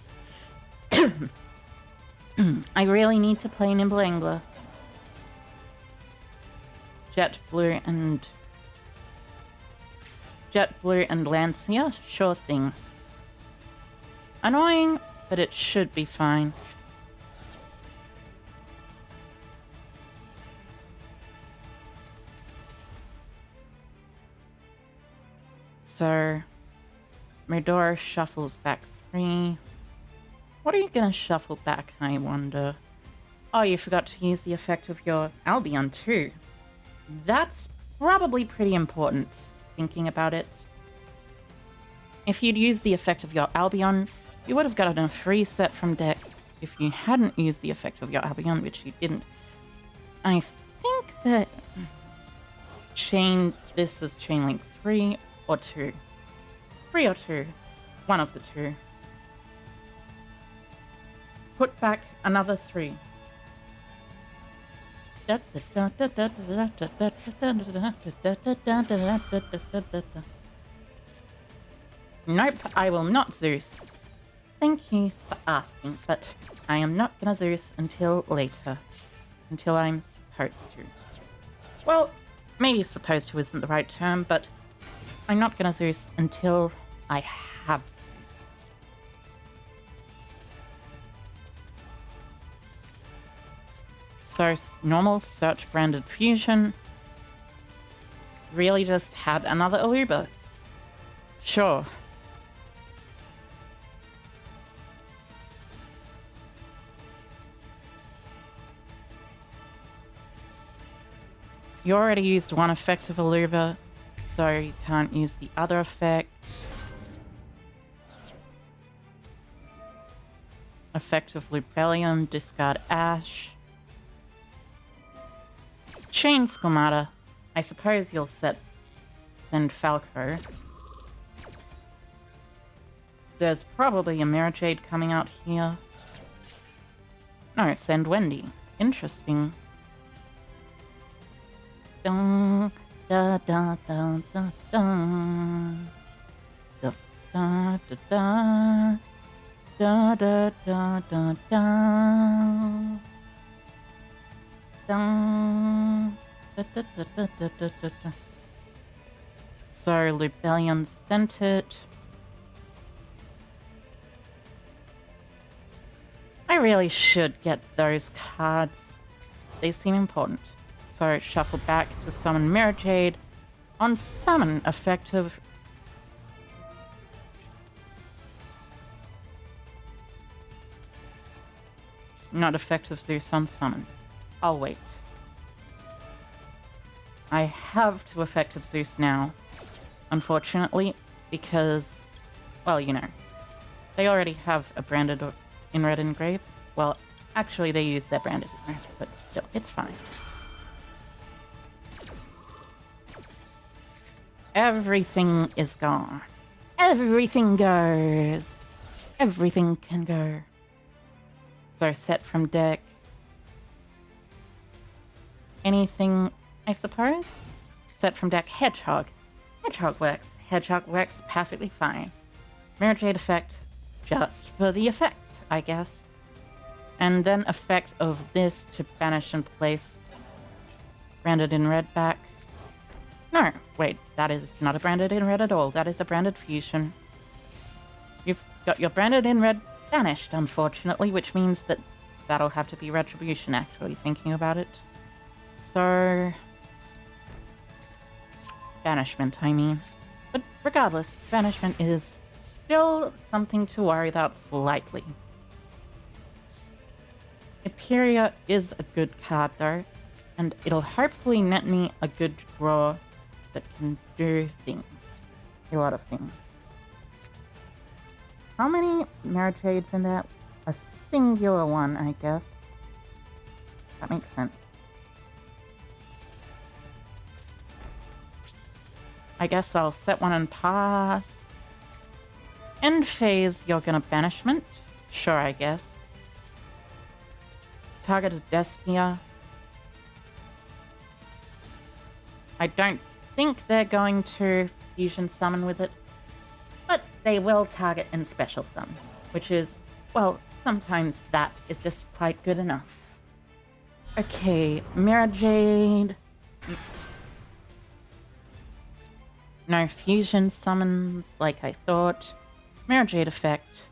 I really need to play Nimble Angler. Jet Blue and Lancia? Sure thing. Annoying, but it should be fine. So, Medora shuffles back 3. What are you gonna shuffle back, I wonder? Oh, you forgot to use the effect of your Albion too. That's probably pretty important, thinking about it. If you'd used the effect of your Albion, you would have gotten a free set from deck. If you hadn't used the effect of your Albion, which you didn't. I think that this is chain link 3 or 2. 3 or 2. One of the 2. Put back another 3. Nope, I will not Zeus. Thank you for asking, but I am not gonna Zeus until later. Until I'm supposed to. Well, maybe supposed to isn't the right term, but I'm not gonna Zeus until I have. So, normal search branded fusion really just had another Aluba. Sure. You already used one effect of Aluba, so you can't use the other effect. Effect of Lubellium, discard Ash. Chain Squamata. I suppose you'll send Falco. There's probably a Mirror Jade coming out here. No, send Wendy. Interesting. Dun, da, da, da, da, da. Da, da, da, da. Da, da, da, da, da. Dun. Da, da, da, da, da, da, da, da. So, Lubellion sent it. I really should get those cards. They seem important. So, shuffle back to summon Mirror Jade. On summon, effective. Not effective Zeus on summon. I'll wait. I have to effective Zeus now, unfortunately, because, well, you know, they already have a branded in red engrave. Well, actually, they used their branded in red, but still, it's fine. Everything is gone. Everything goes. Everything can go. So, set from deck. Anything, I suppose? Set from deck, Hedgehog. Hedgehog works. Hedgehog works perfectly fine. Mirror Jade effect, just for the effect, I guess. And then effect of this to banish and place branded in red back. No, wait, that is not a branded in red at all. That is a branded fusion. You've got your branded in red banished, unfortunately, which means that that'll have to be retribution, actually, thinking about it. So, banishment, I mean. But regardless, banishment is still something to worry about slightly. Imperia is a good card, though, and it'll hopefully net me a good draw that can do things. A lot of things. How many Mirror Jades in there? A singular one, I guess. That makes sense. I guess I'll set one and pass. End phase, you're gonna banishment? Sure, I guess. Target a Despia. I don't think they're going to fusion summon with it, but they will target and special summon, which is, well, sometimes that is just quite good enough. Okay, Mirror Jade. No fusion summons like I thought. Mirror Jade effect.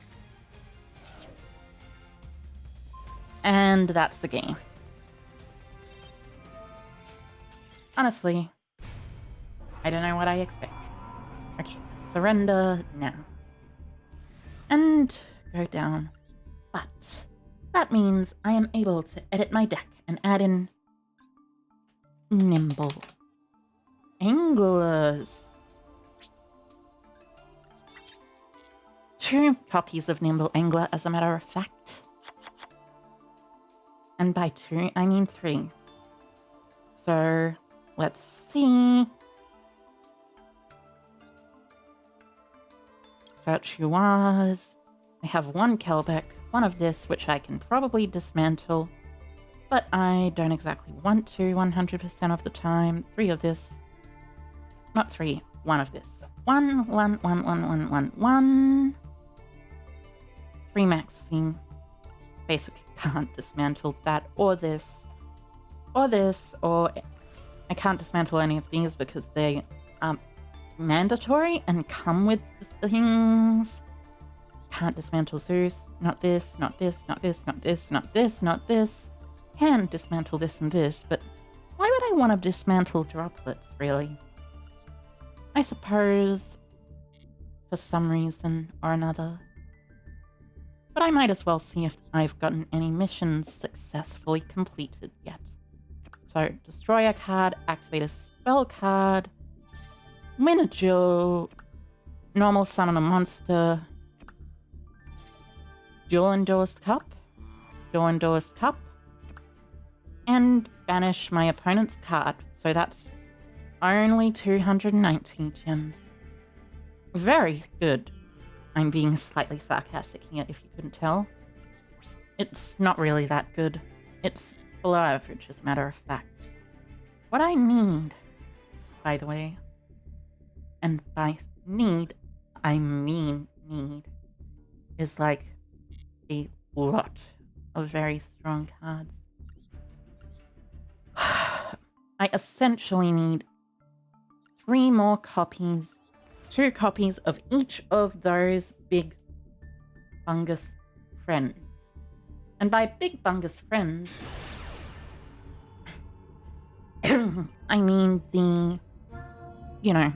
And that's the game. Honestly, I don't know what I expected. Okay, surrender now. And go down. But that means I am able to edit my deck and add in Nimble Anglers. 2 copies of Nimble Angler, as a matter of fact. And by 2, I mean 3. So, let's see. Search who was. I have 1 Kelbeck, 1 of this, which I can probably dismantle. But I don't exactly want to 100% of the time. 3 of this. Not 3, 1 of this. 1, 1, 1, 1, 1, 1, 1. 3 maxing. Basically can't dismantle that or this. Or this, or I can't dismantle any of these because they are mandatory and come with the things. Can't dismantle Zeus. Not this, not this, not this, not this, not this, not this. Can dismantle this and this, but why would I want to dismantle droplets, really? I suppose for some reason or another. But I might as well see if I've gotten any missions successfully completed yet. So, destroy a card, activate a spell card, win a duel, normal summon a monster, duel and Duelist Cup, duel and Duelist Cup, and banish my opponent's card. So that's only 290 gems. Very good. I'm being slightly sarcastic here, if you couldn't tell. It's not really that good. It's below average, as a matter of fact. What I need, by the way, and by need, I mean need, is like a lot of very strong cards. I essentially need 3 more copies, 2 copies of each of those big fungus friends. And by big fungus friends, I mean the, you know,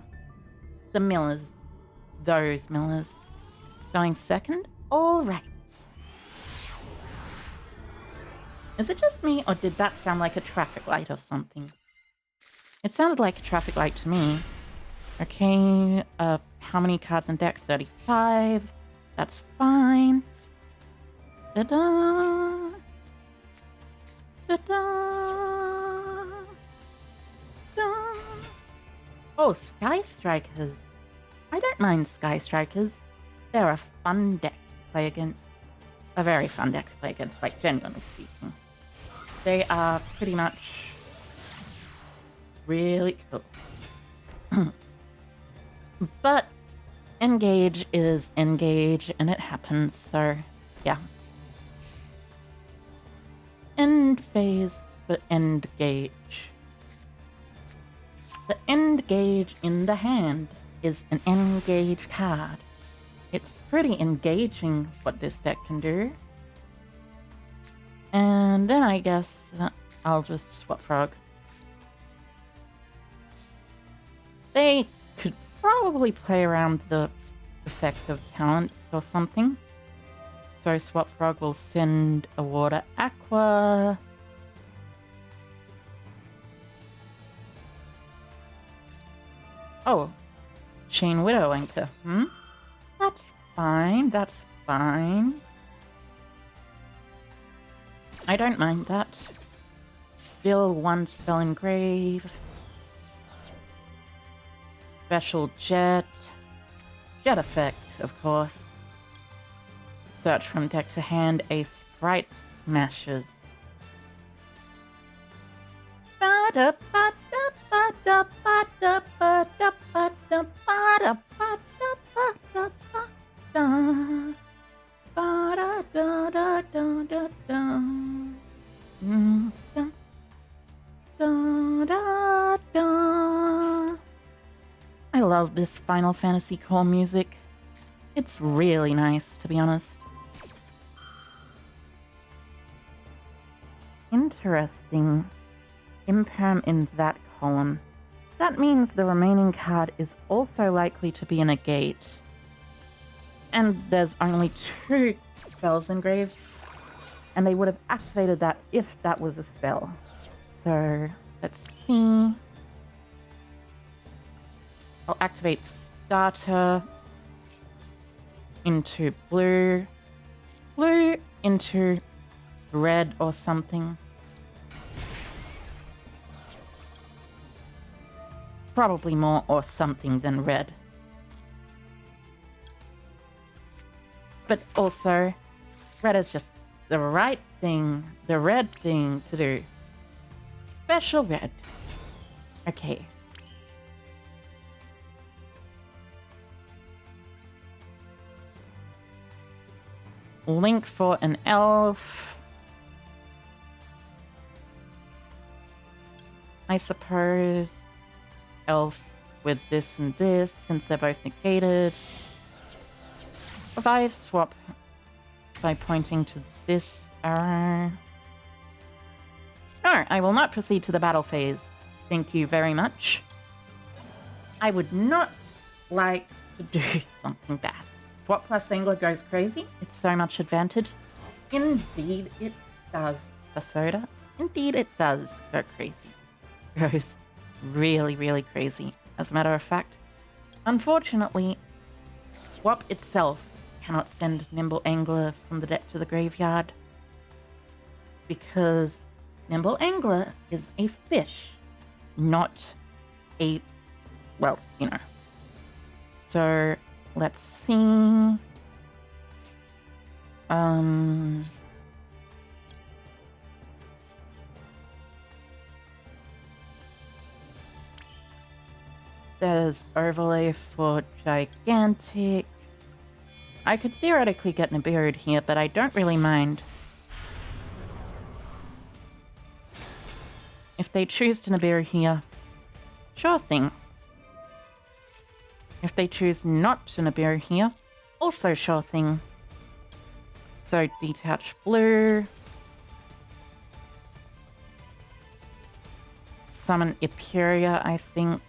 the millers. Those millers. Going second? Alright. Is it just me, or did that sound like a traffic light or something? It sounded like a traffic light to me. Okay, how many cards in deck? 35. That's fine. Da-da! Da-da! Da! Oh, Sky Strikers. I don't mind Sky Strikers. They're a fun deck to play against. A very fun deck to play against, like, genuinely speaking. They are pretty much really cool. But engage is engage, and it happens, so yeah. End phase for end gauge. The end gauge in the hand is an engage card. It's pretty engaging what this deck can do. And then I guess I'll just swap Frog. They could probably play around the effect of talents or something. So Swap Frog will send a Water Aqua. Oh, Chain Widow Anchor. That's fine, that's fine. I don't mind that. Still 1 spell engrave. Special Jet. Jet effect, of course. Search from deck to hand, a Sprite Smashes. I love this Final Fantasy core music. It's really nice, to be honest. Interesting. Imperm in that column. That means the remaining card is also likely to be in a gate. And there's only 2 spells engraved, and they would have activated that if that was a spell. So, let's see. I'll activate Starter into blue. Blue into red or something. Probably more or something than red. But also, red is just the right thing, the red thing to do. Special red. Okay. Link for an elf. I suppose elf with this and this, since they're both negated. Revive swap by pointing to this arrow. No, I will not proceed to the battle phase. Thank you very much. I would not like to do something bad. Swap plus angler goes crazy. It's so much advantage. Indeed it does, Basoda. Indeed it does go crazy. Goes really, really crazy. As a matter of fact, unfortunately, swap itself cannot send Nimble Angler from the deck to the graveyard because Nimble Angler is a fish, not a, well, you know. So let's see. There's overlay for gigantic. I could theoretically get Nibiru here, but I don't really mind. If they choose to Nibiru here, sure thing. If they choose not to Nibiru here, also sure thing. So detach blue. Summon Eperia, I think.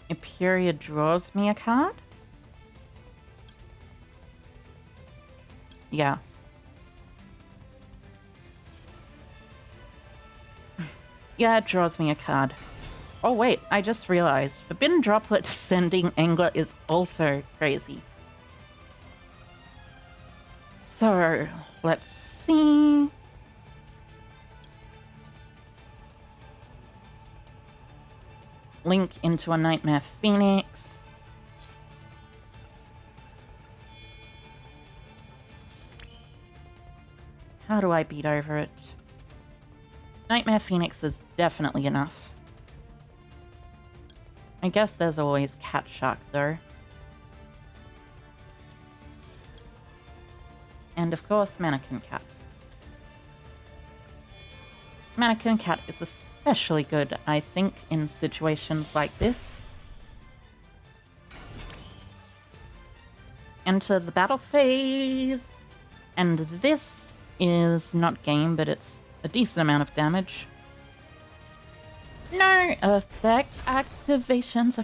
Eperia draws me a card? Yeah. Yeah, it draws me a card. Oh wait, I just realized. Forbidden Droplet sending Angler is also crazy. So, let's see. Link into a Nightmare Phoenix. How do I beat over it? Nightmare Phoenix is definitely enough. I guess there's always Cat Shark though. And of course, Mannequin Cat. Mannequin Cat is especially good, I think, in situations like this. Enter the battle phase. And this is not game, but it's a decent amount of damage. No effect activations,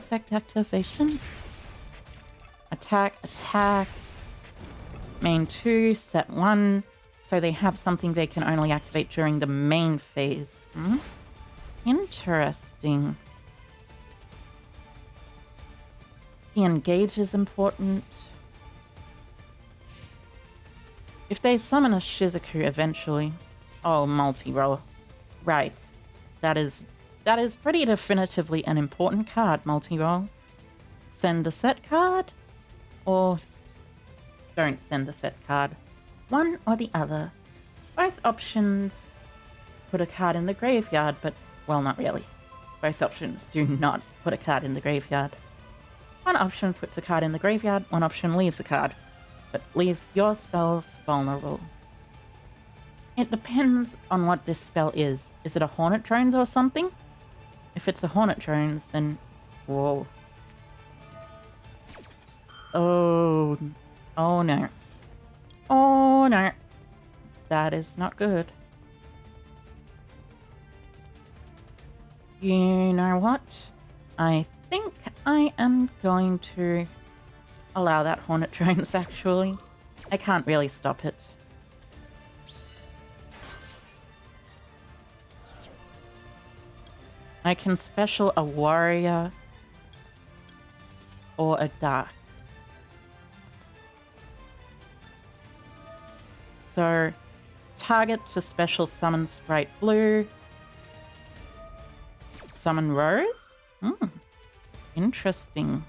Attack, attack. Main 2, set 1. So they have something they can only activate during the main phase. Hmm? Interesting. The engage is important. If they summon a Shizuku eventually... Oh, multi-roll. Right. That is pretty definitively an important card, multi-roll. Send a set card? Or don't send a set card. One or the other. Both options put a card in the graveyard, but, well, not really. Both options do not put a card in the graveyard. One option puts a card in the graveyard, one option leaves a card, but leaves your spells vulnerable. It depends on what this spell is. Is it a Hornet Drones or something? If it's a Hornet Drones, then... Whoa. Oh. Oh no. Oh no. That is not good. You know what? I think I am going to allow that Hornet Drones, actually. I can't really stop it. I can special a warrior or a dark. So, target to special summon Sprite Blue. Summon Rose? Hmm. Interesting.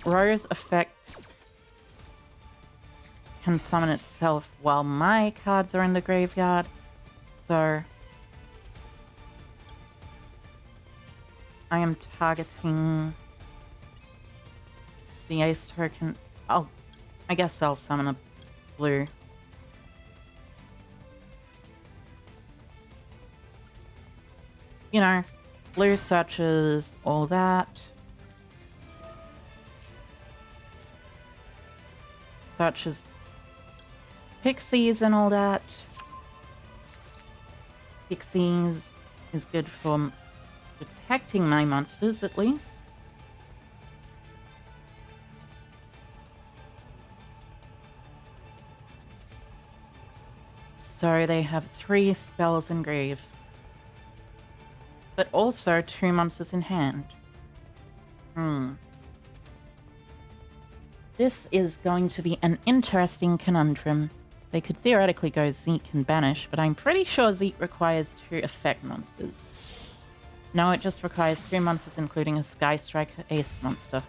Rose effect can summon itself while my cards are in the graveyard. So, I am targeting the ace token. I guess I'll summon a blue. You know, blue searches, all that. Searches pixies and all that. Pixies is good for protecting my monsters, at least. So they have 3 spells in grave. But also 2 monsters in hand. This is going to be an interesting conundrum. They could theoretically go Zeke and Banish, but I'm pretty sure Zeke requires 2 effect monsters. No, it just requires 2 monsters, including a Sky Striker Ace monster.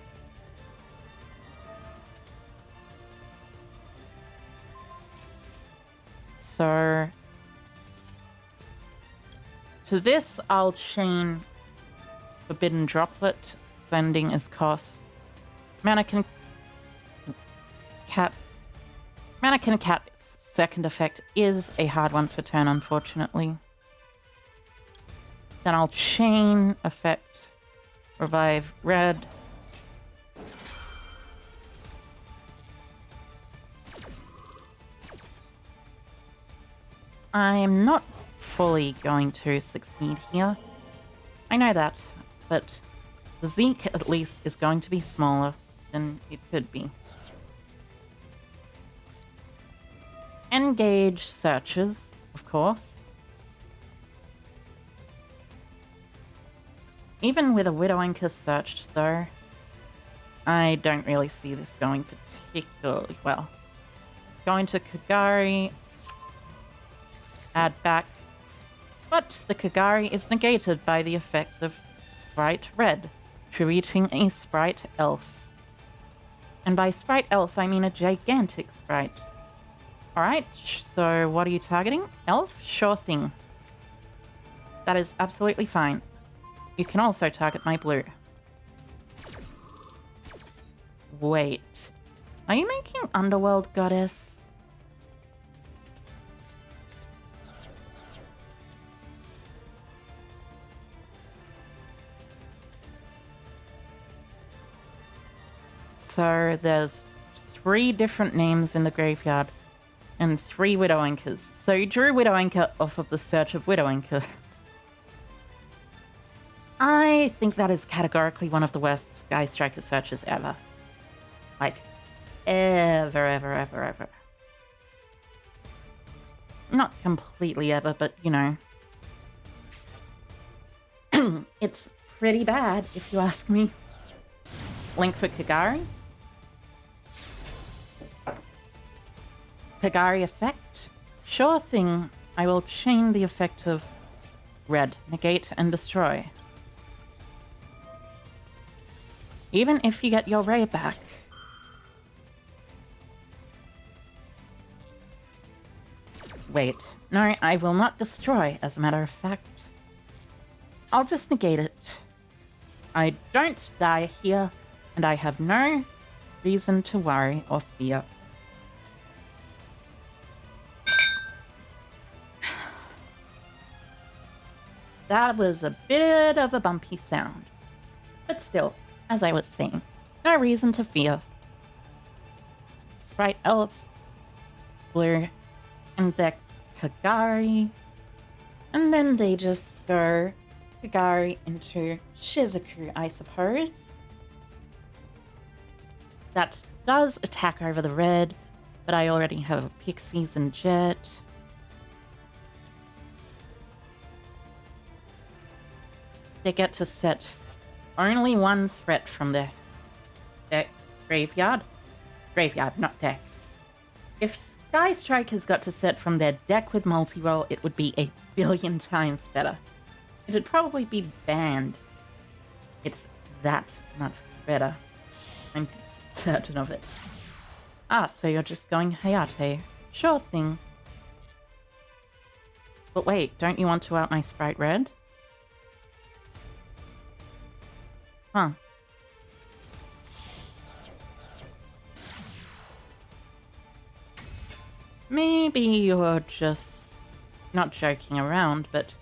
So to this, I'll chain Forbidden Droplet, sending as cost. Mannequin Cat's second effect is a hard once per turn, unfortunately. Then I'll chain effect, revive red. I'm not fully going to succeed here. I know that, but Zeke at least is going to be smaller than it could be. Engage searches, of course. Even with a Widowinker searched, though, I don't really see this going particularly well. Going to Kagari, add back, but the Kagari is negated by the effect of Sprite Red, creating a Sprite Elf. And by Sprite Elf, I mean a gigantic sprite. Alright, so what are you targeting? Elf? Sure thing. That is absolutely fine. You can also target my blue. Wait. Are you making Underworld Goddess? So there's 3 different names in the graveyard and 3 Widowinkers. So you drew Widowinker off of the search of Widowinker. I think that is categorically one of the worst Sky Striker searches ever. Like, ever. Not completely ever, but, you know. It's pretty bad, if you ask me. Link for Kagari. Kagari effect. Sure thing. I will chain the effect of red. Negate and destroy. Even if you get your Ray back. Wait. No, I will not destroy, as a matter of fact. I'll just negate it. I don't die here, and I have no reason to worry or fear. That was a bit of a bumpy sound. But still, as I was saying, no reason to fear. Sprite Elf, Blue, and their Kagari. And then they just go Kagari into Shizuku, I suppose. That does attack over the red, but I already have Pixies and Jet. They get to set only 1 threat from their graveyard. Graveyard, not deck. If Sky Strikers got to set from their deck with multi-roll, it would be a billion times better. It'd probably be banned. It's that much better. I'm certain of it. Ah, so you're just going Hayate. Sure thing. But wait, don't you want to out my Sprite Red? Huh. Maybe you're just not joking around, but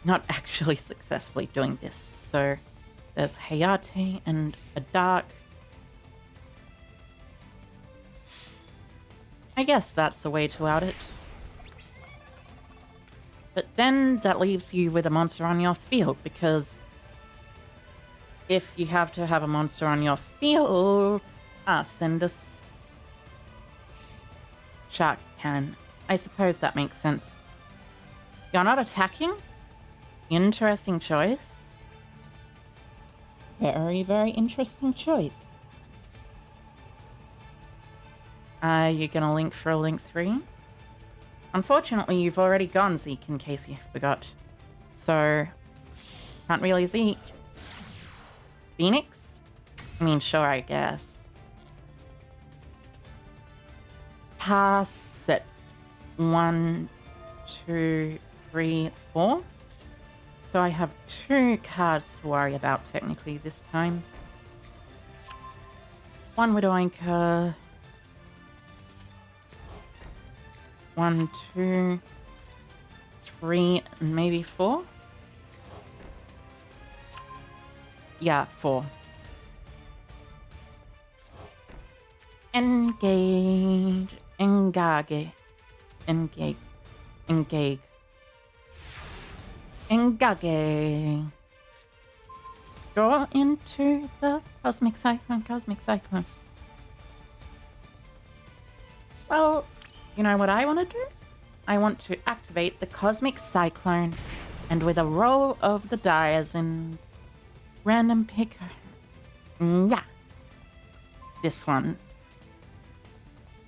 not actually successfully doing this. So there's Hayate and a dark. I guess that's the way to out it. But then that leaves you with a monster on your field, because if you have to have a monster on your field, send us Shark Cannon. I suppose that makes sense. You're not attacking? Interesting choice. Very, very interesting choice. You're gonna link for a link 3? Unfortunately, you've already gone Zeke, in case you forgot. So, can't really Zeke. Phoenix? I mean, sure, I guess. Past set 1, 2, 3, 4. So I have 2 cards to worry about technically this time. One Widow Anchor. 1, 2, 3, and maybe 4? Yeah, 4. Engage. Engage. Engage. Engage. Engage. Draw into the Cosmic Cyclone. Cosmic Cyclone. Well, you know what I want to do? I want to activate the Cosmic Cyclone, and with a roll of the die, as in random pick. Yeah. This one.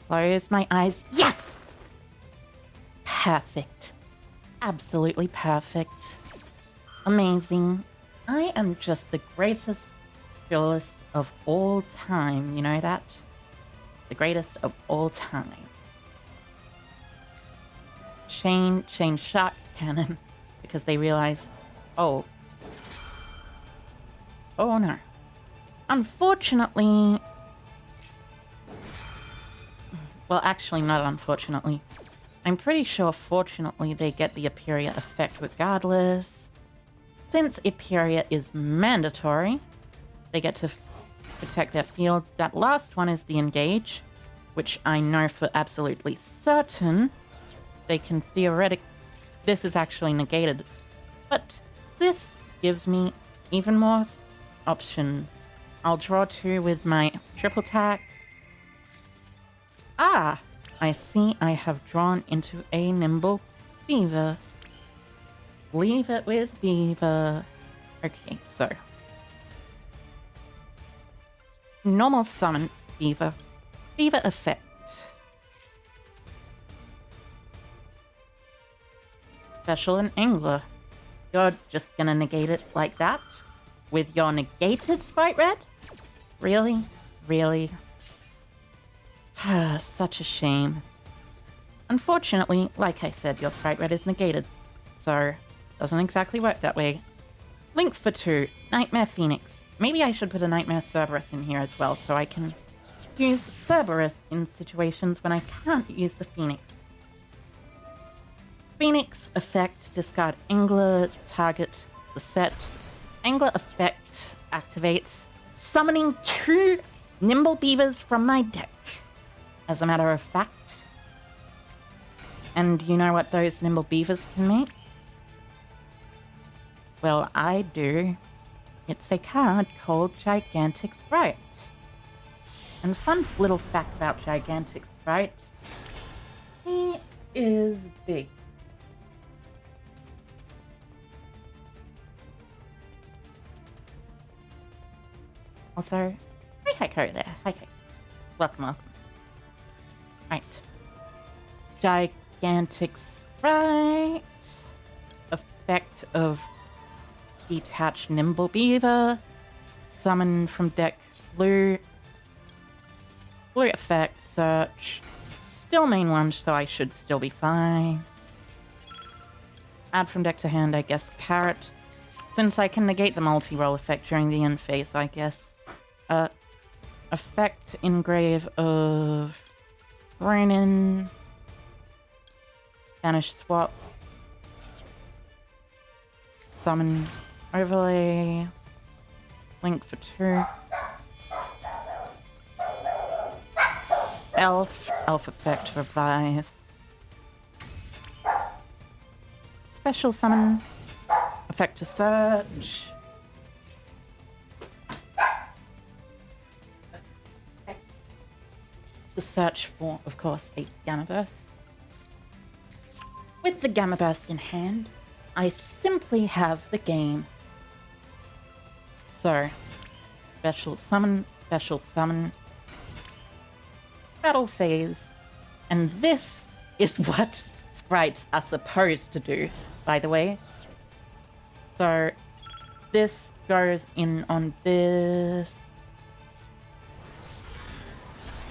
Close my eyes. Yes! Perfect. Absolutely perfect. Amazing. I am just the greatest duelist of all time. You know that? The greatest of all time. Chain Shark Cannon, because they realize, oh no. Unfortunately, well, actually not unfortunately. I'm pretty sure fortunately they get the Aperia effect regardless. Since Aperia is mandatory, they get to protect their field. That last one is the Engage, which I know for absolutely certain they can theoretically... This is actually negated. But this gives me even more options. I'll draw 2 with my triple tack. Ah! I see I have drawn into a Nimble Beaver. Leave it with Beaver. Okay, so. Normal summon Beaver. Beaver effect. Special and Angler. You're just gonna negate it like that? With your negated Sprite Red? Really? Really? Such a shame. Unfortunately, like I said, your Sprite Red is negated. So, doesn't exactly work that way. Link for 2. Nightmare Phoenix. Maybe I should put a Nightmare Cerberus in here as well, so I can use Cerberus in situations when I can't use the Phoenix. Phoenix effect, discard Angler, target the set. Angler effect activates, summoning 2 Nimble Beavers from my deck. As a matter of fact. And you know what those Nimble Beavers can make? Well, I do. It's a card called Gigantic Sprite. And fun little fact about Gigantic Sprite. He is big. Also, hi Heiko there. Hi Heiko. Welcome, welcome. Right. Gigantic Sprite. Effect of detached Nimble Beaver. Summon from deck blue. Blue effect, search. Still main lunge, so I should still be fine. Add from deck to hand, I guess, carrot. Since I can negate the multi-roll effect during the end phase, I guess. Effect engrave of Ronin. Banish swap. Summon overlay. Link for 2. Elf effect revives. Special summon. Effect to search. To search for, of course, a Gamma Burst. With the Gamma Burst in hand, I simply have the game. So, special summon, battle phase. And this is what sprites are supposed to do, by the way. So, this goes in on this.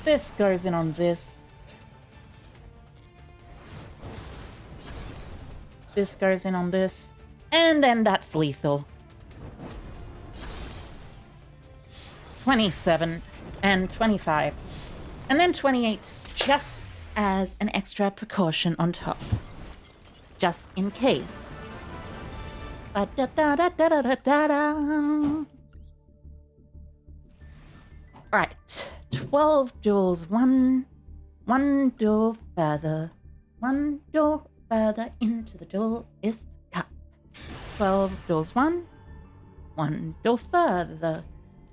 This goes in on this. This goes in on this. And then that's lethal. 27 and 25. And then 28 just as an extra precaution on top. Just in case. Ba-da-da-da-da-da-da-da. Right. 12 duels, one duel further. One duel further into the Duelist Cup. 12 duels, one duel further.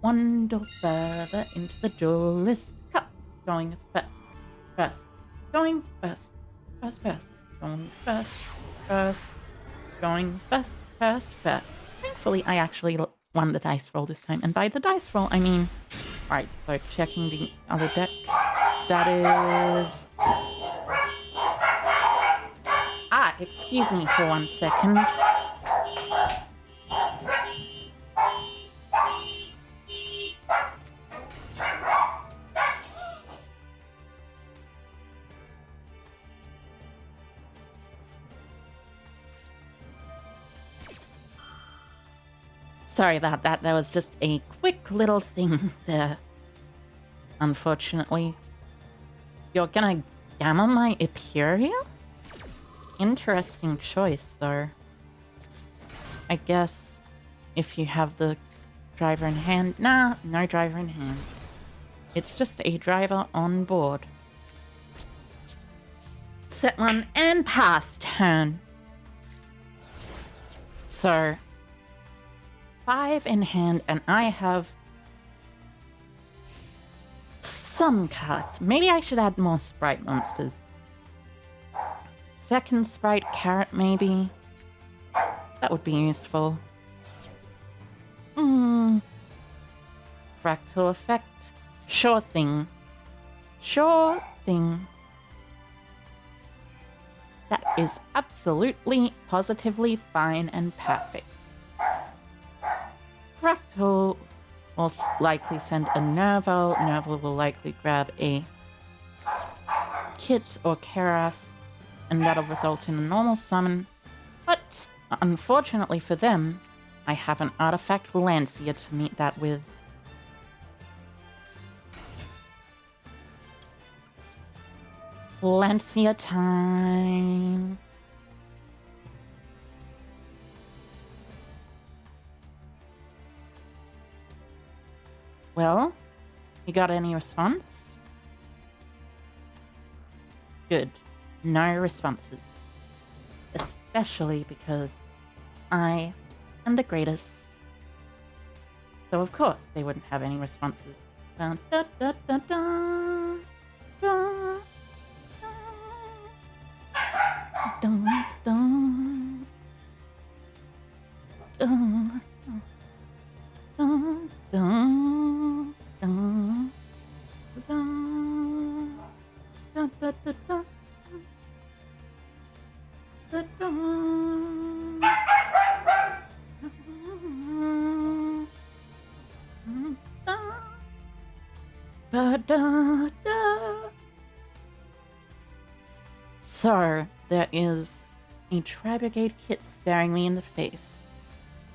One duel further into the Duelist Cup. Going first. Going first. Going first. Going first. Thankfully, I actually won the dice roll this time. And by the dice roll, I mean... Right, so checking the other deck. That is... excuse me for 1 second. Sorry about that. That was just a quick little thing there. Unfortunately. You're gonna gamma my Eperia? Interesting choice, though. I guess if you have the driver in hand... Nah, no driver in hand. It's just a driver on board. Set 1 and pass turn. So... 5 in hand, and I have some cards. Maybe I should add more sprite monsters. Second sprite carrot, maybe. That would be useful. Fractal effect. Sure thing. Sure thing. That is absolutely, positively fine and perfect. Fractal will likely send a Nerval. Nerval will likely grab a Kit or Keras, and that'll result in a normal summon. But, unfortunately for them, I have an Artifact Lancia to meet that with. Lancia time. Well, you got any response? Good. No responses. Especially because I am the greatest. So of course they wouldn't have any responses. Dun, dun, dun, dun, dun, dun, dun, dun, dun, dun, dun, dun, dun, dun, dun, dun, dun. So, there is a Tri-Brigade kit staring me in the face.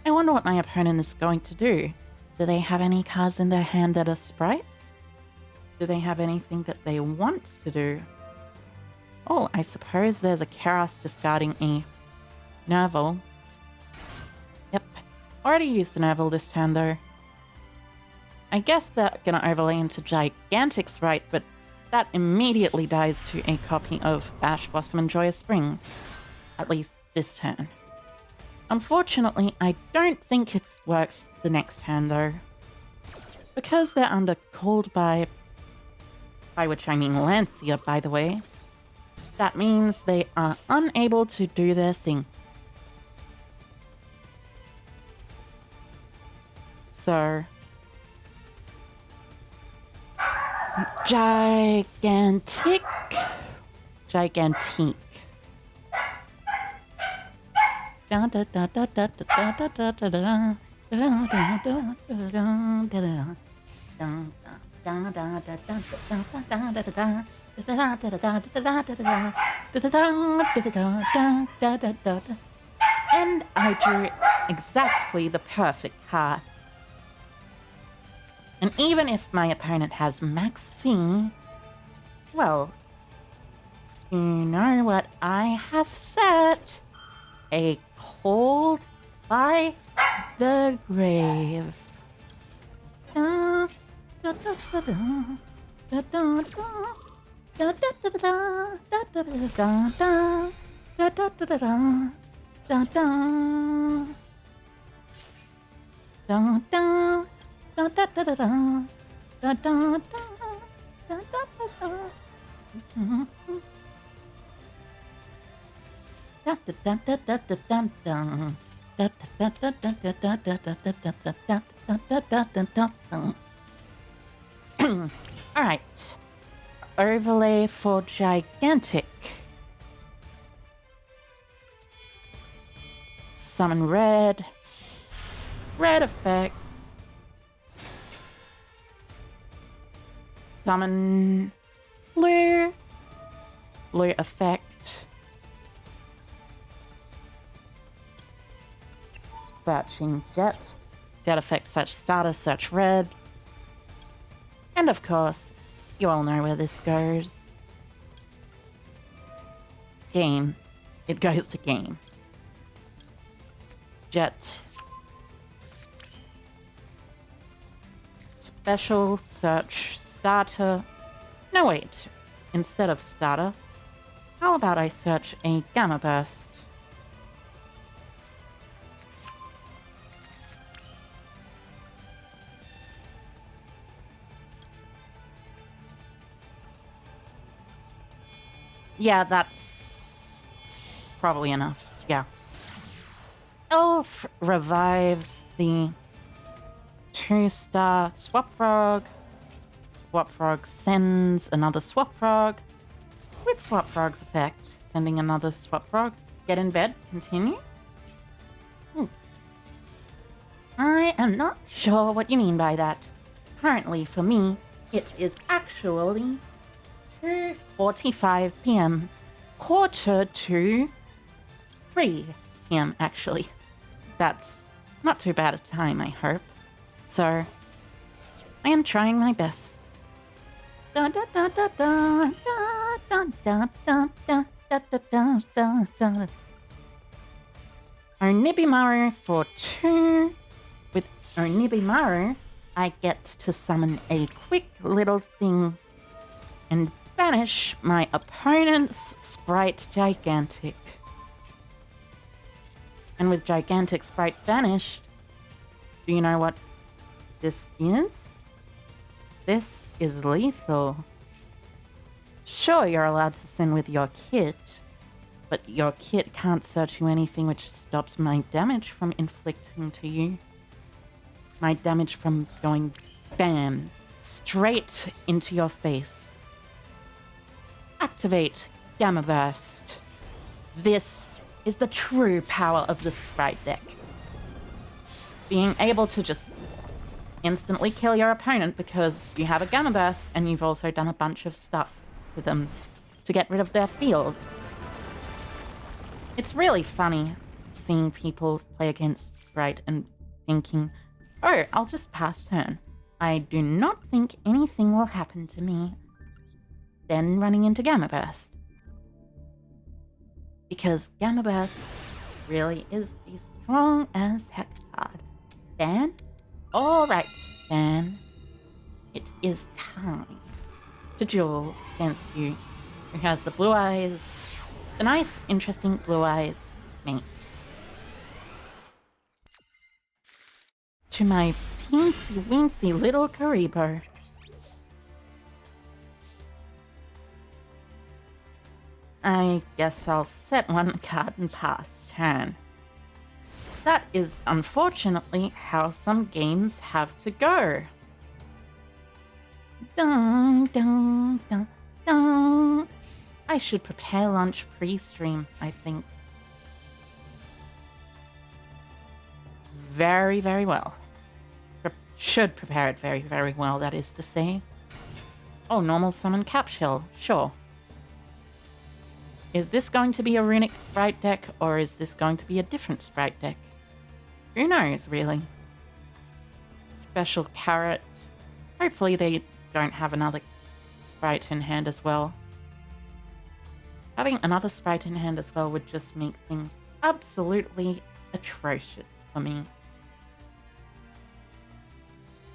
I wonder what my opponent is going to do. Do they have any cards in their hand that are sprites? Do they have anything that they want to do? Oh, I suppose there's a Keras discarding a Nerval. Yep. Already used the Nerval this turn, though. I guess they're gonna overlay into Gigantic Sprite, but that immediately dies to a copy of Ash Blossom and Joyous Spring. At least this turn. Unfortunately, I don't think it works the next turn, though. Because they're undercalled by which I mean Lancia, by the way, that means they are unable to do their thing. So... Gigantic. And I drew exactly the perfect card. And even if my opponent has Maxi, well, you know what I have set? A Cold by the Grave. Alright. Overlay for Gigantic. Summon red. Red effect. Summon blue. Blue effect. Searching Jet. Jet effect, search starter, search red. And of course, you all know where this goes. Game. It goes to game. Jet. Special search starter. No, wait. Instead of starter, how about I search a Gamma Burst? Yeah, that's probably enough. Yeah. Elf revives the 2-star Swap Frog. Swap Frog sends another Swap Frog. With Swap Frog's effect, sending another Swap Frog. Get in bed. Continue. I am not sure what you mean by that. Currently, for me, it is actually 2:45 p.m. Quarter to 3 p.m. actually. That's not too bad a time, I hope. So, I am trying my best. Onibimaru for 2. With Onibimaru, I get to summon a quick little thing and banish my opponent's Sprite Gigantic. And with Gigantic Sprite vanished, do you know what this is? This is lethal. Sure, you're allowed to send with your kit, but your kit can't search you anything which stops my damage from inflicting to you. My damage from going bam, straight into your face. Activate Gamma Burst. This is the true power of the Sprite deck. Being able to just instantly kill your opponent because you have a Gamma Burst and you've also done a bunch of stuff to them to get rid of their field. It's really funny. seeing people play against Sprite and thinking, oh, I'll just pass turn. I do not think anything will happen to me. Then running into Gamma Burst. Because Gamma Burst really is a strong as heck card. Then, alright, then, it is time to duel against you who has the blue eyes, the nice, interesting blue eyes mate. To my teensy weensy little Karibo. I guess I'll set one card and pass turn. That is unfortunately how some games have to go. Dun, dun, dun, dun. I should prepare lunch pre-stream, I think. Very, very well. Should prepare it very, very well, that is to say. Oh, normal summon Capshell, sure. Is this going to be a runic sprite deck, or is this going to be a different sprite deck? Who knows, really? Special Carrot. Hopefully they don't have another sprite in hand as well. Having another sprite in hand as well would just make things absolutely atrocious for me.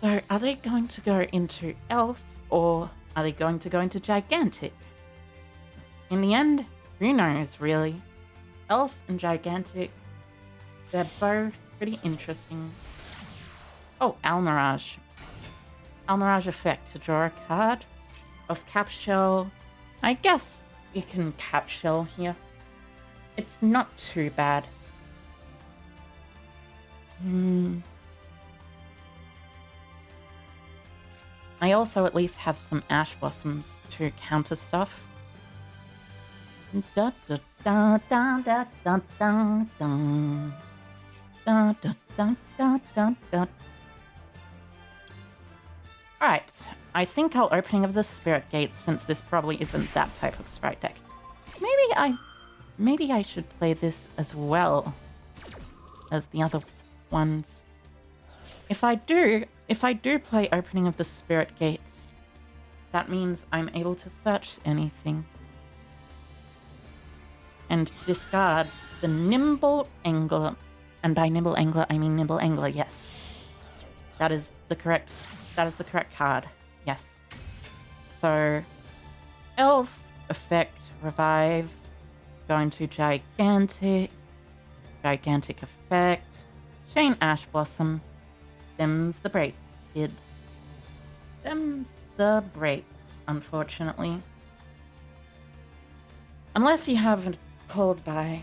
So, are they going to go into Elf, or are they going to go into Gigantic? In the end, who knows, really? Elf and Gigantic, they're both pretty interesting. Oh, Almirage. Almirage effect to draw a card. Of Capshell. I guess you can Capshell here. It's not too bad. I also at least have some Ash Blossoms to counter stuff. Da da da da da da da da da da da da da da. Alright, I think I'll Opening of the Spirit Gates since this probably isn't that type of sprite deck. Maybe I should play this as well as the other ones. If I do play Opening of the Spirit Gates, that means I'm able to search anything. And discard the Nimble Angler. And by Nimble Angler, I mean Nimble Angler, yes. That is the correct card, yes. So, Elf, Effect, Revive, going to Gigantic, Gigantic Effect, Chain Ash Blossom, them's the breaks, kid. Them's the breaks, unfortunately. Unless you haven't called by.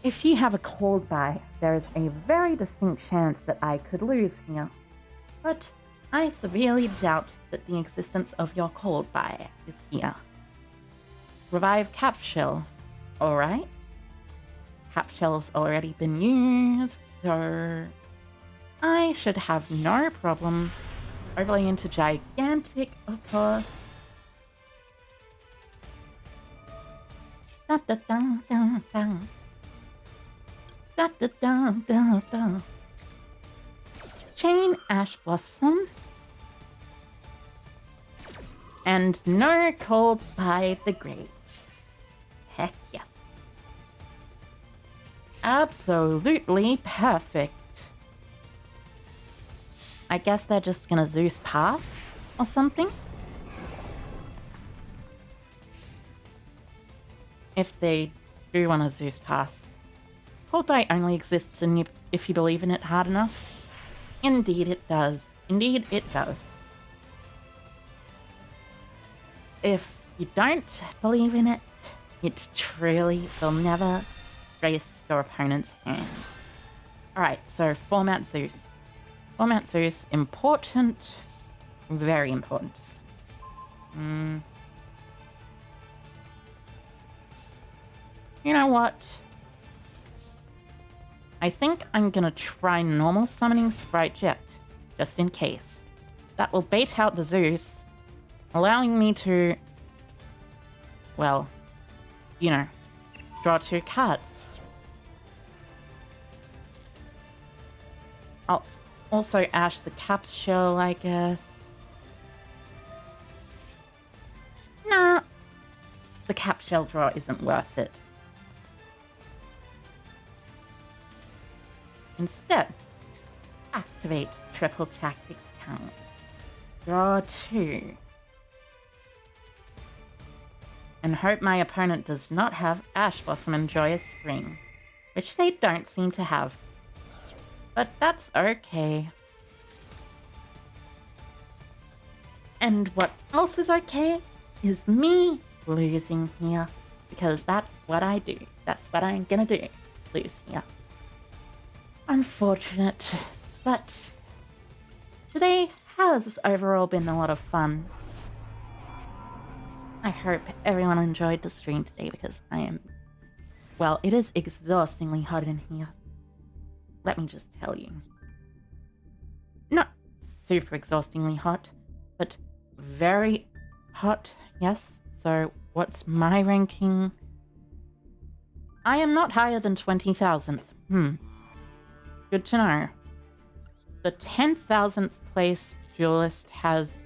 If you have a called by, there is a very distinct chance that I could lose here. But I severely doubt that the existence of your called by is here. Revive Capshell. Alright. Capshell's already been used, so I should have no problem overlay into Gigantic, of course. Da da da da da. Da da da da da. Chain Ash Blossom. And no called by the grave. Heck yes. Absolutely perfect. I guess they're just gonna Zeus pass or something. If they do want to Zeus pass. Called by only exists if you believe in it hard enough. Indeed it does. Indeed it does. If you don't believe in it, it truly will never grace your opponent's hand. Alright, so format Zeus. Format Zeus, important. Very important. You know what? I think I'm gonna try normal summoning Sprite Jet, just in case. That will bait out the Zeus, allowing me to, well, you know, draw 2 cards. I'll also Ash the Capsule, I guess. Nah, the Capsule draw isn't worth it. Instead, activate Triple Tactics count. Draw 2. And hope my opponent does not have Ash Blossom and Joyous Spring, which they don't seem to have. But that's okay. And what else is okay is me losing here, because that's what I do. That's what I'm gonna do. Lose here. Unfortunate, but today has overall been a lot of fun. I hope everyone enjoyed the stream today, because well, it is exhaustingly hot in here. Let me just tell you. Not super exhaustingly hot, but very hot, yes. So what's my ranking? I am not higher than 20,000th. Good to know. The 10,000th place duelist has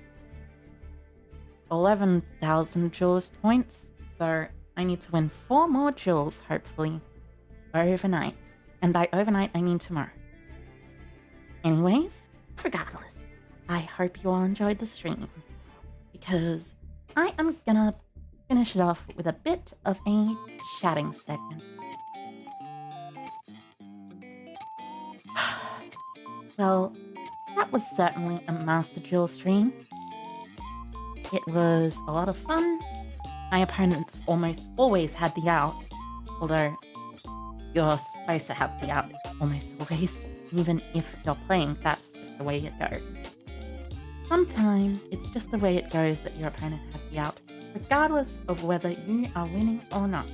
11,000 duelist points, so I need to win 4 more duels, hopefully, overnight. And by overnight, I mean tomorrow. Anyways, regardless, I hope you all enjoyed the stream, because I am gonna finish it off with a bit of a chatting segment. Well, that was certainly a Master Duel stream. It was a lot of fun. My opponents almost always had the out, although you're supposed to have the out almost always, even if you're playing, that's just the way it goes. Sometimes it's just the way it goes that your opponent has the out, regardless of whether you are winning or not.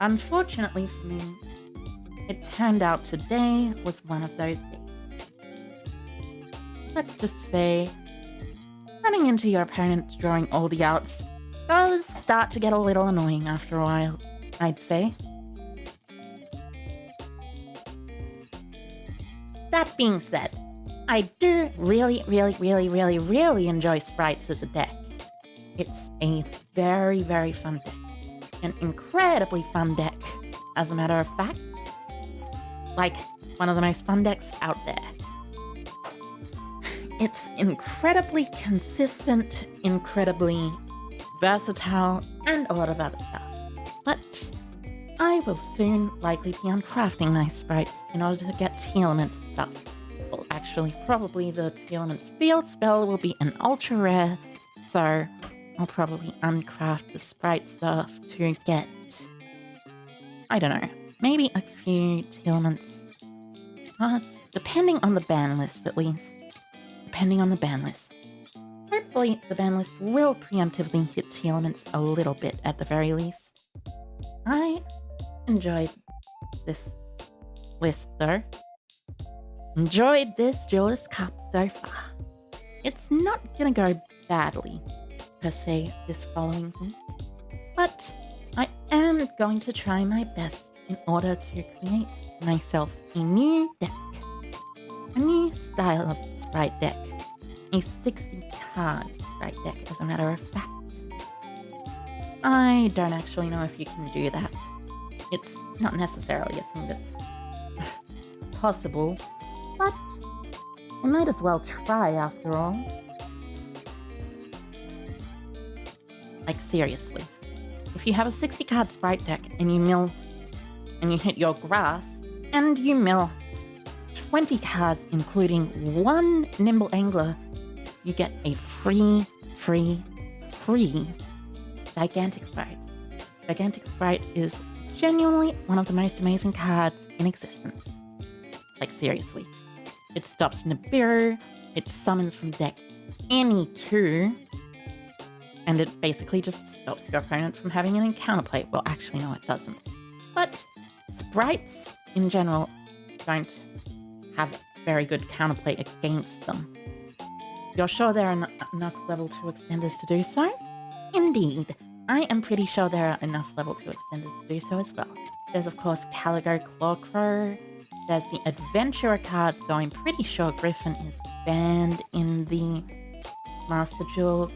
Unfortunately for me, it turned out today was one of those days. Let's just say, running into your opponent drawing all the outs does start to get a little annoying after a while, I'd say. That being said, I do really enjoy Sprites as a deck. It's a very, very fun deck. An incredibly fun deck, as a matter of fact. Like, one of the most fun decks out there. It's incredibly consistent, incredibly versatile, and a lot of other stuff. But I will soon likely be uncrafting my sprites in order to get T-Elements stuff. Well, actually, probably the T-Elements field spell will be an ultra rare, so I'll probably uncraft the sprite stuff to get, I don't know, maybe a few T-Elements cards, depending on the ban list at least. Depending on the ban list. Hopefully, the ban list will preemptively hit T-Elements a little bit at the very least. I enjoyed this list though. Enjoyed this Duelist Cup so far. It's not gonna go badly, per se, this following week, but I am going to try my best in order to create myself a new deck. A new style of sprite deck. A 60-card sprite deck, as a matter of fact. I don't actually know if you can do that. It's not necessarily a thing that's possible, but I might as well try after all. Like, seriously. If you have a 60-card sprite deck and you hit your grass, and you mill 20 cards, including 1 Nimble Angler, you get a free Gigantic Sprite. Gigantic Sprite is genuinely one of the most amazing cards in existence. Like, seriously. It stops Nibiru, it summons from deck any 2, and it basically just stops your opponent from having an encounter play. Well, actually, no, it doesn't. But sprites, in general, don't have very good counterplay against them. You're sure they're enough level 2 extenders to do so? Indeed. I am pretty sure there are enough level 2 extenders to do so as well. There's of course Caligo Clawcrow. There's the Adventurer card, so I'm pretty sure Griffin is banned in the Master Duel,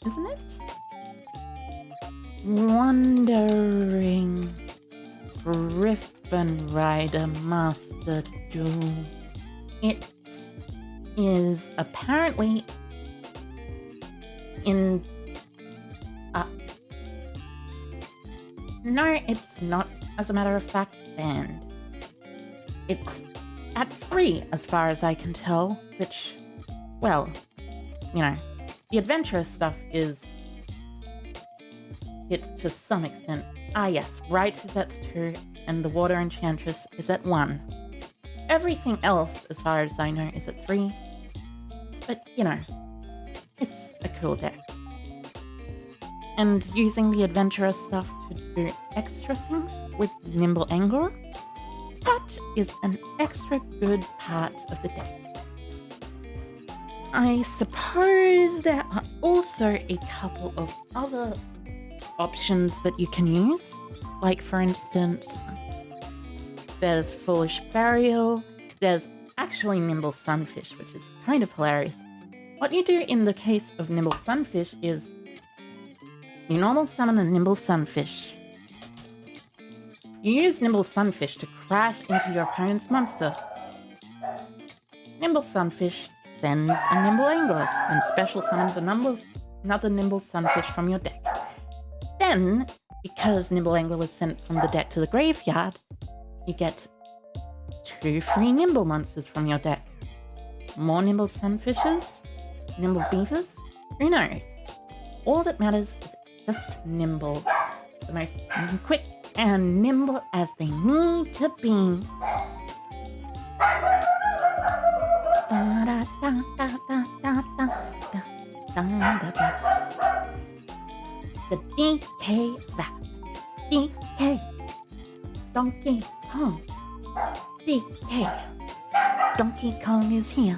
isn't it? Wandering Griffin Rider Master Duel. It is apparently in... no, it's not, as a matter of fact, banned. It's at 3, as far as I can tell, which, well, you know, the adventurous stuff is hit to some extent. Ah yes, Right is at 2, and the Water Enchantress is at 1. Everything else, as far as I know, is at 3. But, you know, it's a cool deck. And using the adventurous stuff to do extra things with Nimble Angler, that is an extra good part of the deck. I suppose there are also a couple of other options that you can use. Like, for instance, there's Foolish Burial, there's actually Nimble Sunfish, which is kind of hilarious. What you do in the case of Nimble Sunfish is you normal summon a Nimble Sunfish. You use Nimble Sunfish to crash into your opponent's monster. Nimble Sunfish sends a Nimble Angler and special summons another Nimble Sunfish from your deck. Then, because Nimble Angler was sent from the deck to the graveyard, you get 2 free Nimble monsters from your deck. More Nimble Sunfishes? Nimble Beavers? Who knows? All that matters is just nimble. The most quick and nimble as they need to be. The DK rap. DK. Donkey Kong. DK. Donkey Kong is here.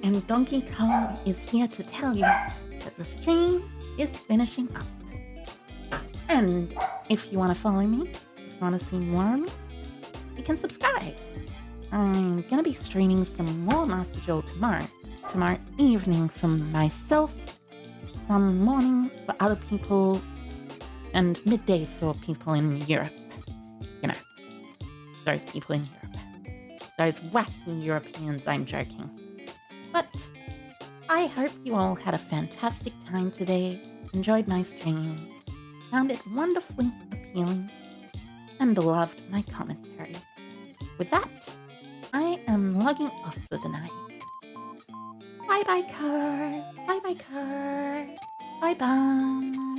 And Donkey Kong is here to tell you that the stream is finishing up. And if you want to follow me, if you want to see more of me, you can subscribe. I'm going to be streaming some more Master Duel tomorrow evening for myself, some morning for other people, and midday for people in Europe. You know, those people in Europe. Those wacky Europeans, I'm joking. But I hope you all had a fantastic time today, enjoyed my stream, found it wonderfully appealing, and loved my commentary. With that, I am logging off for the night. Bye-bye, car. Bye-bye, car. Bye-bye.